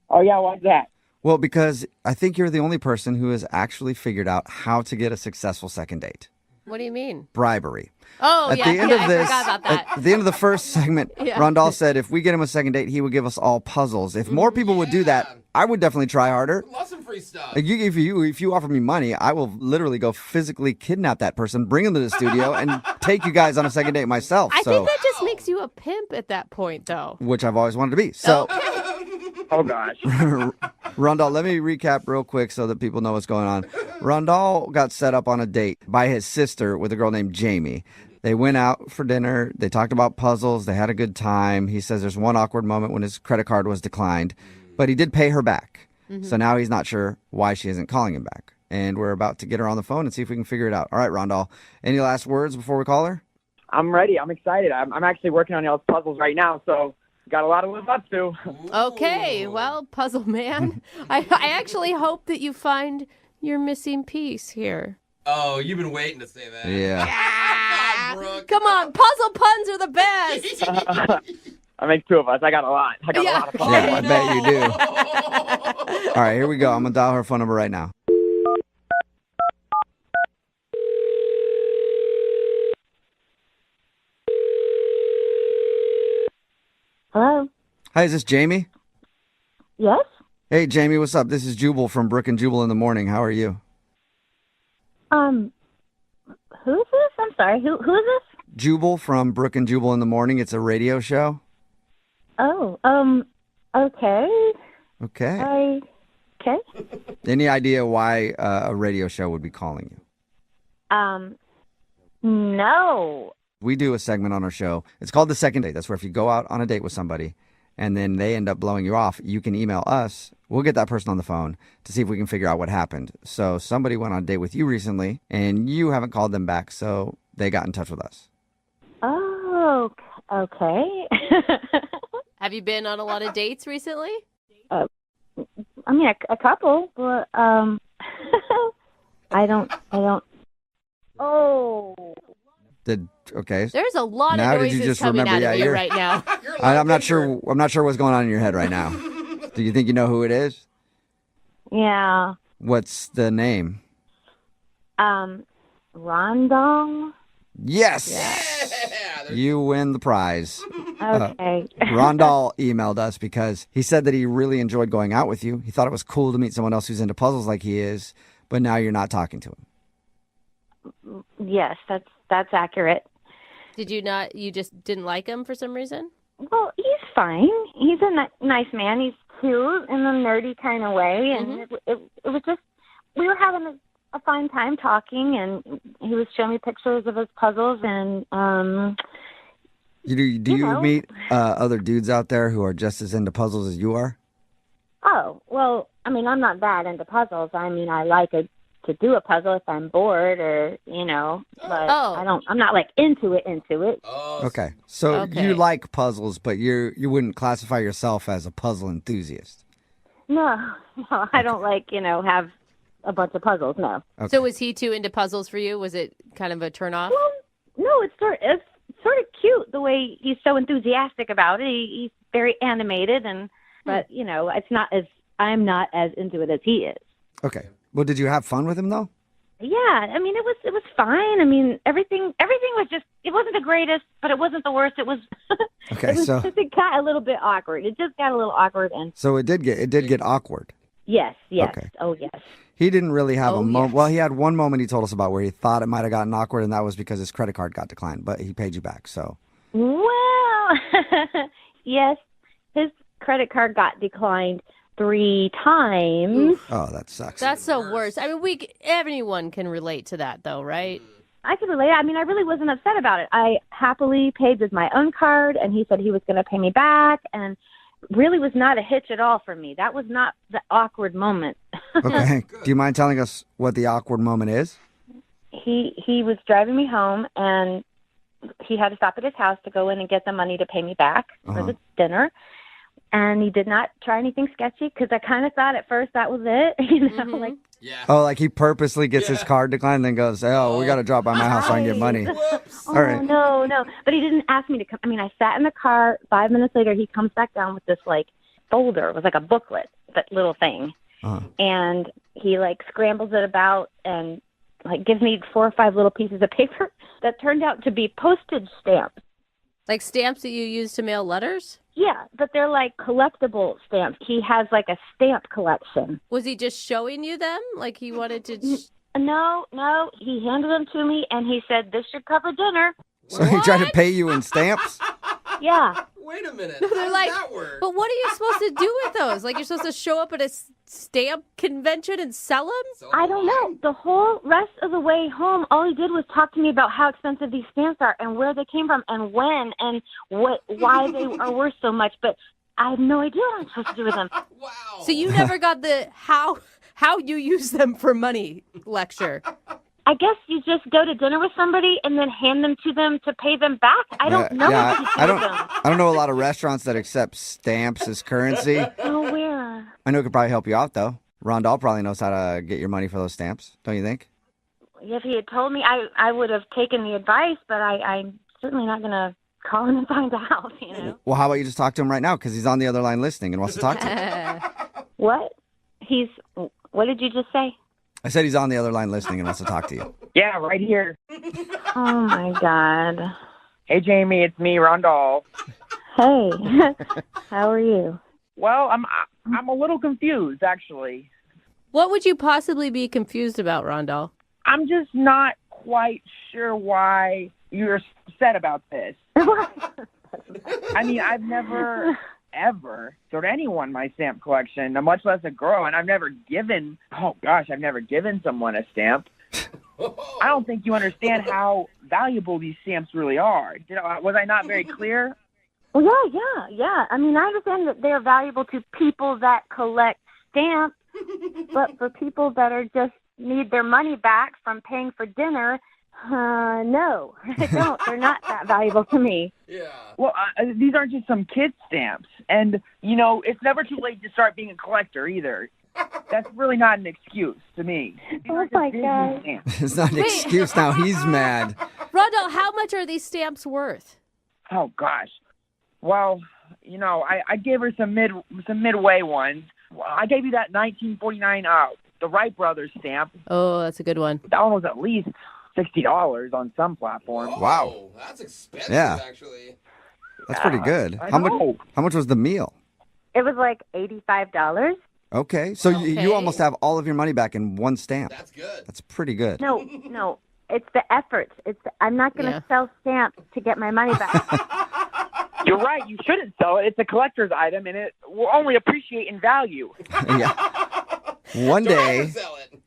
Oh, yeah, why's that? Well, because I think you're the only person who has actually figured out how to get a successful second date. What do you mean? Bribery. Oh, At yeah, the end yeah, of I this, forgot about that. at the end of the first segment, Yeah. Rondal said if we get him a second date, he would give us all puzzles. If more people would do that, I would definitely try harder. Lots of free stuff. Like, if you offer me money, I will literally go physically kidnap that person, bring him to the studio, and take you guys on a second date myself. I So, think that just makes you a pimp at that point, though. which I've always wanted to be. So, Oh, gosh. Rondal, let me recap real quick so that people know what's going on. Rondal got set up on a date by his sister with a girl named Jamie. They went out for dinner. They talked about puzzles. They had a good time. He says there's one awkward moment when his credit card was declined, but he did pay her back. So now he's not sure why she isn't calling him back. And we're about to get her on the phone and see if we can figure it out. All right, Rondal, any last words before we call her? I'm ready. I'm excited. I'm actually working on y'all's puzzles right now, so got a lot to live up to. Okay, well, puzzle man, I actually hope that you find your missing piece here. Oh, you've been waiting to say that. Yeah. Come on, puzzle puns are the best. I make two of us. I got a lot. I got a lot of puzzles. Yeah, I bet you do. All right, here we go. I'm going to dial her phone number right now. Hello? Hi, is this Jamie? Yes? Hey, Jamie, what's up? This is Jubal from Brooke and Jubal in the morning. How are you? Who's this? I'm sorry. Who is this? Jubal from Brooke and Jubal in the morning. It's a radio show. Oh, okay. Okay. Okay. Any idea why a radio show would be calling you? No. We do a segment on our show. It's called The Second Date. That's where if you go out on a date with somebody and then they end up blowing you off, you can email us. We'll get that person on the phone to see if we can figure out what happened. So somebody went on a date with you recently and you haven't called them back, so they got in touch with us. Oh, okay. Have you been on a lot of dates recently? I mean, a couple, but, I don't. Oh. Okay. There's a lot Now of did you noises just coming remember? out of Yeah, you right now. I'm not sure. I'm not sure what's going on in your head right now. Do you think you know who it is? Yeah. What's the name? Rondong? Yes. You win the prize. Okay. Rondal emailed us because he said that he really enjoyed going out with you. He thought it was cool to meet someone else who's into puzzles like he is, but now you're not talking to him. Yes, that's accurate. Did you not? You just didn't like him for some reason? Well, he's fine. He's a nice man. He's cute in a nerdy kind of way, and it was just, we were having a fine time talking, and he was showing me pictures of his puzzles, and Do you meet other dudes out there who are just as into puzzles as you are? Oh, well, I mean, I'm not that into puzzles. I mean, I like to do a puzzle if I'm bored or, but I'm not like into it. Okay. So you like puzzles, but you wouldn't classify yourself as a puzzle enthusiast. No, I don't like, have a bunch of puzzles, no. Okay. So was he too into puzzles for you? Was it kind of a turnoff? Well, no, it's sort of cute the way he's so enthusiastic about it. He's very animated, but it's not I'm not as into it as he is. Okay. Well, did you have fun with him though? Yeah, I mean, it was fine. I mean, everything was just, it wasn't the greatest, but it wasn't the worst. It was, Okay, it got a little bit awkward. It just got a little awkward. And So it did get awkward. yes. Okay. Oh, yes. He didn't really have a moment. Well, he had one moment he told us about where he thought it might have gotten awkward, and that was because his credit card got declined, but he paid you back, so. Well, yes, his credit card got declined 3 times. Oh, that sucks. That's the worst. I mean, anyone can relate to that, though, right? I could relate. I mean, I really wasn't upset about it. I happily paid with my own card, and he said he was going to pay me back, and really was not a hitch at all for me. That was not the awkward moment. Okay. Do you mind telling us what the awkward moment is? He was driving me home, and he had to stop at his house to go in and get the money to pay me back for the dinner. And he did not try anything sketchy because I kind of thought at first that was it. Like, Oh, like he purposely gets his card declined and then goes, we got to drop by my house so I can get money. Oh, All right. no. But he didn't ask me to come. I mean, I sat in the car. 5 minutes later, he comes back down with this, like, folder. It was like a booklet, that little thing. And he, like, scrambles it about and, like, gives me 4 or 5 little pieces of paper that turned out to be postage stamps. Like stamps that you use to mail letters? Yeah, but they're like collectible stamps. He has like a stamp collection. Was he just showing you them? Like he wanted to... No. He handed them to me and he said, this should cover dinner. So he tried to pay you in stamps? Yeah. Wait a minute. They're like, but what are you supposed to do with those? Like you're supposed to show up at a stamp convention and sell them? I don't know. The whole rest of the way home, all he did was talk to me about how expensive these stamps are and where they came from and when and why they are worth so much. But I have no idea what I'm supposed to do with them. Wow. So you never got the how you use them for money lecture. I guess you just go to dinner with somebody and then hand them to pay them back. I don't know what to do with them. I don't know a lot of restaurants that accept stamps as currency. Oh, where? I know it could probably help you out, though. Rondell probably knows how to get your money for those stamps, don't you think? If he had told me, I would have taken the advice, but I'm certainly not going to call him and find out, Well, how about you just talk to him right now, because he's on the other line listening and wants to talk to you. What? What did you just say? I said he's on the other line listening and wants to talk to you. Yeah, right here. Oh, my God. Hey, Jamie, it's me, Rondell. Hey, how are you? Well, I'm a little confused, actually. What would you possibly be confused about, Rondell? I'm just not quite sure why you're upset about this. I mean, I've never, ever showed anyone my stamp collection, much less a girl, and I've never given someone a stamp. I don't think you understand how valuable these stamps really are. Was I not very clear? Well, yeah. I mean, I understand that they're valuable to people that collect stamps, but for people that are just need their money back from paying for dinner, no, I don't. They're not that valuable to me. Yeah. Well, these aren't just some kid stamps. And, it's never too late to start being a collector either. That's really not an excuse to me. Oh, my God. It's not an excuse now. He's mad. Rondell, how much are these stamps worth? Oh, gosh. Well, I gave her some midway ones. I gave you that 1949 the Wright Brothers stamp. Oh, that's a good one. That one was at least $60 on some platforms. Wow. That's expensive, actually. That's pretty good. I How know. much was the meal? It was like $85. Okay. So you almost have all of your money back in one stamp. That's good. That's pretty good. No. It's the effort. I'm not going to sell stamps to get my money back. You're right. You shouldn't sell it. It's a collector's item, and it will only appreciate in value. Yeah. One day,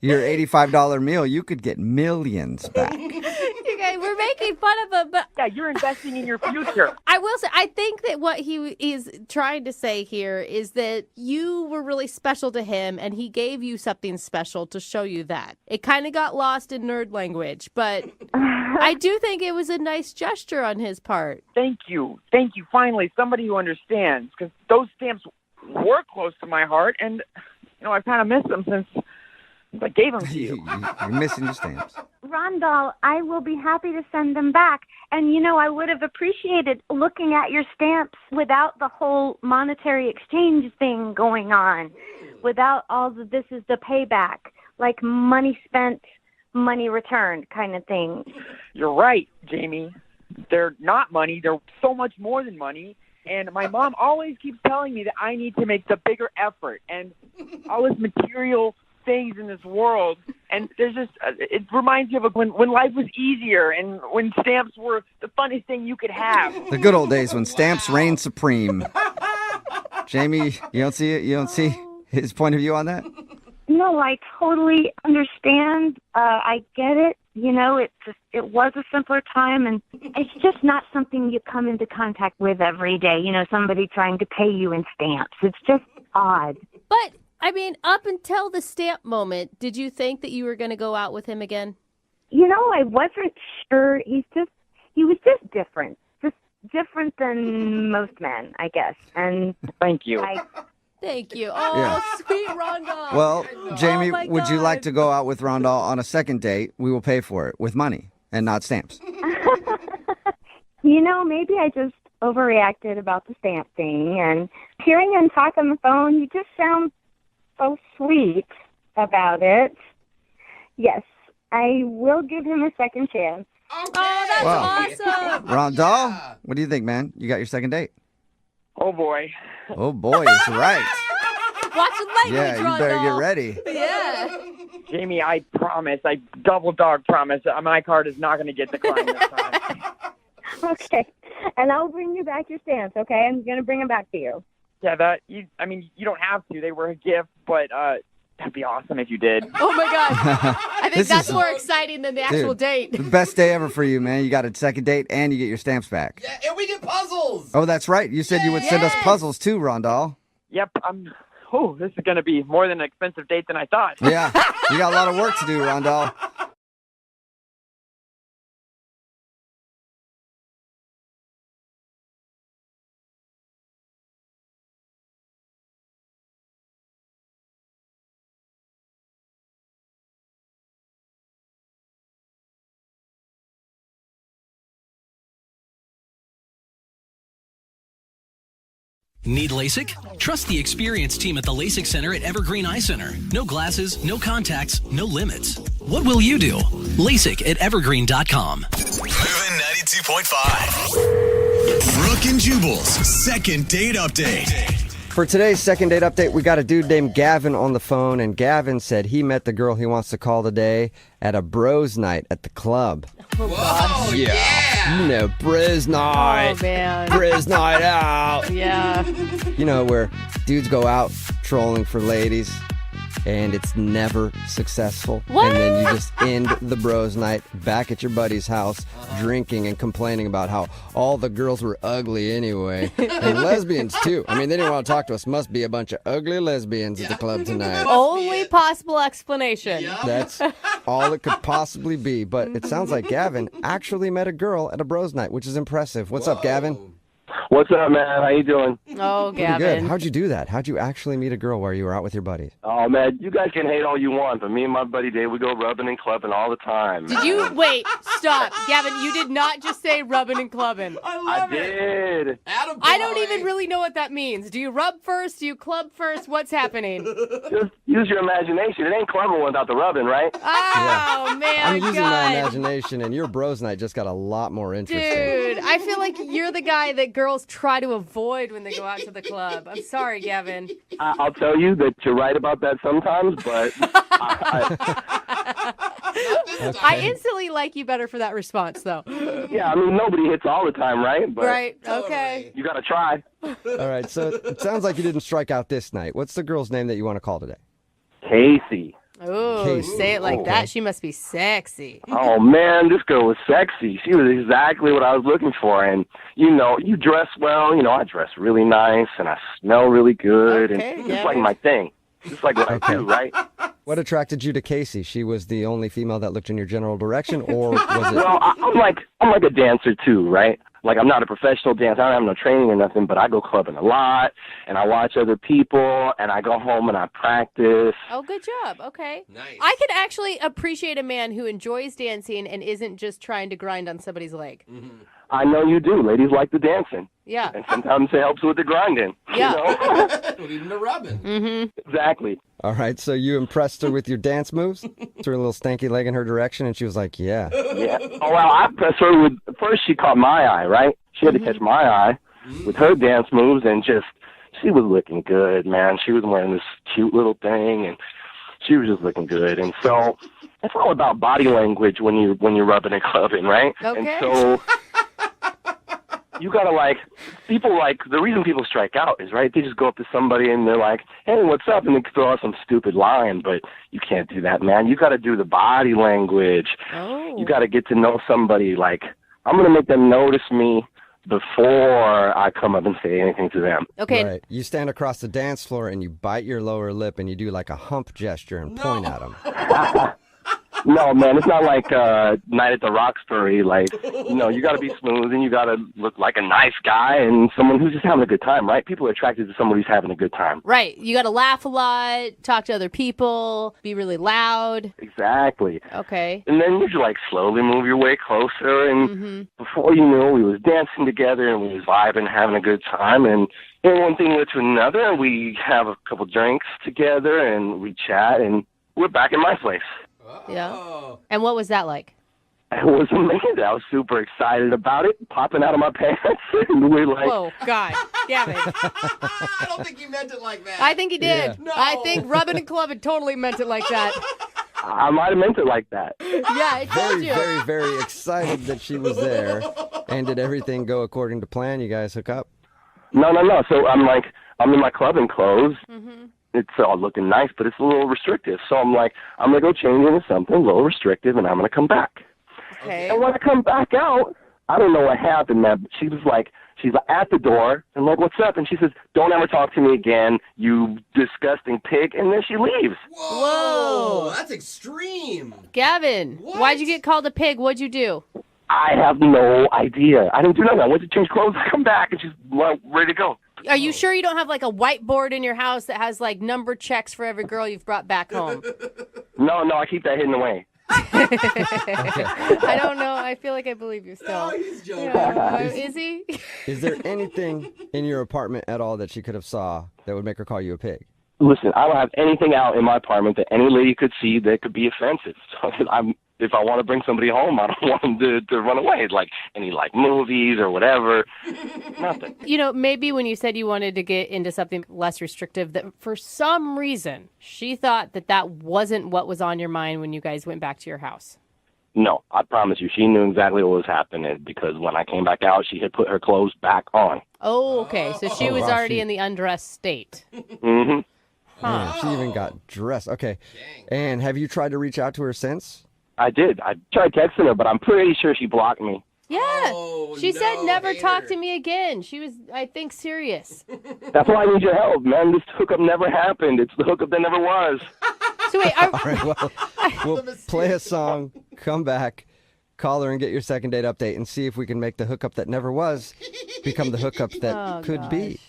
your $85 meal, you could get millions back. Okay, we're making fun of him, but yeah, you're investing in your future. I will say, I think that what he is trying to say here is that you were really special to him, and he gave you something special to show you that. It kind of got lost in nerd language, but I do think it was a nice gesture on his part. Thank you. Thank you. Finally, somebody who understands, because those stamps were close to my heart, and I've kind of missed them since I gave them to you. You're missing your stamps. Rondell, I will be happy to send them back. And, I would have appreciated looking at your stamps without the whole monetary exchange thing going on, without all the this is the payback, like money spent, money returned kind of thing. You're right, Jamie. They're not money. They're so much more than money. And my mom always keeps telling me that I need to make the bigger effort and all this material things in this world. And there's just, it reminds you of when life was easier and when stamps were the funnest thing you could have. The good old days when stamps reigned supreme. Jamie, you don't see it? You don't see his point of view on that? No, I totally understand. I get it. It was a simpler time, and it's just not something you come into contact with every day. Somebody trying to pay you in stamps. It's just odd. But, up until the stamp moment, did you think that you were going to go out with him again? I wasn't sure. He was just different. Just different than most men, I guess. And thank you. Thank you. Oh, Yeah. sweet Rondell. Well, Jamie, my would you God. like to go out with Rondell on a second date? We will pay for it with money and not stamps. Maybe I just overreacted about the stamp thing. And hearing him talk on the phone, he just sounds so sweet about it. Yes, I will give him a second chance. Oh, that's awesome. Rondell, what do you think, man? You got your second date? Oh, boy. Oh, boy, it's right. Watch the language, Yeah, you better get ready. Yeah. Jamie, I promise, I double dog promise, my card is not going to get declined this time. Okay. And I'll bring you back your stamps, okay? I'm going to bring them back to you. Yeah, you don't have to. They were a gift, but that'd be awesome if you did. Oh, my God. I think This that's is- more exciting than the actual Dude, date. The best day ever for you, man. You got a second date and you get your stamps back. Yeah, and we get puzzles. Oh, that's right. You said you would send us puzzles too, Rondell. Yep, this is going to be more than an expensive date than I thought. Yeah, you got a lot of work to do, Rondell. Need LASIK? Trust the experienced team at the LASIK Center at Evergreen Eye Center. No glasses, no contacts, no limits. What will you do? LASIK at evergreen.com. Moving 92.5. Brooke and Jubal's second date update. For today's second date update, we got a dude named Gavin on the phone, and Gavin said he met the girl he wants to call today at a bros night at the club. Oh, Yeah. Bros night. Oh, man. Bros night out. Yeah. Where dudes go out trolling for ladies, and it's never successful. What? And then you just end the bros night back at your buddy's house, drinking and complaining about how all the girls were ugly anyway. And lesbians, too. They didn't want to talk to us. Must be a bunch of ugly lesbians at the club tonight. Only possible explanation. That's all it could possibly be. But it sounds like Gavin actually met a girl at a bros night, which is impressive. What's up, Gavin? What's up, man? How you doing? Oh, Pretty good. Gavin. How'd you do that? How'd you actually meet a girl while you were out with your buddies? Oh, man, you guys can hate all you want, but me and my buddy Dave, we go rubbing and clubbing all the time. Did you wait? Stop, Gavin. You did not just say rubbing and clubbing. I did. I don't even really know what that means. Do you rub first? Do you club first? What's happening? Just use your imagination. It ain't clubbing without the rubbing, right? Oh man, I'm using God. my imagination, and your bros night just got a lot more interesting. Dude, I feel like you're the guy that girls try to avoid when they go out to the club. I'm sorry, Gavin. I'll tell you that you're right about that sometimes, but I instantly like you better for that response, though. Yeah, I mean, nobody hits all the time, right? But Right, okay. you got to try. All right, so it sounds like you didn't strike out this night. What's the girl's name that you want to call today? Casey. Oh, Casey. say it like that. She must be sexy. Oh, man, this girl was sexy. She was exactly what I was looking for. And, you know, you dress well. You know, I dress really nice, and I smell really good. Okay, and yeah. it's like my thing. It's like what I do, right? What attracted you to Casey? She was the only female that looked in your general direction, or was it? Well, I'm like a dancer, too, right? Like, I'm not a professional dancer. I don't have no training or nothing, but I go clubbing a lot, and I watch other people, and I go home and I practice. Oh, good job. Okay. Nice. I can actually appreciate a man who enjoys dancing and isn't just trying to grind on somebody's leg. I know you do. Ladies like the dancing. Yeah. And sometimes it helps with the grinding. Yeah. You know? Even the rubbing. Mm-hmm. Exactly. All right, so you impressed her with your dance moves? Threw a little stanky leg in her direction, and she was like, yeah. Yeah. Oh, well, I pressed her with, first she caught my eye, right? She had to catch my eye with her dance moves, and just, she was looking good, man. She was wearing this cute little thing, and she was just looking good. And so it's all about body language when you're rubbing and clubbing, right? Okay. And so you gotta the reason people strike out is, right, they just go up to somebody and they're like, hey, what's up? And they throw out some stupid line, but you can't do that, man. You gotta do the body language. Oh. You gotta get to know somebody. Like, I'm gonna make them notice me before I come up and say anything to them. Okay. Right. You stand across the dance floor and you bite your lower lip and you do like a hump gesture and point at them. No, man, it's not like Night at the Roxbury. Like, you got to be smooth and you got to look like a nice guy and someone who's just having a good time, right? People are attracted to someone who's having a good time. Right. You got to laugh a lot, talk to other people, be really loud. Exactly. Okay. And then you just like slowly move your way closer, and before you knew, we was dancing together and we was vibing, having a good time, and one thing led to another, and we have a couple drinks together and we chat, and we're back in my place. Yeah. And what was that like? It was amazing. I was super excited about it, popping out of my pants, and we're like, whoa, God, Gavin. I don't think he meant it like that. I think he did. Yeah. No. I think rubbing and clubbing totally meant it like that. I might have meant it like that. Yeah, I told Very, you. very, very excited that she was there. And did everything go according to plan? You guys hook up? No. So I'm in my clubbing clothes. It's all looking nice, but it's a little restrictive. So I'm gonna go change into something a little restrictive, and I'm gonna come back. Okay. And when I come back out, I don't know what happened, man. But she's at the door, and like, what's up? And she says, don't ever talk to me again, you disgusting pig. And then she leaves. Whoa. That's extreme. Gavin, why'd you get called a pig? What'd you do? I have no idea. I didn't do nothing. I went to change clothes, I come back, and she's ready to go. Are you sure you don't have like a whiteboard in your house that has like number checks for every girl you've brought back home? No, I keep that hidden away. I don't know. I feel like I believe you still. No, he's joking. Is he? Is there anything in your apartment at all that she could have saw that would make her call you a pig? Listen, I don't have anything out in my apartment that any lady could see that could be offensive. So if I want to bring somebody home, I don't want them to run away. Like any movies or whatever. Nothing. Maybe when you said you wanted to get into something less restrictive, that for some reason she thought that wasn't what was on your mind when you guys went back to your house. No, I promise you, she knew exactly what was happening because when I came back out, she had put her clothes back on. Oh, okay. So she was already in the undressed state. Mm-hmm. Man, she even got dressed. Okay. And have you tried to reach out to her since? I did. I tried texting her, but I'm pretty sure she blocked me. Yeah. She said never talk to me again. She was, I think, serious. That's why I need your help, man. This hookup never happened. It's the hookup that never was. So wait, all right, well, we'll play a song, come back, call her and get your second date update and see if we can make the hookup that never was become the hookup that could be.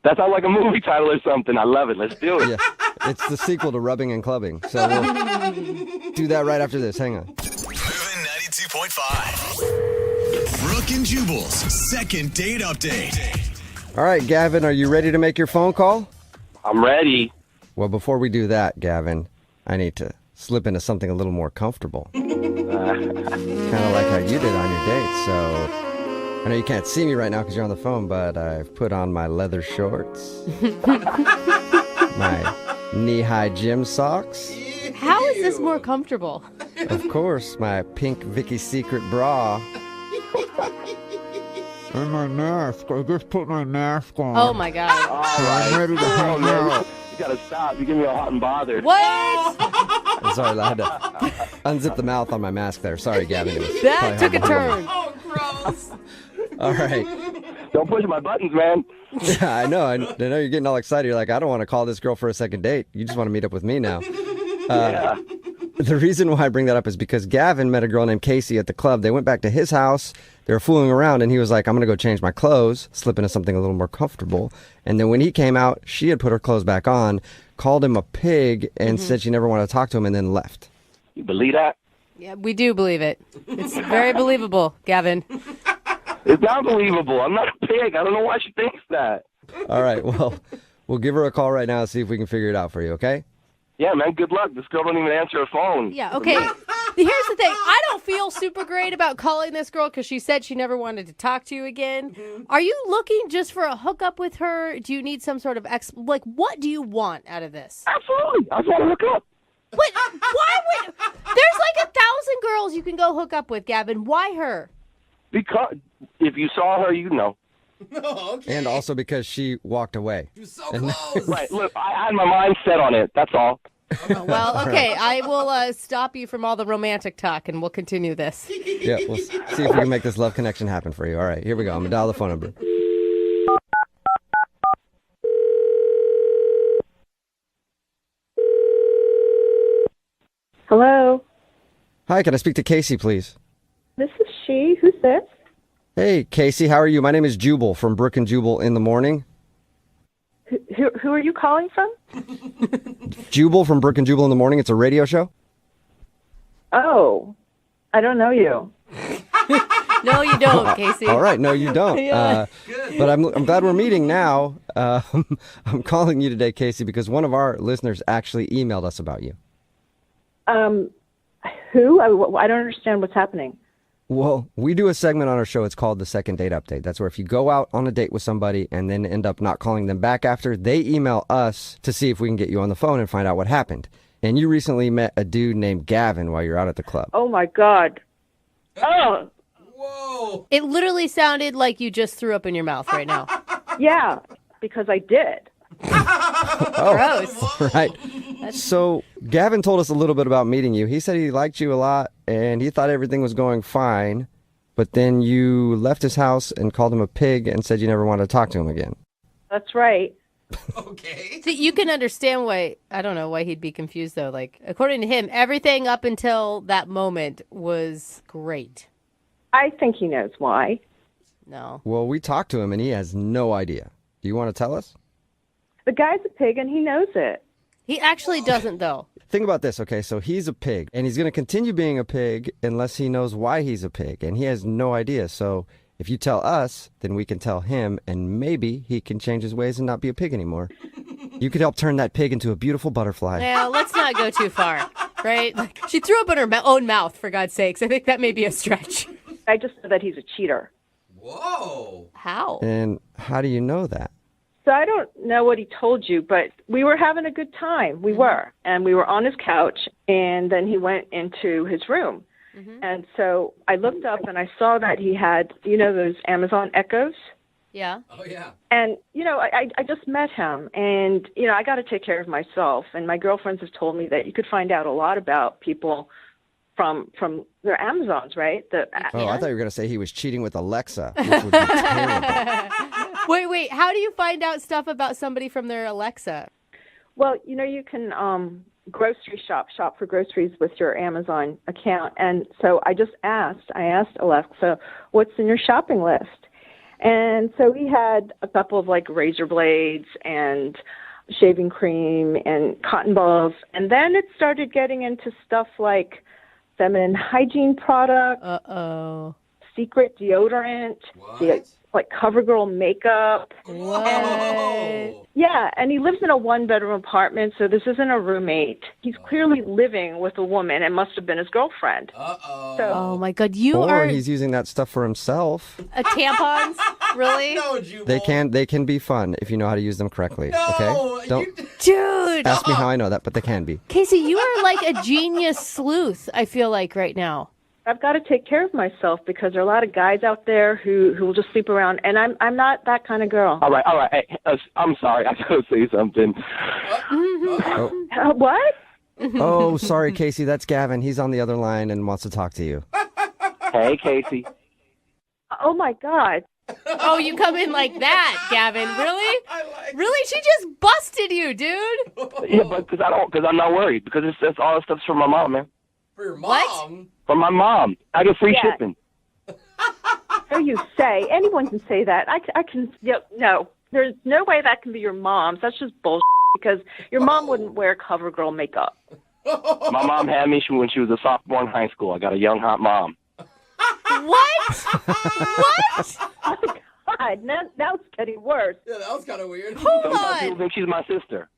That sounds like a movie title or something. I love it. Let's do it. Yeah, it's the sequel to Rubbing and Clubbing. So we'll do that right after this. Hang on. Moving 92.5. Brooke and Jubal's second date update. All right, Gavin, are you ready to make your phone call? I'm ready. Well, before we do that, Gavin, I need to slip into something a little more comfortable. Kind of like how you did on your date. So I know you can't see me right now because you're on the phone, but I've put on my leather shorts, my knee-high gym socks. How is this more comfortable? Of course, my pink Vicky's Secret bra. And my mask. I just put my mask on. Oh my God. I'm ready to hang out. You gotta stop. You give me all hot and bothered. What? I'm sorry, I had to unzip the mouth on my mask there. Sorry, Gavin. It was That probably took a hard to hear. turn. Oh, gross. All right. Don't push my buttons, man. Yeah, I know. I know you're getting all excited. You're like, I don't want to call this girl for a second date. You just want to meet up with me now. Yeah. The reason why I bring that up is because Gavin met a girl named Casey at the club. They went back to his house. They were fooling around, and he was like, I'm going to go change my clothes, slip into something a little more comfortable. And then when he came out, she had put her clothes back on, called him a pig, and said she never wanted to talk to him, and then left. You believe that? Yeah, we do believe it. It's very believable, Gavin. It's not believable. I'm not a pig. I don't know why she thinks that. All right, well, we'll give her a call right now and see if we can figure it out for you, okay? Yeah, man, good luck. This girl don't even answer her phone. Yeah, okay. Here's the thing. I don't feel super great about calling this girl because she said she never wanted to talk to you again. Are you looking just for a hookup with her? Do you need some sort of what do you want out of this? Absolutely. I just want to hook up. What? Why would... There's like 1,000 girls you can go hook up with, Gavin. Why her? Because if you saw her, you'd know. Okay. And also because she walked away. You're so close. Right. Look, I had my mind set on it. That's all. Well, okay. I will stop you from all the romantic talk, and we'll continue this. Yeah, we'll see if we can make this love connection happen for you. All right, here we go. I'm going to dial the phone number. Hello. Hi, can I speak to Casey, please? This is she. Who's this? Hey, Casey, how are you? My name is Jubal from Brooke and Jubal in the morning. Who are you calling from? Jubal from Brooke and Jubal in the morning. It's a radio show. Oh, I don't know you. No, you don't, Casey. All right, no, you don't. Yeah. But I'm glad we're meeting now. I'm calling you today, Casey, because one of our listeners actually emailed us about you. Who? I don't understand what's happening. Well, we do a segment on our show. It's called the Second Date Update. That's where if you go out on a date with somebody and then end up not calling them back after, they email us to see if we can get you on the phone and find out what happened. And you recently met a dude named Gavin while you're out at the club. Oh, my God. Oh. Whoa. It literally sounded like you just threw up in your mouth right now. Yeah, because I did. Oh, right. So Gavin told us a little bit about meeting you. He said he liked you a lot and he thought everything was going fine. But then you left his house and called him a pig and said you never wanted to talk to him again. That's right. Okay. So you can understand why, I don't know why he'd be confused though. Like, according to him, everything up until that moment was great. I think he knows why. No. Well, we talked to him and he has no idea. Do you want to tell us? The guy's a pig and he knows it. He actually doesn't though. Think about this, okay? So he's a pig and he's going to continue being a pig unless he knows why he's a pig. And he has no idea. So if you tell us, then we can tell him and maybe he can change his ways and not be a pig anymore. You could help turn that pig into a beautiful butterfly. Now, let's not go too far, right? Like, she threw up in her own mouth, for God's sakes. I think that may be a stretch. I just know that he's a cheater. Whoa. How? And how do you know that? So I don't know what he told you, but we were having a good time. We were. And we were on his couch, and then he went into his room. And so I looked up, and I saw that he had, you know, those Amazon Echoes. Yeah. Oh, yeah. And, you know, I just met him, and, you know, I got to take care of myself. And my girlfriends have told me that you could find out a lot about people from their Amazons, right? I thought you were going to say he was cheating with Alexa, which would be terrible. Wait. How do you find out stuff about somebody from their Alexa? Well, you know, you can grocery shop for groceries with your Amazon account. And so I asked Alexa, what's in your shopping list? And so he had a couple of like razor blades and shaving cream and cotton balls. And then it started getting into stuff like feminine hygiene products. Secret deodorant. Like CoverGirl makeup. What? Yeah, and he lives in a one-bedroom apartment, so this isn't a roommate. He's clearly living with a woman and must have been his girlfriend. Uh-oh. So, Oh my God, you or are he's using that stuff for himself. tampons, really? No, Jubal. They can be fun if you know how to use them correctly. No, okay? Don't Dude. ask me how I know that, but they can be. Casey, you are like a genius sleuth, I feel like, right now. I've got to take care of myself because there are a lot of guys out there who will just sleep around, and I'm not that kind of girl. All right. Hey, I'm sorry. I gotta say something. What? Oh, sorry, Casey. That's Gavin. He's on the other line and wants to talk to you. Hey, Casey. Oh, my God. Oh, you come in like that, Gavin. Really? Really? She just busted you, dude. Yeah, but because I'm not worried because it's all the stuff's from my mom, man. For your mom? What? From my mom. I get free shipping. So you say. Anyone can say that. I can. No. There's no way that can be your mom's. That's just bullshit because your mom wouldn't wear CoverGirl makeup. My mom had me when she was a sophomore in high school. I got a young, hot mom. What? What? Oh, God. Now it's getting worse. Yeah, that was kind of weird. Hold Sometimes on. people think she's my sister.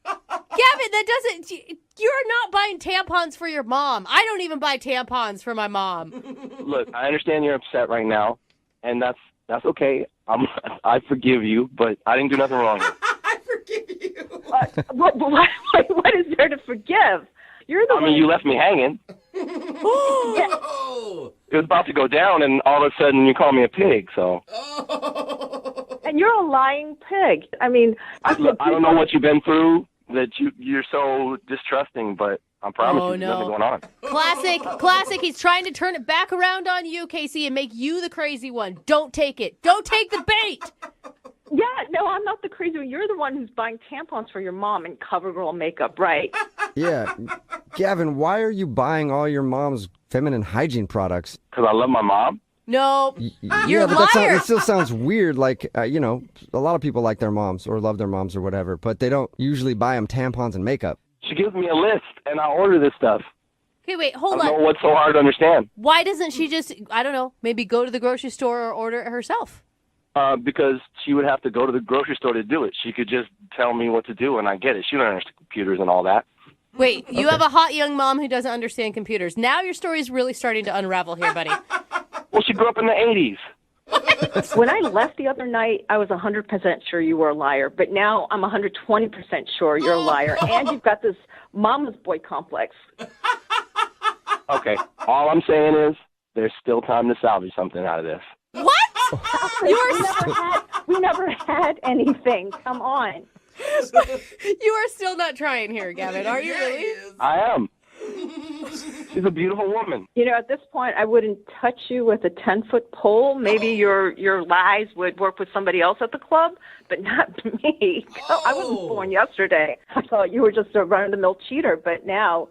Gavin, that doesn't... You're not buying tampons for your mom. I don't even buy tampons for my mom. Look, I understand you're upset right now, and that's okay. I forgive you, but I didn't do nothing wrong. What is there to forgive? You're the one. You left me hanging. Yeah. It was about to go down, and all of a sudden you call me a pig, so... And you're a lying pig. I mean... Look, I don't know what you've been through, that you're so distrusting, but I promise you there's nothing going on. Classic. He's trying to turn it back around on you, Casey, and make you the crazy one. Don't take it. Don't take the bait. Yeah, no, I'm not the crazy one. You're the one who's buying tampons for your mom and CoverGirl makeup, right? Yeah. Gavin, why are you buying all your mom's feminine hygiene products? Because I love my mom. No, you're yeah, a but liar. it still sounds weird. Like, a lot of people like their moms or love their moms or whatever, but they don't usually buy them tampons and makeup. She gives me a list, and I order this stuff. Okay, wait, hold I don't on. know what's so hard to understand. Why doesn't she just, I don't know, maybe go to the grocery store or order it herself? Because she would have to go to the grocery store to do it. She could just tell me what to do, and I get it. She don't understand computers and all that. Wait, you have a hot young mom who doesn't understand computers. Now your story is really starting to unravel here, buddy. Well, she grew up in the 80s. When I left the other night, I was 100% sure you were a liar, but now I'm 120% sure you're a liar, and you've got this mama's boy complex. Okay, all I'm saying is there's still time to salvage something out of this. What? We never had anything. Come on. You are still not trying here, Gavin, are you really? I am. She's a beautiful woman. You know, at this point, I wouldn't touch you with a 10-foot pole. Maybe your lies would work with somebody else at the club, but not me. I wasn't born yesterday. I thought you were just a run-of-the-mill cheater, but now,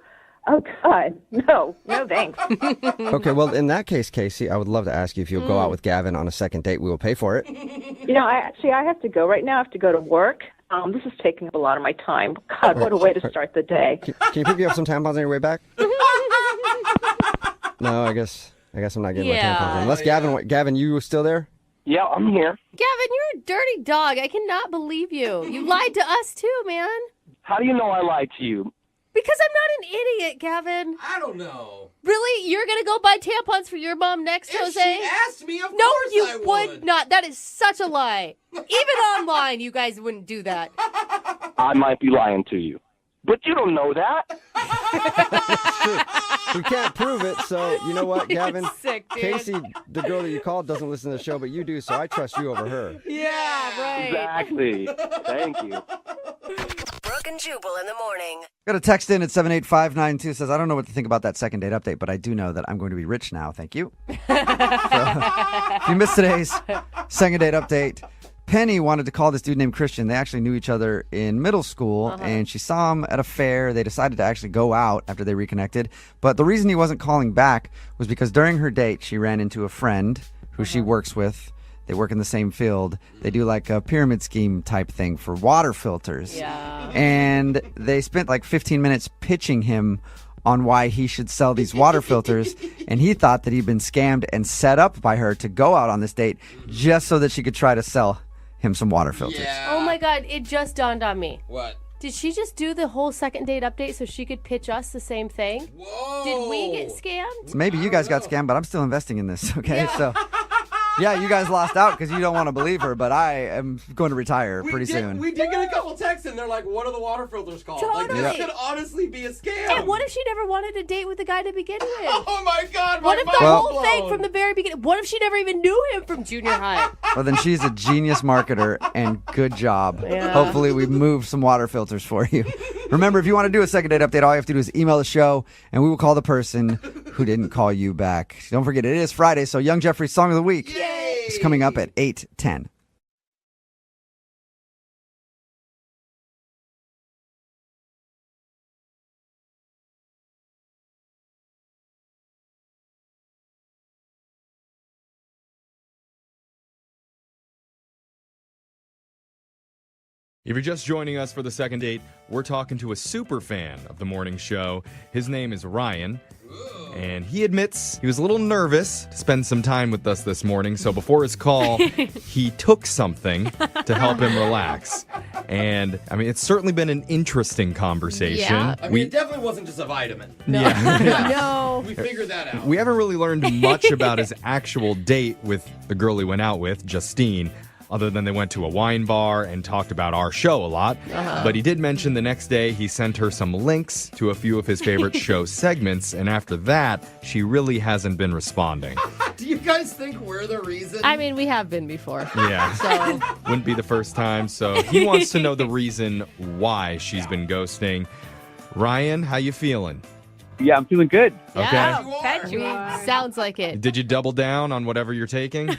oh, God, no thanks. Okay, well, in that case, Casey, I would love to ask you if you'll go out with Gavin on a second date. We will pay for it. You know, I have to go right now. I have to go to work. This is taking up a lot of my time. God, what a way to start the day. Can you pick me up some tampons on your way back? No, I guess I'm not getting my tampons in. Unless Gavin, you still there? Yeah, I'm here. Gavin, you're a dirty dog. I cannot believe you. You lied to us too, man. How do you know I lied to you? Because I'm not an idiot, Gavin. I don't know. Really? You're going to go buy tampons for your mom next, If Jose? she asked me, of no, course you I would not. That is such a lie. Even online, you guys wouldn't do that. I might be lying to you. But you don't know that. We can't prove it, so you know what, Gavin? You're sick, dude. Casey, the girl that you called, doesn't listen to the show, but you do, so I trust you over her. Yeah, right. Exactly. Thank you. Brooke and Jubal in the morning. Got a text in at 78592 says, I don't know what to think about that second date update, but I do know that I'm going to be rich now. Thank you. So, if you missed today's second date update, Penny wanted to call this dude named Christian. They actually knew each other in middle school, and she saw him at a fair. They decided to actually go out after they reconnected. But the reason he wasn't calling back was because during her date, she ran into a friend who she works with. They work in the same field. They do like a pyramid scheme type thing for water filters. Yeah. And they spent like 15 minutes pitching him on why he should sell these water filters. And he thought that he'd been scammed and set up by her to go out on this date just so that she could try to sell him some water filters. Oh my God, it just dawned on me. What? Did she just do the whole second date update so she could pitch us the same thing? Whoa. Did we get scammed? Maybe you guys got scammed, but I'm still investing in this, okay? So, yeah, you guys lost out because you don't want to believe her, but I am going to retire pretty soon. We did get a couple texts, and they're like, what are the water filters called? Like, Totally. this could honestly be a scam. And what if she never wanted to date with the guy to begin with? Oh, my God. What if the Well- whole thing from the very beginning? What if she never even knew him from junior high? Well, then she's a genius marketer, and good job. Yeah. Hopefully we moved some water filters for you. Remember, if you want to do a second date update, all you have to do is email the show, and we will call the person who didn't call you back. Don't forget, it is Friday, so Young Jeffrey's Song of the Week is coming up at 8:10. If you're just joining us for the second date, we're talking to a super fan of the morning show. His name is Ryan, and he admits he was a little nervous to spend some time with us this morning. So before his call, he took something to help him relax. And, I mean, it's certainly been an interesting conversation. Yeah. I mean, it definitely wasn't just a vitamin. No. Yeah. No. We figured that out. We haven't really learned much about his actual date with the girl he went out with, Justine, other than they went to a wine bar and talked about our show a lot. But he did mention the next day he sent her some links to a few of his favorite show segments, and after that, she really hasn't been responding. Do you guys think we're the reason? I mean, we have been before. Yeah. So Wouldn't be the first time, so he wants to know the reason why she's been ghosting. Ryan, how you feeling? Yeah, I'm feeling good. Okay. Sounds like it. Did you double down on whatever you're taking?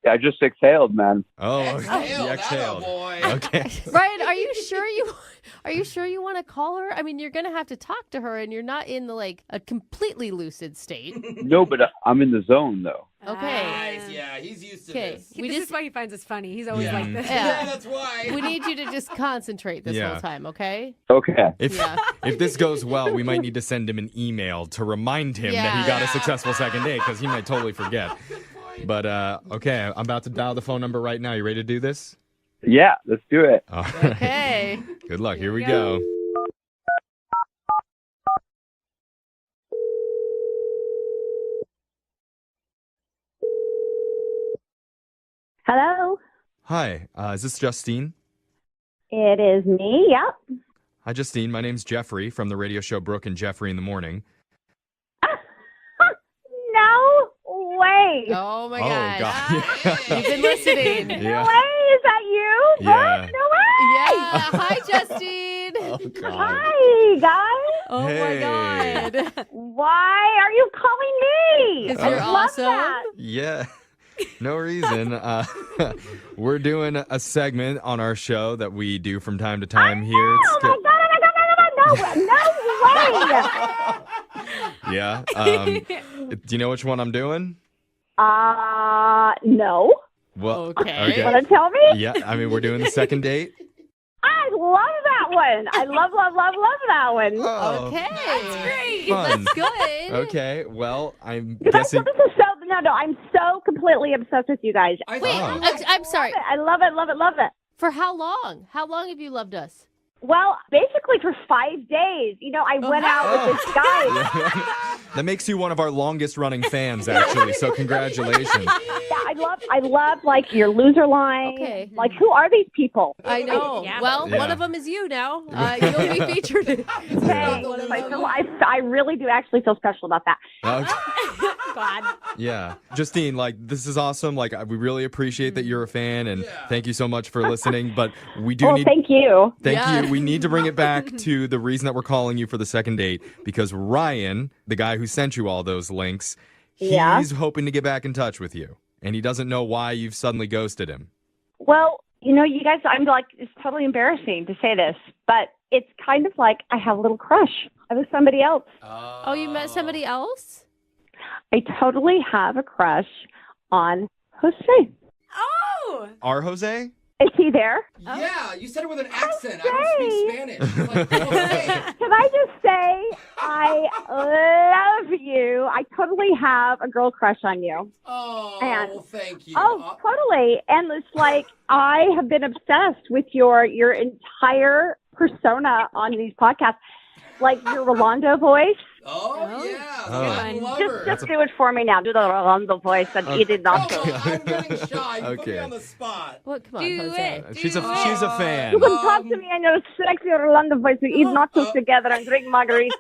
Yeah, I just exhaled, man. Oh, Exhaled, you exhaled. attaboy. Okay. Ryan, are you sure you want to call her? I mean, you're gonna have to talk to her, and you're not in a completely lucid state. No, but I'm in the zone, though. Okay. Nice. Yeah, he's used to this. This is why he finds us funny. He's always Yeah. like this. Yeah, that's why. We need you to just concentrate this whole time, okay? Okay. If this goes well, we might need to send him an email to remind him that he got a successful second date, because he might totally forget. But, okay, I'm about to dial the phone number right now. You ready to do this? Yeah, let's do it. All right. Okay. Good luck. Here we go. Hello? Hi, is this Justine? It is me, yep. Hi, Justine. My name's Jeffrey from the radio show Brooke and Jeffrey in the Morning. No way. Oh my Oh, gosh. God. You've been listening. No Yeah. way, is that you? Yeah. What? No way. Yeah. Hi, Justine. Oh, God. Hi, guys. Oh Hey. my God. Why are you calling me? Because I you're love awesome. that. Yeah. No reason. We're doing a segment on our show that we do from time to time here. Oh my God, no way. Yeah. Do you know which one I'm doing? No. Well, Okay. Want to tell me? Yeah. I mean, we're doing the second date. I love that one. I love that one. Oh, okay. That's great. Fun. That's good. Okay. Well, I'm This guessing. is so I'm so completely obsessed with you guys. Wait, I'm sorry. I love it, love it, love it. For how long? How long have you loved us? Well, basically for 5 days. You know, I went out with this guy. That makes you one of our longest running fans, actually. So congratulations. Yeah, I love like your loser line. Okay. Like, who are these people? I know. Well, Yeah. one of them is you now. You'll be featured. I really do actually feel special about that. Okay. God. Yeah. Justine, this is awesome. We really appreciate that you're a fan, and thank you so much for listening. But we do need... Thank you. Thank you. We need to bring it back to the reason that we're calling you for the second date, because Ryan, the guy who sent you all those links, he's hoping to get back in touch with you, and he doesn't know why you've suddenly ghosted him. Well, you know, you guys, I'm like, it's totally embarrassing to say this, but it's kind of like I have a little crush. I was somebody else. Oh, you met somebody else? I totally have a crush on Jose. Oh! Our Jose? Is he there? Yeah, you said it with an accent. I don't speak Spanish. It's like, Can I just say I love you? I totally have a girl crush on you. Oh, And- thank you. Oh, totally. And it's like I have been obsessed with your entire persona on these podcasts, like your Rolando voice. Oh, yeah. Oh. I love her. Just do it for me now. Do the Rolando voice and eat it not Come on, I'm getting shy. You put me Okay. on the spot. What? Come on, Do Jose. it. She's a fan. You can talk to me in your sexy Rolando voice. We eat nachos together and drink margaritas.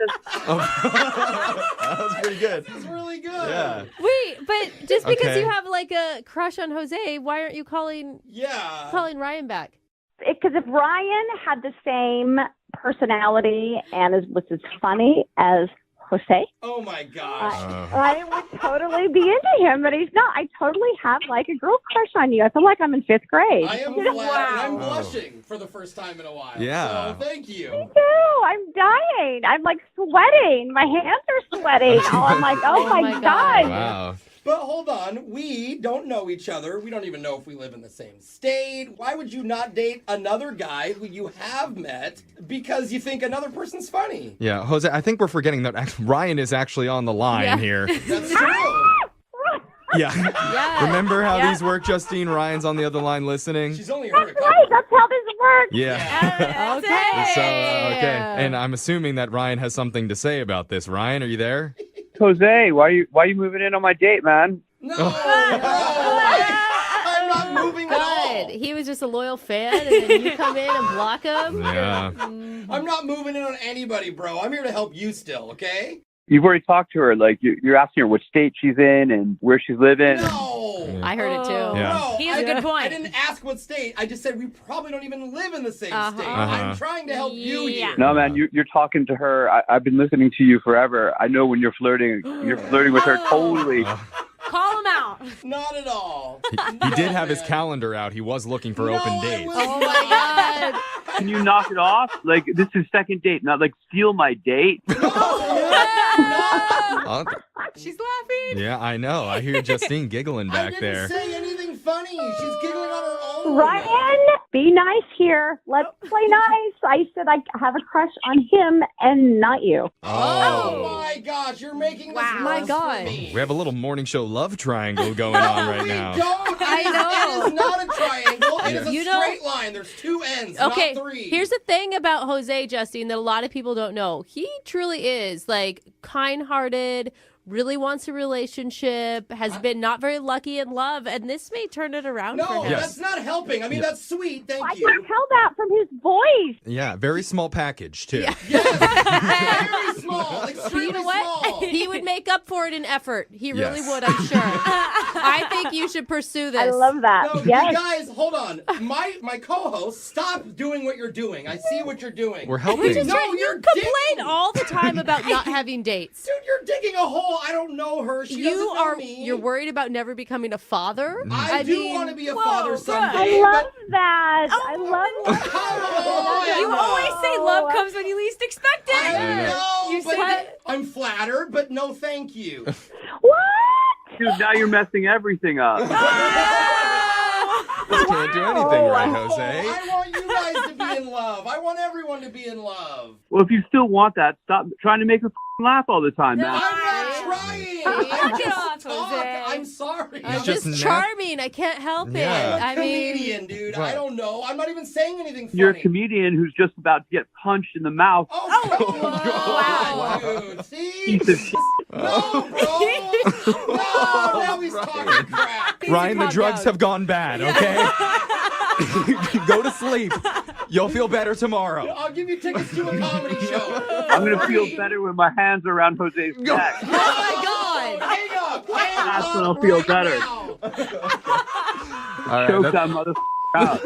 That was pretty good. This is really good. Yeah. Wait, but just because Okay. you have like a crush on Jose, why aren't you calling Ryan back? Because if Ryan had the same personality and was as funny as Jose, Oh, my gosh. I would totally be into him, but he's not. I totally have like a girl crush on you. I feel like I'm in 5th grade. I am flattered. And I'm blushing for the first time in a while. Yeah. So thank you. Me too. I'm dying. I'm like sweating. My hands are sweating. I'm like, oh, my God. Wow. But hold on, we don't know each other. We don't even know if we live in the same state. Why would you not date another guy who you have met because you think another person's funny? Yeah, Jose, I think we're forgetting that Ryan is actually on the line here. That's true. Yeah. Remember how these work, Justine? Ryan's on the other line listening. She's only heard a couple. Right, that's how this works. Yeah. Okay. So, okay. And I'm assuming that Ryan has something to say about this. Ryan, are you there? Jose, why are you moving in on my date, man? No, bro. I'm not moving at all. Good. He was just a loyal fan, and then you come in and block him. Yeah. I'm not moving in on anybody, bro. I'm here to help you still, okay? You've already talked to her. Like you're asking her what state she's in and where she's living. No. I heard it too. Yeah. No, He has a good point. I didn't ask what state. I just said we probably don't even live in the same state. Uh-huh. I'm trying to help you here. No, man, you're talking to her. I've been listening to you forever. I know when you're flirting with her totally. Call him out. Not at all. He did have his calendar out. He was looking for open dates. Oh my God. Can you knock it off? Like, this is second date, not like steal my date. Oh, She's laughing. yeah, I know. I hear Justine giggling back I there. didn't say anything funny. She's giggling on her own. Ryan, be nice here. Let's play nice. I said I have a crush on him and not you. Oh my gosh, you're making this My worse God. for me. We have a little morning show love triangle going on right now. Don't. I know. It is not a triangle. It is a You know- straight line. There's 2 ends, Okay, not 3. here's the thing about Jose, Justine, that a lot of people don't know. He truly is like kind-hearted, really wants a relationship, has been not very lucky in love, and this may turn it around for No, him. that's not helping. I mean, that's sweet. Thank I you. can tell that from his voice. Yeah, very small package, too. Very small. Extremely You know what? small. He would make up for it in effort. He really Yes. would, I'm sure. I think you should pursue this. I love that. No, Yes. you guys, hold on. My co-host, stop doing what you're doing. I see what you're doing. We're helping. No, you're Complain digging. all the time about not having dates. Dude, you're digging a hole. I don't know her. She You doesn't know are me. you're worried about never becoming a father? I do mean, want to be a whoa, father bro. someday. I love that. I love that. Oh, You always say love comes when you least expect it. I know, You but said I'm flattered, but no thank you. What? Dude, now you're messing everything up. You can't do anything right, Jose. I want you guys to be in love. I want everyone to be in love. Well, if you still want that, stop trying to make her laugh all the time, man. I'm not trying. I Knock it just off, talk. Jose. I'm sorry. I'm just just nat- charming. I can't help Yeah. it. I mean, Comedian, dude. Right. I don't know. I'm not even saying anything funny. You're a comedian who's just about to get punched in the mouth. Oh, come on, dude. See? Piece of shit. No, bro. No, now he's talking crap. Ryan, the calm drugs down. have gone bad, okay? Go to sleep. You'll feel better tomorrow. I'll give you tickets to a comedy show. I'm going to feel better when my hands are around Jose's neck. oh my God. Hang up. Hang That's up when I'll feel right better. now. All right, Choke that- that mother out.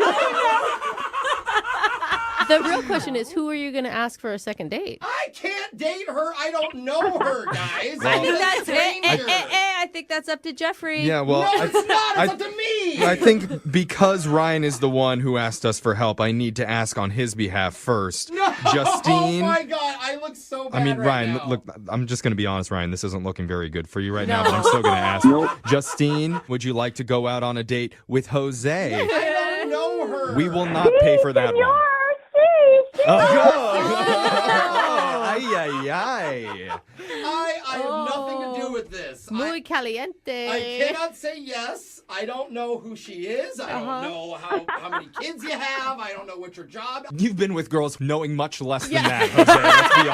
The real question is, who are you going to ask for a second date? I can't date her. I don't know her, guys. Well- I'm a That's stranger. I think that's up to Jeffrey. Yeah, well, No, it's not. I- It's up to me. I think because Ryan is the one who asked us for help, I need to ask on his behalf first. No. Justine. Oh my God, I look so bad. I mean, right Ryan, now. look, I'm just going to be honest, Ryan. This isn't looking very good for you right now, but I'm still going to ask. Nope. Justine, would you like to go out on a date with Jose? I don't know her. We will not pay for that one. Senor, Oh, I ay, ay. I have nothing to do with this. Muy caliente. I cannot say yes. I don't know who she is. I don't know how many kids you have. I don't know what your job. You've been with girls knowing much less than that, Jose. Let's be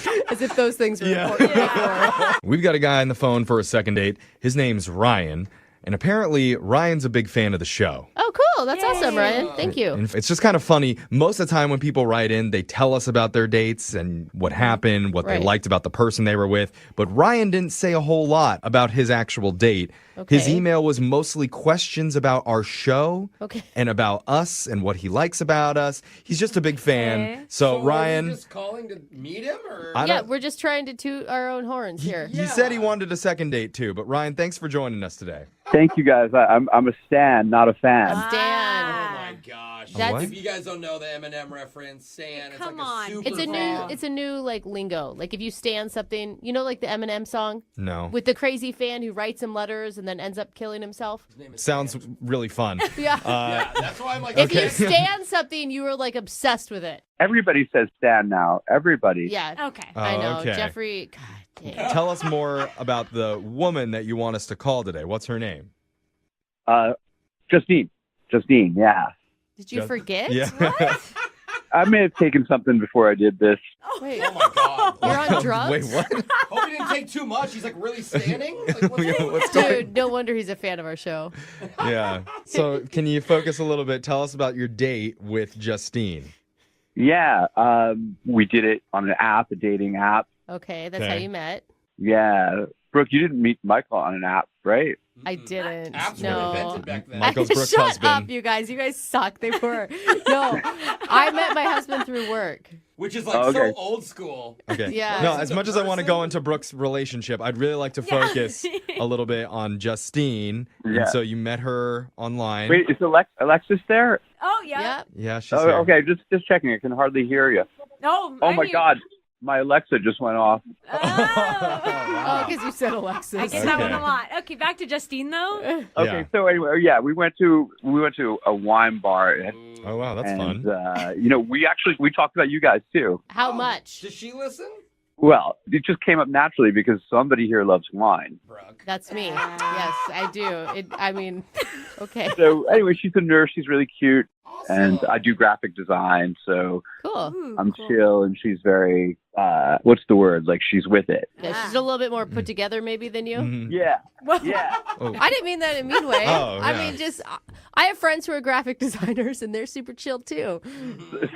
honest. As if those things were important before. We've got a guy on the phone for a second date. His name's Ryan. And apparently, Ryan's a big fan of the show. Oh, cool. That's awesome, Ryan. Thank you. And it's just kind of funny. Most of the time when people write in, they tell us about their dates and what happened, what they liked about the person they were with. But Ryan didn't say a whole lot about his actual date. His email was mostly questions about our show and about us and what he likes about us. He's just a big fan. So Ryan... Are you just calling to meet him? Or? Yeah, we're just trying to toot our own horns here. He said he wanted a second date too. But Ryan, thanks for joining us today. Thank you, guys. I'm a stan, not a fan. Stan. Oh my gosh! If you guys don't know the Eminem reference, Stan, it's like a super It's a new like lingo. Like if you stan something, you know, like the Eminem song. No. With the crazy fan who writes him letters and then ends up killing himself. Sounds really fun. Yeah. That's why I'm like. If you stan something, you were like obsessed with it. Everybody says stan now. Everybody. Yeah. Okay. I know. okay. Jeffrey. God damn. Tell us more about the woman that you want us to call today. What's her name? Justine. Justine, yeah. Did you forget? Yeah. I may have taken something before I did this. Wait. Oh my god. You're on drugs? Wait, what? Hope he didn't take too much. He's like really standing. Like, what's Dude, no wonder he's a fan of our show. Yeah. So can you focus a little bit? Tell us about your date with Justine. Yeah, we did it on an app, a dating app. Okay, that's how you met. Yeah. Brooke, you didn't meet Michael on an app, right? I didn't. Apps were No. invented back then. Michael's Brooke's Shut husband. up, you guys. You guys suck. They were. No, I met my husband through work. Which is like so old school. Okay. Yeah. No, as much as I want to go into Brooke's relationship, I'd really like to focus a little bit on Justine. Yeah. And so you met her online. Wait, is Alexis there? Oh, yeah. Yeah, she's Oh, here. okay, just checking. I can hardly hear you. Oh, Oh my God, my Alexa just went off. Oh, because you said Alexis. I get that one a lot. Okay, back to Justine though. Okay, so anyway, yeah, we went to a wine bar. Oh wow, that's and, fun. We talked about you guys too. How much? Does she listen? Well, it just came up naturally because somebody here loves wine. That's me. Yes, I do. I mean, okay. So anyway, she's a nurse. She's really cute. And I do graphic design, so Cool. I'm chill, and she's very, what's the word? Like, she's with it. Yeah, she's a little bit more put together maybe than you. Yeah. Yeah. I didn't mean that in a mean way. Oh, I yeah. mean, just, I have friends who are graphic designers and they're super chill too.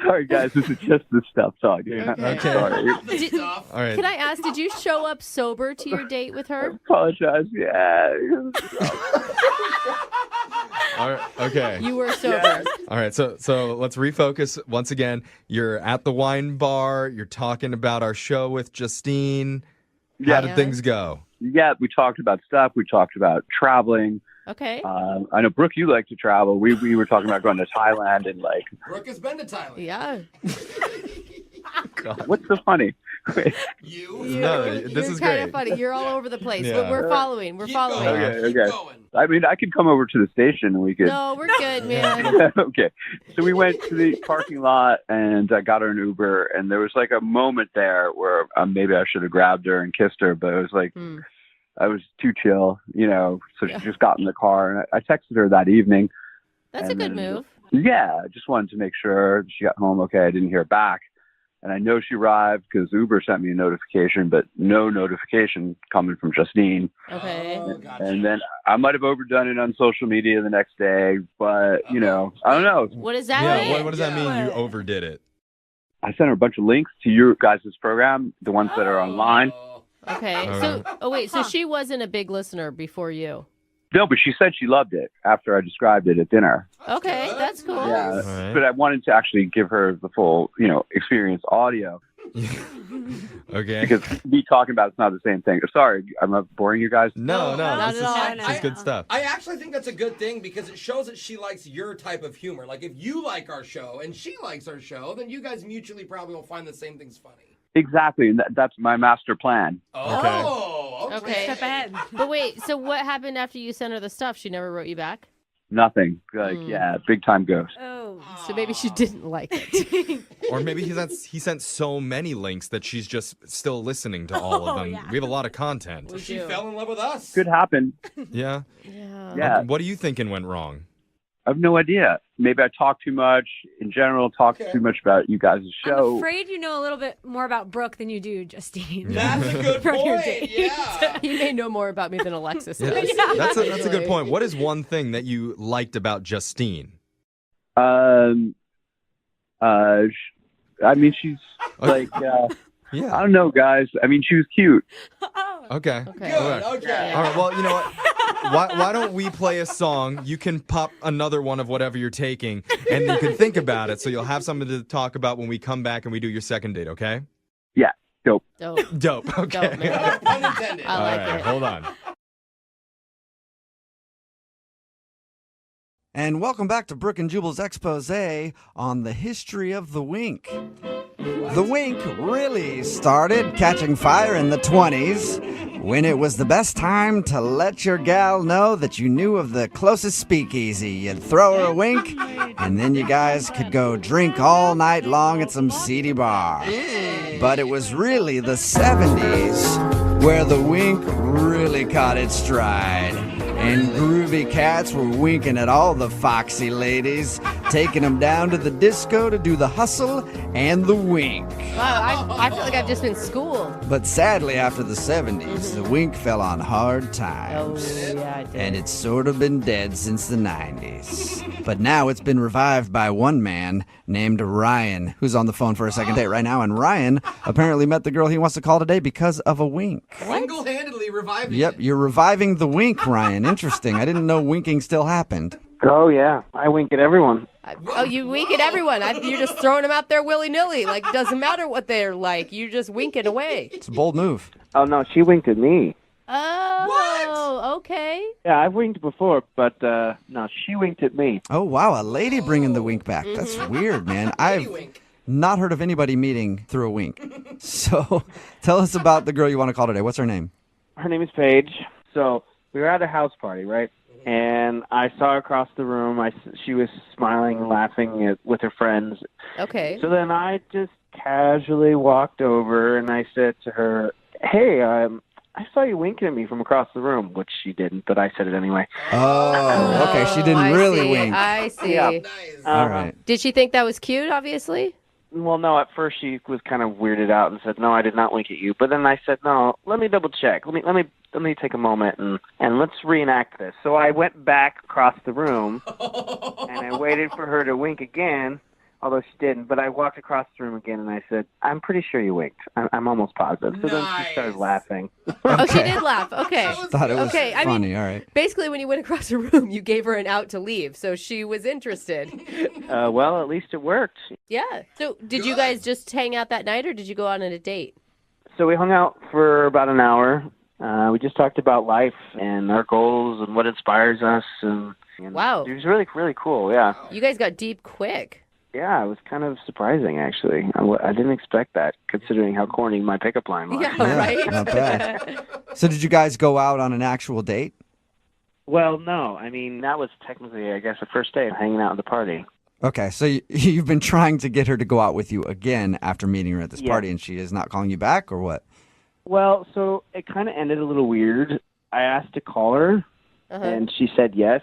Sorry, guys. This is just the stuff talking. Okay. I'm sorry. Did- All right. Can I ask, did you show up sober to your date with her? Apologize. Yeah. All right. Okay. You were sober. All right, so let's refocus once again. You're at the wine bar. You're talking about our show with Justine. How did things go? Yeah, we talked about stuff. We talked about traveling. Okay. I know, Brooke, you like to travel. We were talking about going to Thailand and like. Brooke has been to Thailand. Yeah. What's so funny? No, this is kind great. of funny. You're all over the place, Yeah. but we're following. We're following. Okay. I mean, I could come over to the station and we could. No, we're good, man. Okay. So we went to the parking lot and I got her an Uber, and there was like a moment there where maybe I should have grabbed her and kissed her, but it was like I was too chill, so she just got in the car, and I texted her that evening. That's a good then, move. Yeah, I just wanted to make sure she got home okay. I didn't hear back. And I know she arrived because Uber sent me a notification, but no notification coming from Justine. Okay. And then I might have overdone it on social media the next day, but, I don't know. What does that Yeah, mean? what does that mean? You overdid it. I sent her a bunch of links to your guys' program, the ones that are online. Okay. So she wasn't a big listener before you. No, but she said she loved it after I described it at dinner. Okay, that's cool. Yeah, but I wanted to actually give her the full, experience audio. Okay. Because me talking about it's not the same thing. Sorry, I'm not boring you guys. No, Not this at all. is good stuff. I actually think that's a good thing because it shows that she likes your type of humor. Like if you like our show and she likes our show, then you guys mutually probably will find the same things funny. Exactly, and that's my master plan. Oh, okay. Step ahead. But wait, so what happened after you sent her the stuff? She never wrote you back? Nothing. Like, yeah, big time ghost. Oh. So maybe she didn't like it. Or maybe he sent so many links that she's just still listening to all of them. We have a lot of content. She fell in love with us. Could happen. Yeah? Yeah. Okay, what are you thinking went wrong? I have no idea. Maybe I talk too much. In general, talk too much about you guys' show. I'm afraid you know a little bit more about Brooke than you do Justine. That's a good From your point. date. Yeah. You may know more about me than Alexis Yeah, does. that's a good point. What is one thing that you liked about Justine? I mean, she's like, yeah. I don't know, guys. I mean, she was cute. Okay. Okay. Okay. All right. Well, you know what? Why don't we play a song? You can pop another one of whatever you're taking, and you can think about it, so you'll have something to talk about when we come back and we do your second date, okay? Yeah. Dope. Dope. Okay. Dope, man. Pun intended. I like All right, it. hold on. And welcome back to Brooke and Jubal's expose on the history of the wink. The wink really started catching fire in the 20s when it was the best time to let your gal know that you knew of the closest speakeasy. You'd throw her a wink, and then you guys could go drink all night long at some seedy bar. But it was really the 70s where the wink really caught its stride. And groovy cats were winking at all the foxy ladies, taking them down to the disco to do the hustle and the wink. Wow, I feel like I've just been schooled. But sadly, after the 70s, the wink fell on hard times. Oh, yeah, it did. And it's sort of been dead since the 90s. But now it's been revived by one man named Ryan, who's on the phone for a second date right now. And Ryan apparently met the girl he wants to call today because of a wink. Single-handedly reviving Yep, you're reviving the wink, Ryan. Interesting. I didn't know winking still happened. Oh, yeah. I wink at everyone. Oh, you wink at everyone. You're just throwing them out there willy-nilly. Like, it doesn't matter what they're like. You're just winking away. It's a bold move. Oh, no, she winked at me. Oh, okay. Yeah, I've winked before, but no, she winked at me. Oh, wow, a lady bringing the wink back. That's weird, man. I've not heard of anybody meeting through a wink. So tell us about the girl you want to call today. What's her name? Her name is Paige. So we were at a house party, right? And I saw her across the room. She was smiling and laughing with her friends. Okay. So then I just casually walked over and I said to her, "Hey, I saw you winking at me from across the room," which she didn't, but I said it anyway. Oh, okay. She didn't I really see. wink. I see. Yeah. All right. Did she think that was cute, obviously? Well, no, at first she was kind of weirded out and said, "No, I did not wink at you." But then I said, "No, let me double check. Let me take a moment and let's reenact this." So I went back across the room and I waited for her to wink again, although she didn't. But I walked across the room again and I said, "I'm pretty sure you winked. I'm almost positive." So then she started laughing. Oh, she did laugh. Okay. Thought it was okay. I funny. mean, All right. basically, when you went across the room, you gave her an out to leave, so she was interested. Well, at least it worked. Yeah. So, did you guys just hang out that night, or did you go on a date? So we hung out for about an hour. We just talked about life and our goals and what inspires us. And Wow. it was really, really cool. Yeah. You guys got deep quick. Yeah, it was kind of surprising, actually. I didn't expect that, considering how corny my pickup line was. Yeah, right? Not bad. So did you guys go out on an actual date? Well, no. I mean, that was technically, I guess, the first day of hanging out at the party. Okay, so you've been trying to get her to go out with you again after meeting her at this Yeah. party, and she is not calling you back, or what? Well, so it kind of ended a little weird. I asked to call her, and she said yes.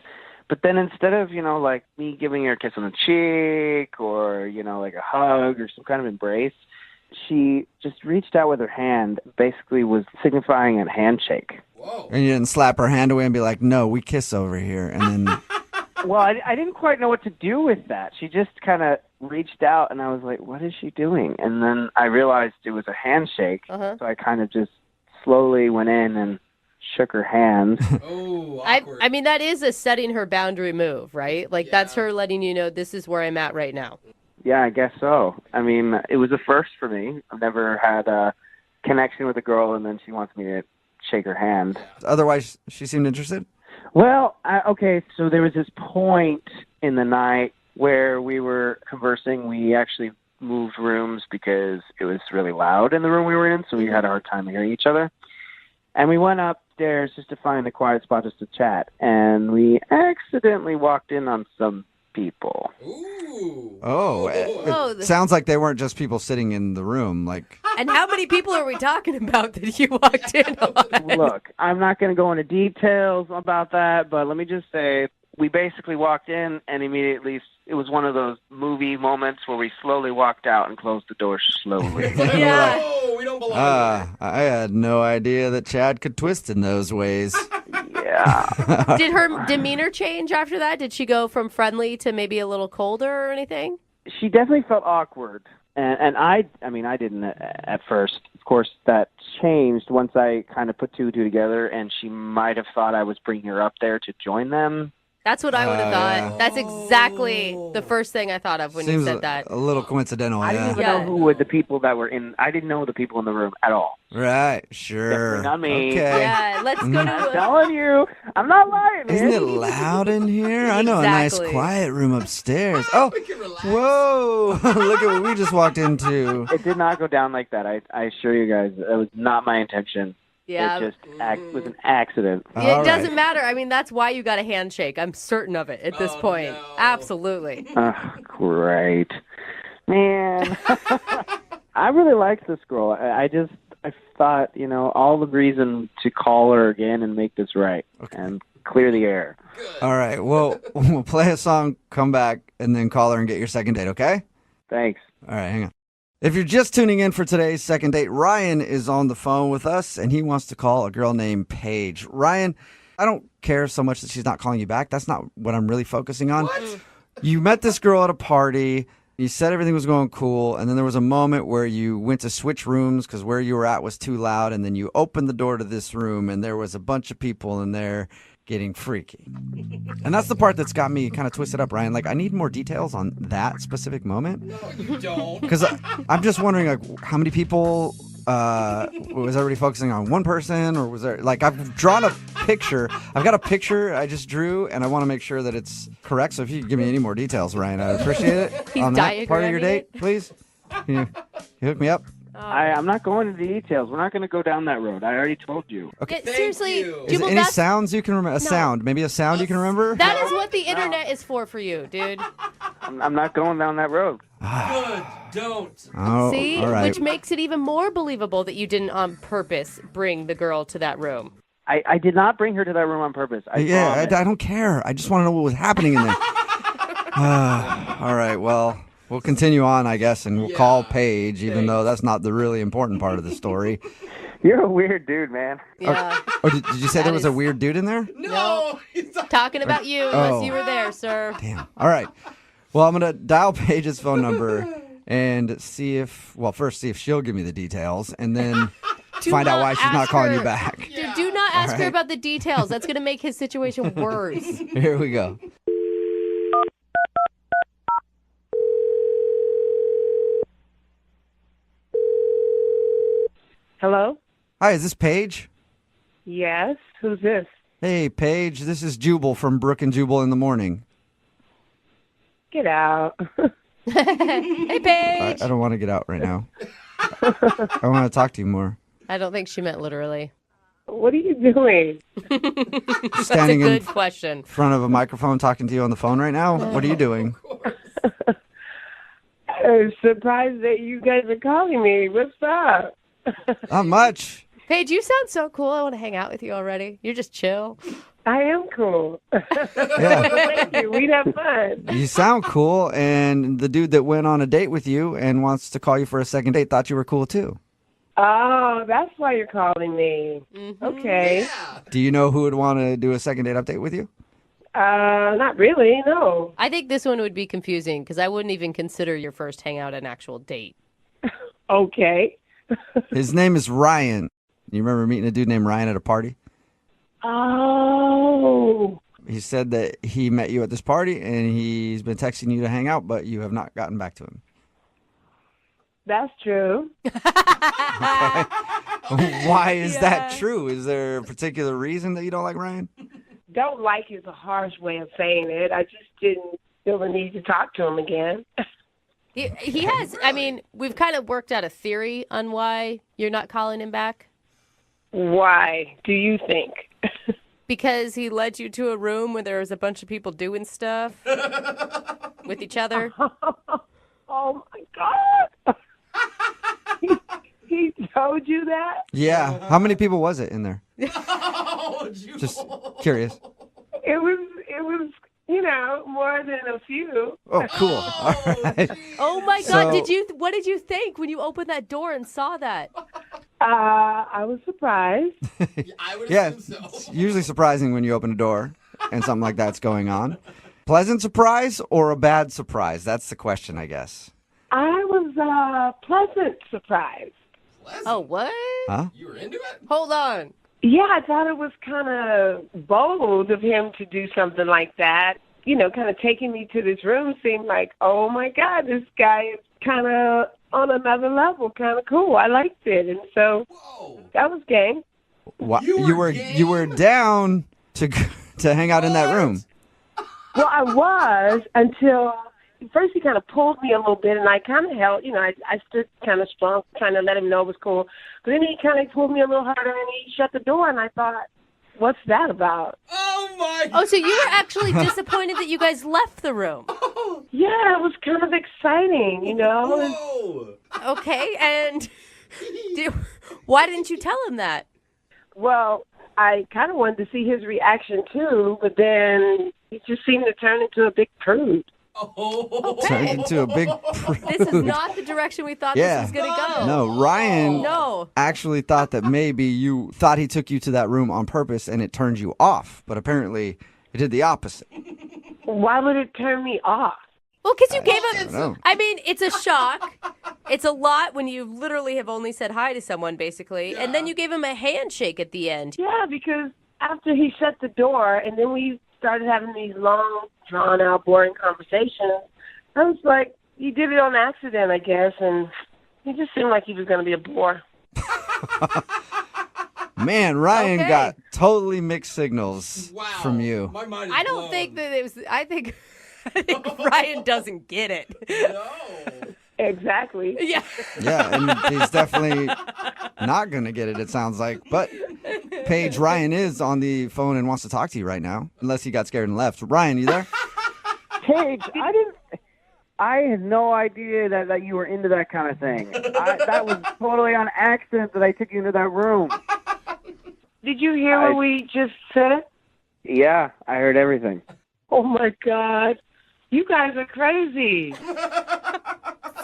But then instead of, like me giving her a kiss on the cheek or, like a hug or some kind of embrace, she just reached out with her hand, basically was signifying a handshake. And you didn't slap her hand away and be like, "No, we kiss over here," and then... Well, I didn't quite know what to do with that. She just kind of reached out, and I was like, what is she doing? And then I realized it was a handshake, so I kind of just slowly went in and shook her hand. I mean, that is a setting her boundary move, right? Like, that's her letting you know, this is where I'm at right now. Yeah, I guess so. I mean, it was a first for me. I've never had a connection with a girl, and then she wants me to shake her hand. Otherwise, she seemed interested? Well, okay, so there was this point in the night where we were conversing. We actually moved rooms because it was really loud in the room we were in, so we had a hard time hearing each other. And we went upstairs just to find a quiet spot just to chat. And we accidentally walked in on some people. Oh, it sounds like they weren't just people sitting in the room. Like, And how many people are we talking about that you walked in on? Look, I'm not going to go into details about that, but let me just say we basically walked in and immediately it was one of those movie moments where we slowly walked out and closed the door slowly. No, we don't belong here. I had no idea that Chad could twist in those ways. Yeah. Did her demeanor change after that? Did she go from friendly to maybe a little colder or anything? She definitely felt awkward. And I didn't at first. Of course, that changed once I kind of put two and two together, and she might have thought I was bringing her up there to join them. That's what I would have thought. Yeah. That's exactly the first thing I thought of when you said that. A little coincidental, I didn't even know who were the people that were in. I didn't know the people in the room at all. Right, sure. Definitely not me. Okay. Yeah, let's go to I'm telling you, I'm not lying, man. Isn't it loud in here? I know a nice Exactly. quiet room upstairs. Oh, whoa. Look at what we just walked into. It did not go down like that. I assure you guys, that was not my intention. Yeah. It just was an accident. It doesn't matter. I mean, that's why you got a handshake. I'm certain of it at this point. No. Absolutely. Great. Man. I really liked this girl. I thought, all the reason to call her again and make this right and clear the air. All right. Well, we'll play a song, come back, and then call her and get your second date, okay? Thanks. All right, hang on. If you're just tuning in for today's second date, Ryan is on the phone with us, and he wants to call a girl named Paige. Ryan, I don't care so much that she's not calling you back. That's not what I'm really focusing on. What? You met this girl at a party. You said everything was going cool, and then there was a moment where you went to switch rooms because where you were at was too loud, and then you opened the door to this room, and there was a bunch of people in there getting freaky. And that's the part that's got me kind of twisted up, Ryan. Like, I need more details on that specific moment. No, you don't. Because I'm just wondering, like, how many people, was everybody focusing on one person, or was there, like, I've drawn a picture. I've got a picture I just drew, and I want to make sure that it's correct. So if you could give me any more details, Ryan, I'd appreciate it. He's on that part of your diagramming date, it. please. Can you hook me up? I'm not going into details. We're not going to go down that road. I already told you. Okay. Yeah, seriously, Is Jubal, any that's, sounds you can remember? A sound. Maybe a sound you can remember? that is what the internet is for you, dude. I'm not going down that road. Good. Don't. Oh, See? all right. Which makes it even more believable that you didn't on purpose bring the girl to that room. I did not bring her to that room on purpose. I don't care. I just want to know what was happening in there. All right, well, we'll continue on, I guess, and we'll call Paige, even though that's not the really important part of the story. You're a weird dude, man. Yeah. Oh, did you say there was a weird dude in there? No. Talking about you, unless you were there, sir. Damn. All right. Well, I'm going to dial Paige's phone number and see if she'll give me the details, and then find out why she's not calling you back. Dude, do not ask her about the details. That's going to make his situation worse. Here we go. Hello? Hi, is this Paige? Yes. Who's this? Hey, Paige, this is Jubal from Brooke and Jubal in the morning. Get out. Hey, Paige. I don't want to get out right now. I want to talk to you more. I don't think she meant literally. What are you doing? Standing That's a good in question. front of a microphone talking to you on the phone right now? What are you doing? I'm surprised that you guys are calling me. What's up? Not much. Paige, you sound so cool. I want to hang out with you already. You're just chill. I am cool. Yeah. Thank you. We'd have fun. You sound cool, and the dude that went on a date with you and wants to call you for a second date thought you were cool too. Oh, that's why you're calling me. Mm-hmm. Okay. Do you know who would want to do a second date update with you? Not really, no. I think this one would be confusing because I wouldn't even consider your first hangout an actual date. Okay. His name is Ryan. You remember meeting a dude named Ryan at a party? Oh. He said that he met you at this party and he's been texting you to hang out, but you have not gotten back to him. That's true. Why is that true? Is there a particular reason that you don't like Ryan? Don't like is a harsh way of saying it. I just didn't feel the need to talk to him again. He has, I mean, we've kind of worked out a theory on why you're not calling him back. Why do you think? Because he led you to a room where there was a bunch of people doing stuff with each other. Oh my God! he told you that? Yeah. How many people was it in there? Just curious. It was, more than a few. Oh, cool. All right. Oh my God! What did you think when you opened that door and saw that? I was surprised. Yeah, it's usually surprising when you open a door and something like that's going on. Pleasant surprise or a bad surprise? That's the question, I guess. I was pleasant surprised. Oh, what? Huh? You were into it? Hold on. Yeah, I thought it was kind of bold of him to do something like that. Kind of taking me to this room seemed like, oh my God, this guy is kind of on another level, kind of cool. I liked it, and so that was game. What? You were down to hang out in that room. Well, I was until first he kind of pulled me a little bit, and I kind of held, I stood kind of strong, trying to let him know it was cool. But then he kind of pulled me a little harder, and he shut the door, and I thought, what's that about? Oh, my Oh, so you were actually disappointed that you guys left the room. Yeah, it was kind of exciting, Whoa. Okay, and why didn't you tell him that? Well, I kind of wanted to see his reaction, too, but then he just seemed to turn into a big prude. Turned into a big prude. This is not the direction we thought this was going to go. No, Ryan No. actually thought that maybe you thought he took you to that room on purpose and it turned you off. But apparently it did the opposite. Why would it turn me off? Well, because you gave don't know. I mean, it's a shock. It's a lot when you literally have only said hi to someone, basically. Yeah. And then you gave him a handshake at the end. Yeah, because after he shut the door and then we started having these long, drawn-out, boring conversations, I was like, he did it on accident, I guess, and he just seemed like he was going to be a bore. Man, Ryan got totally mixed signals from you. My mind is I don't blown. think that it was... I think Ryan doesn't get it. No. Exactly. Yeah. Yeah, and he's definitely not going to get it sounds like. But Paige, Ryan is on the phone and wants to talk to you right now, unless he got scared and left. Ryan, you there? Paige, I had no idea that you were into that kind of thing. That was totally on accident that I took you into that room. Did you hear what we just said? Yeah, I heard everything. Oh, my God. You guys are crazy.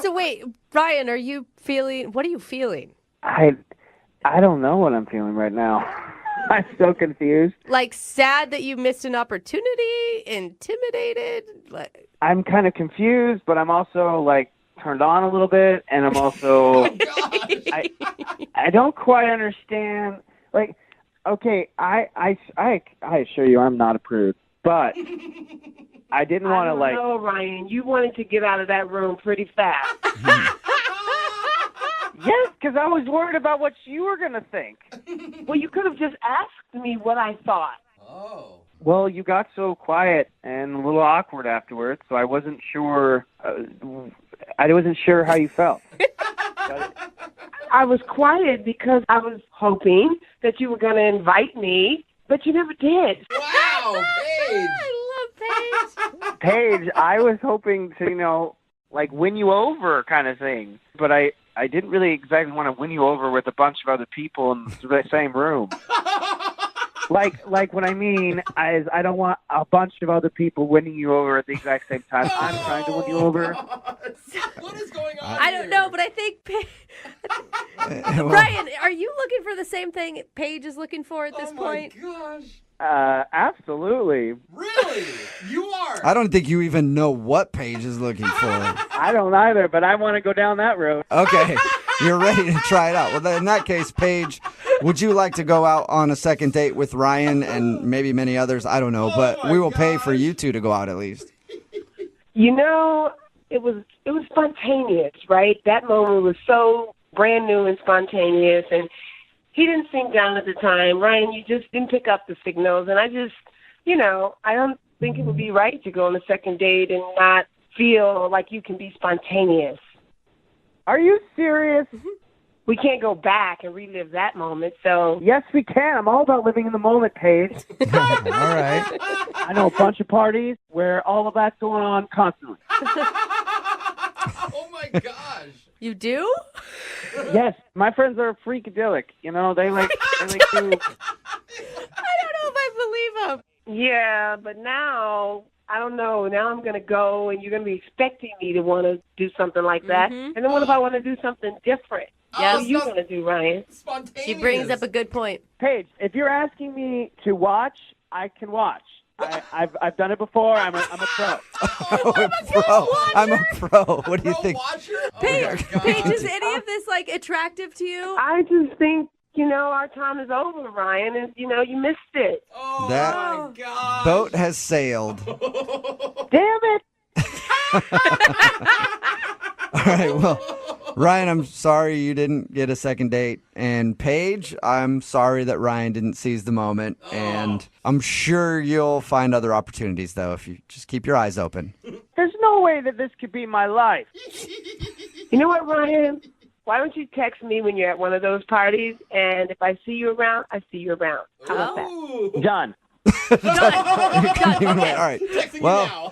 So wait, Ryan, what are you feeling? I don't know what I'm feeling right now. I'm so confused. Like sad that you missed an opportunity? Intimidated? I'm kind of confused, but I'm also like turned on a little bit, and I'm also I don't quite understand. Like, okay, I assure you, I'm not a prude, but I didn't want to like. No, Ryan, you wanted to get out of that room pretty fast. Yes, because I was worried about what you were going to think. Well, you could have just asked me what I thought. Oh. Well, you got so quiet and a little awkward afterwards, so I wasn't sure. I wasn't sure how you felt. I was quiet because I was hoping that you were going to invite me, but you never did. Wow, Paige. I love Paige. Paige, I was hoping to, like win you over kind of thing, but I didn't really exactly want to win you over with a bunch of other people in the same room. Like what I mean is I don't want a bunch of other people winning you over at the exact same time. I'm trying to win you over. What is going on I don't know, but I think Ryan, are you looking for the same thing Paige is looking for at this point? Oh my gosh. Absolutely. Really? You are? I don't think you even know what Paige is looking for. I don't either, but I want to go down that road. Okay, you're ready to try it out. Well, then in that case, Paige, would you like to go out on a second date with Ryan and maybe many others? I don't know, but we will pay for you two to go out at least. It was spontaneous, right? That moment was so brand new and spontaneous, and he didn't seem down at the time. Ryan, you just didn't pick up the signals, and I just, I don't think it would be right to go on a second date and not feel like you can be spontaneous. Are you serious? we can't go back and relive that moment. So Yes, we can. I'm all about living in the moment, Paige. All right. I know a bunch of parties where all of that's going on constantly. Oh my gosh. You do? Yes, my friends are freakadelic. You know, they like to. I don't know if I believe him. yeah, but now I don't know. Now I'm going to go, and you're going to be expecting me to want to do something like that. And then what if I want to do something different? Yes. What are you going to do, Ryan? Spontaneous. She brings up a good point. Paige, if you're asking me to watch, I can watch. I've done it before. I'm a pro. I'm a pro. What do you think? Paige, is any of this like attractive to you? I just think, our time is over, Ryan, and, you missed it. Oh, That my God. boat has sailed. Damn it! All right, well, Ryan, I'm sorry you didn't get a second date. And Paige, I'm sorry that Ryan didn't seize the moment. And I'm sure you'll find other opportunities, though, if you just keep your eyes open. There's no way that this could be my life. You know what, Ryan? Why don't you text me when you're at one of those parties, and if I see you around, I see you around. How about that? Done. All right. Texting Well, now.